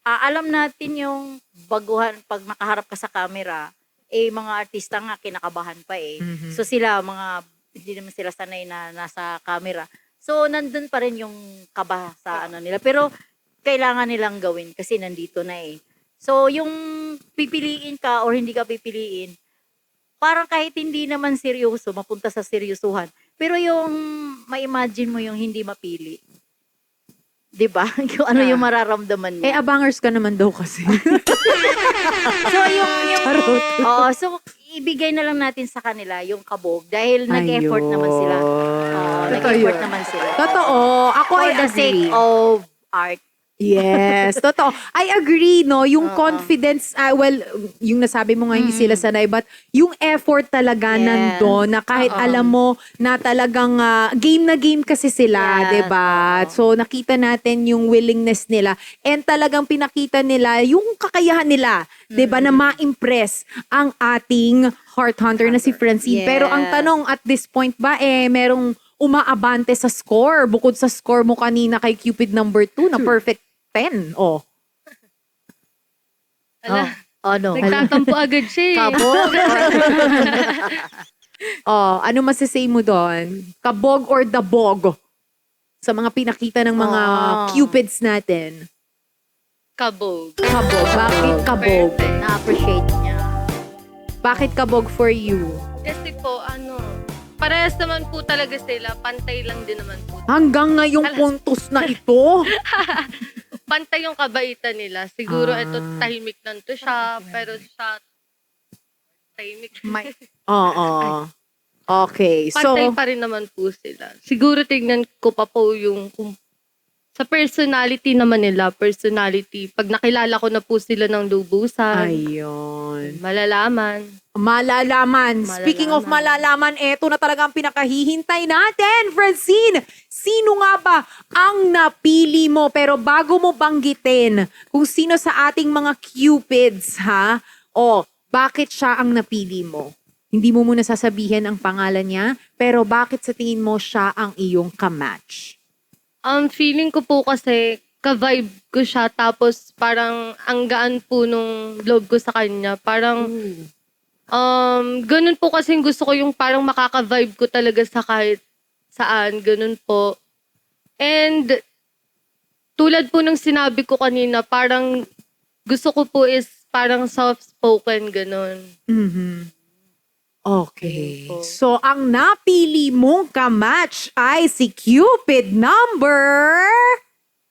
alam natin yung baguhan, pag nakaharap ka sa camera, mga artista nga, kinakabahan pa So, sila, hindi naman sila sanay na nasa camera. So, nandun pa rin yung kaba sa nila. Pero, kailangan nilang gawin kasi nandito na So, yung pipiliin ka or hindi ka pipiliin, parang kahit hindi naman seryoso, mapunta sa seryosuhan. Pero yung ma-imagine mo yung hindi mapili. 'Di ba? Yung ano yung mararamdaman mo. Abangers ka naman daw kasi. So, yung Charot. so ibigay na lang natin sa kanila yung kabog dahil nag-effort Ayun. naman sila. Nag-effort yun. naman sila. Totoo. Ako For ay the sake agree. of art. Yes, totoo. I agree, no? Yung Oo. confidence, yung nasabi mo nga hindi sila sanay, but yung effort talaga Yes. nandun na kahit Oo. alam mo na talagang game na game kasi sila, Yes, 'di ba? oo. So nakita natin yung willingness nila and talagang pinakita nila yung kakayahan nila, 'di ba, na ma-impress ang ating heart hunter na si Francine. Pero ang Yes. tanong at this point ba merong umaabante sa score bukod sa score mo kanina kay Cupid number 2 na perfect 10. Oh. Ala, Ano? nagtatampo agad siya eh. Kabog. Ano masasay mo doon? Kabog or dabog? Sa mga pinakita ng mga Cupids natin. Kabog. Kabog. Bakit kabog? Perfect. Na-appreciate niya. Bakit kabog for you? Kasi po, parehas naman po talaga sila. Pantay lang din naman po. Hanggang ngayong puntos na ito? Pantay yung kabaitan nila. Siguro ito tahimik lang to siya. Pero siya tahimik. Oo. Okay. So, Pantay pa rin naman po sila. Siguro tignan ko pa po yung sa personality naman nila. Personality. Pag nakilala ko na po sila ng lubusan. ayun. Malalaman. Malalaman. Speaking of malalaman, eto na talaga ang pinakahihintay natin. Francine, sino nga ba ang napili mo? Pero bago mo banggitin kung sino sa ating mga Cupids, ha? Bakit siya ang napili mo? Hindi mo muna sasabihin ang pangalan niya, pero bakit sa tingin mo siya ang iyong kamatch? Feeling ko po kasi ka-vibe ko siya. Tapos parang ang gaan po nung loob ko sa kanya. Parang ganun po kasi gusto ko yung parang makaka-vibe ko talaga sa kahit saan. Ganun po. And tulad po ng sinabi ko kanina, parang gusto ko po is parang soft-spoken, ganun. Mhm. Okay. Po. So, ang napili mong kamatch ay si Cupid number...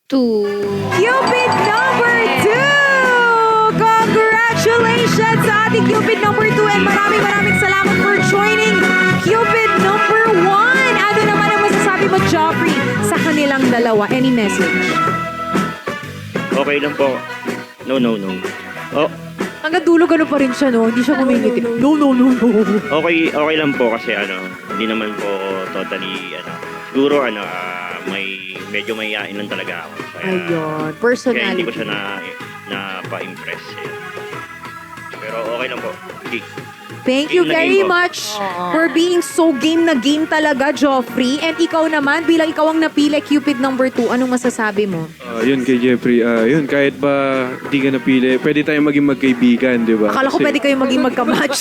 2. Cupid number 2! Congratulations sa ating Cupid number 2 and maraming salamat for joining Cupid number 1! Ano naman ang masasabi mo, Joffrey, sa kanilang dalawa? Any message? Okay lang po. No. Hanggang dulo gano'n pa rin siya, no? Hindi siya kumingiti. No. Okay lang po kasi hindi naman po totally siguro medyo mayayain lang talaga ako. Ayun, Kaya hindi personality. ko siya na-pa-impress. Pero okay lang po. Okay. Thank you Game na very game po. much for being so game na game talaga, Joffrey. And ikaw naman, bilang ikaw ang napili, Cupid number 2, anong masasabi mo? Yun kay Jeffrey, yun, kahit ba di ka napili, pwede tayong maging magkaibigan, di ba? Akala ko Kasi- pwede kayo maging magkamatch.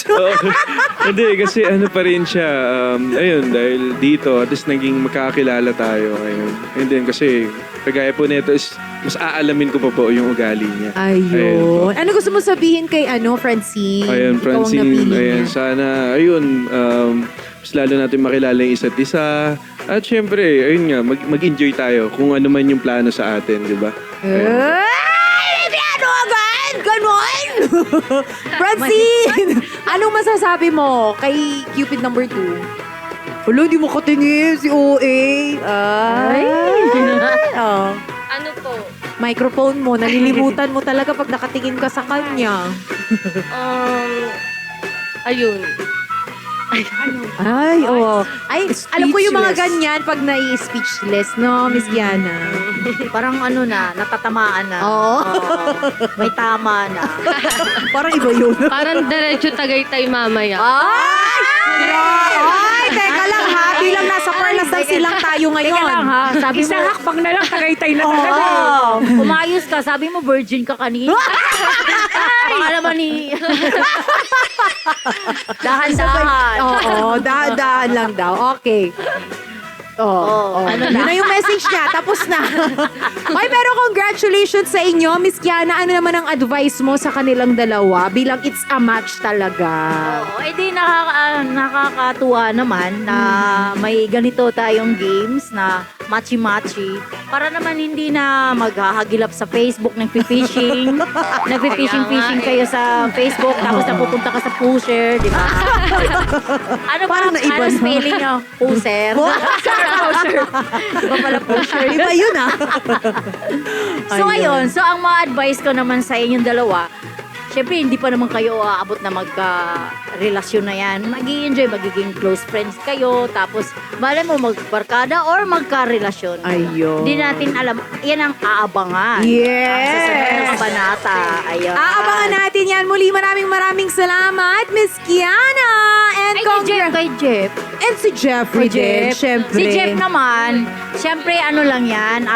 Hindi, kasi ano pa rin siya, ayun, dahil dito, at least naging magkakilala tayo ngayon. And then kasi, kagaya po nito is, mas aalamin ko pa po yung ugali niya. Ayun. Ano gusto mo sabihin kay Francine? Ayun, Ikaw ang Francine, napili ayan, niya. sana, ayun, mas lalo natin makilala yung isa't isa. At syempre, ayun nga, mag-enjoy tayo kung ano man yung plano sa atin, di ba? Ay, ano agad? Ganon! Francine! Anong masasabi mo kay Cupid number 2? Wala, di mo katingin si OA. Ay. Oh. Ano po? Microphone mo, nalilimutan mo talaga pag nakatingin ka sa kanya. Ayun. Ay, oo. Ay, alam ko yung mga Speechless. ganyan pag nai-speechless, no, Miss Gianna? Parang natatamaan na. Oo. May tama na. Parang iba yun. Parang diretso Tagaytay mamaya. Ay, teka lang ha. Bilang nasa Perlas ng silang tayo ngayon. Teka lang ha, sabi mo, Isang hakbang na lang, Tagaytay na talaga. oh, umayos ka, sabi mo virgin ka kanina. Baka naman ni... Dahan-dahan. Oo, dahan lang daw. Okay. Oo, Yun na yung message niya. Tapos na. Ay, pero congratulations sa inyo, Miss Kiana. Ano naman ang advice mo sa kanilang dalawa bilang it's a match talaga? Oo, edi nakakatuwa naman na may ganito tayong games na matchy-matchy. Para naman hindi na maghahagilap sa Facebook, nagpi-fishing. Nagpi-fishing kayo sa Facebook, tapos napupunta ka sa pusher, di ba? Ano Parang naiba na. spelling nyo? Puser? Pusher. Iba pala pusher. Iba yun ah. So ayun, so ang ma-advise ko naman sa inyong dalawa, syempre hindi pa naman kayo aabot na magka-relasyon na yan. Mag-i-enjoy, magiging close friends kayo, tapos bale mo magbarkada or magka-relasyon. Ayun. Hindi natin alam, yan ang aabangan. Yes. Sa sunod na kabanata. Ayun. Aabangan natin yan. Muli maraming salamat, Miss Kiana. And Ay, kay Jeff. And si Jeffrey din, syempre. Si Jeff naman, syempre ano lang yan,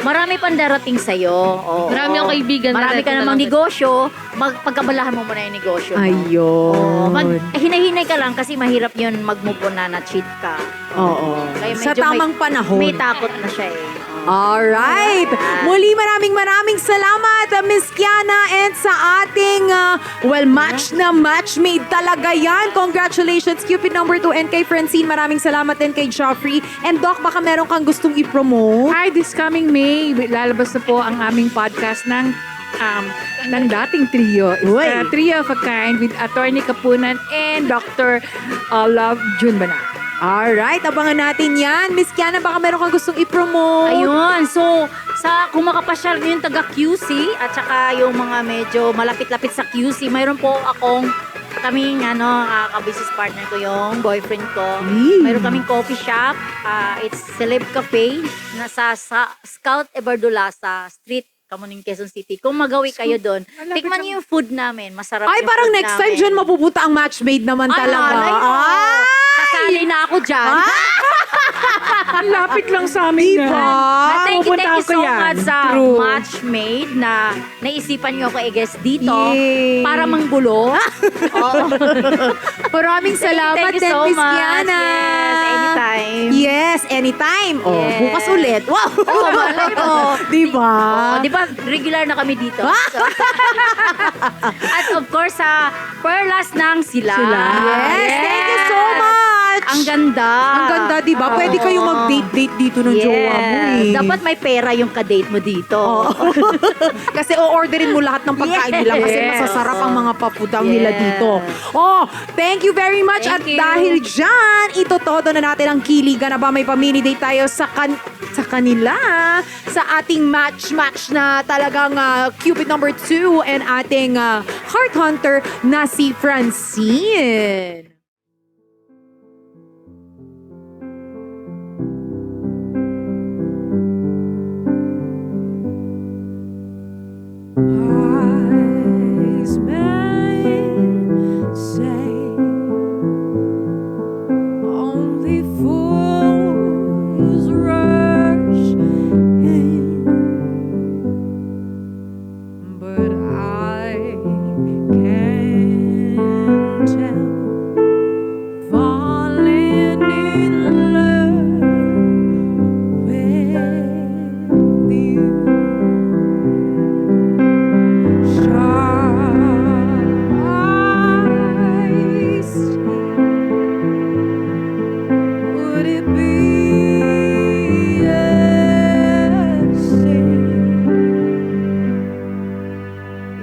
marami pang darating sa'yo. Oo. Marami akong kaibigan na Marami ka darating namang na lang. negosyo, pagkabalahan mo muna yung negosyo mo. Ayun. Hinahinay ka lang kasi mahirap yun mag-move on na cheat ka. Oo. Kaya Sa medyo tamang panahon. May takot na siya eh. Alright. Muli maraming salamat, Miss Kiana, and sa ating, match na match made talaga yan. Congratulations, Cupid number 2, and kay Francine, maraming salamat din kay Joffrey. And Doc, baka meron kang gustong i-promote? Hi, this coming May, lalabas na po ang aming podcast ng dating trio. It's Uy. a trio of a kind with Attorney Kapunan and Dr. Love Junbana. Alright, abangan natin yan. Miss Kiana, baka meron kang gustong i-promote? Ayun, so kung makapasyal yung taga QC at saka yung mga medyo malapit-lapit sa QC, mayroon po akong kaming ka-business partner ko yung boyfriend ko. Mayroon kaming coffee shop. It's Celeb Cafe nasa Scout Ebardolasa Street, Kamuning, Quezon City. Kung magawi kayo doon, Malapit tikman lang. niyo yung food namin. Masarap Ay, yung parang food next time namin. dyan mapupunta ang matchmade naman Ay, talaga. malay mo. Ay! Kasali na ako dyan. Ang lapit lang sa amin Diba? yan. Thank you Pupuntahan ko so yan. much sa True. Matchmade na naisipan nyo ako i-guest dito Yay. para manggulo. Oo. Maraming salamat Thank you din, so Miss much. Kiana. Yes, anytime. Yes, anytime. Oh, Yes. bukas ulit. Wow! Oo, malay mo. Diba? Di ba, regular na kami dito. At of course, sa Perlas ng Sila. Yes, thank you so much. much! Ang ganda. Ang ganda, di ba? Pwede Oo. kayo mag-date-date dito ng jowa mo eh. Dapat may pera yung kadate mo dito. Kasi o-orderin mo lahat ng pagkain nila kasi Yes. masasarap ang mga papudang Yes. nila dito. Oh, thank you very much. Thank At you. dahil dyan, itotodo na natin ang kiligan na ba may pamini date tayo sa kanila sa ating match na talagang Cupid number 2 and ating heart hunter na si Francine. Wise men say only fools rush in, but I can't tell. Falling in love with you. Would it be a sin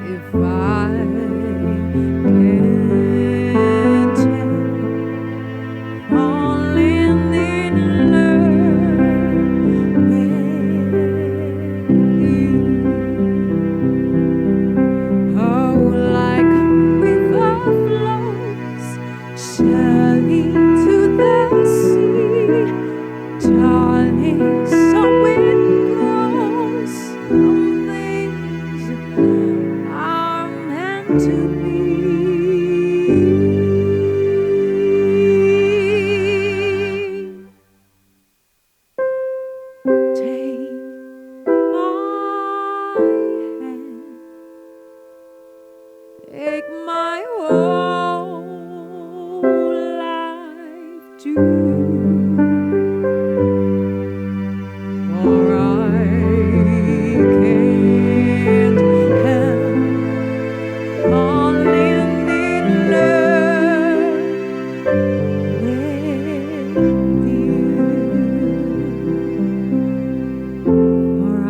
if I can't tell? Falling in love with you. Oh, like a river flows surely to the sea, darling, so it goes. Some things are meant to be. Take my hand. Take my whole life too. For I can't help falling in love with you. For I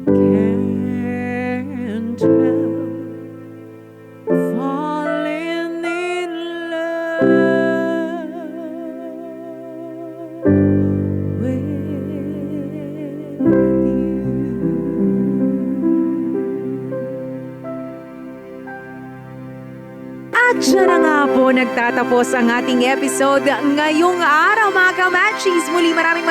can't help falling in love with you. At siya na nga po nagtatapos ang ating episode ngayong araw mga kamachis. Muli maraming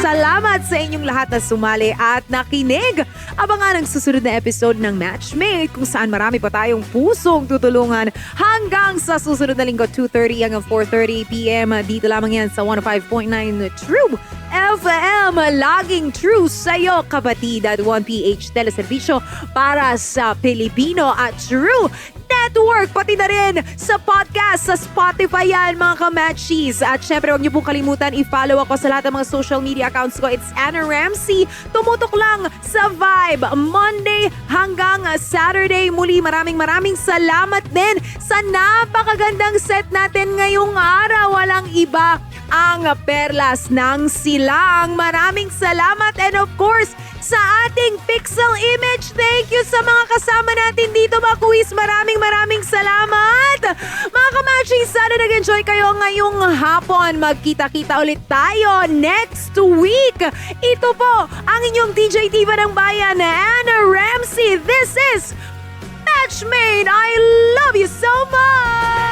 salamat sa inyong lahat na sumali at nakinig. Abangan ang susunod na episode ng Matchmate kung saan marami pa tayong pusong tutulungan hanggang sa susunod na linggo 2:30 hanggang 4:30 PM. Dito lamang yan sa 105.9 True FM. Laging true sa'yo kapatid at 1PH Teleservisyo para sa Pilipino at True Network, pati na rin sa podcast, sa Spotify yan mga kamachis. At syempre, huwag niyo pong kalimutan i-follow ako sa lahat ng mga social media accounts ko. It's Anna Ramsey. Tumutok lang sa Vibe, Monday hanggang Saturday. Muli, maraming salamat din sa napakagandang set natin ngayong araw. Walang iba ang Perlas ng Silang. Maraming salamat and of course, sa ating Pixel Image. Thank you sa mga kasama natin dito, mga kuis. Maraming salamat. Mga kamachis, sana nag-enjoy kayo ngayong hapon. Magkita-kita ulit tayo next week. Ito po ang inyong DJ Diva ng Bayan, Anna Ramsey. This is Matchmade. I love you so much!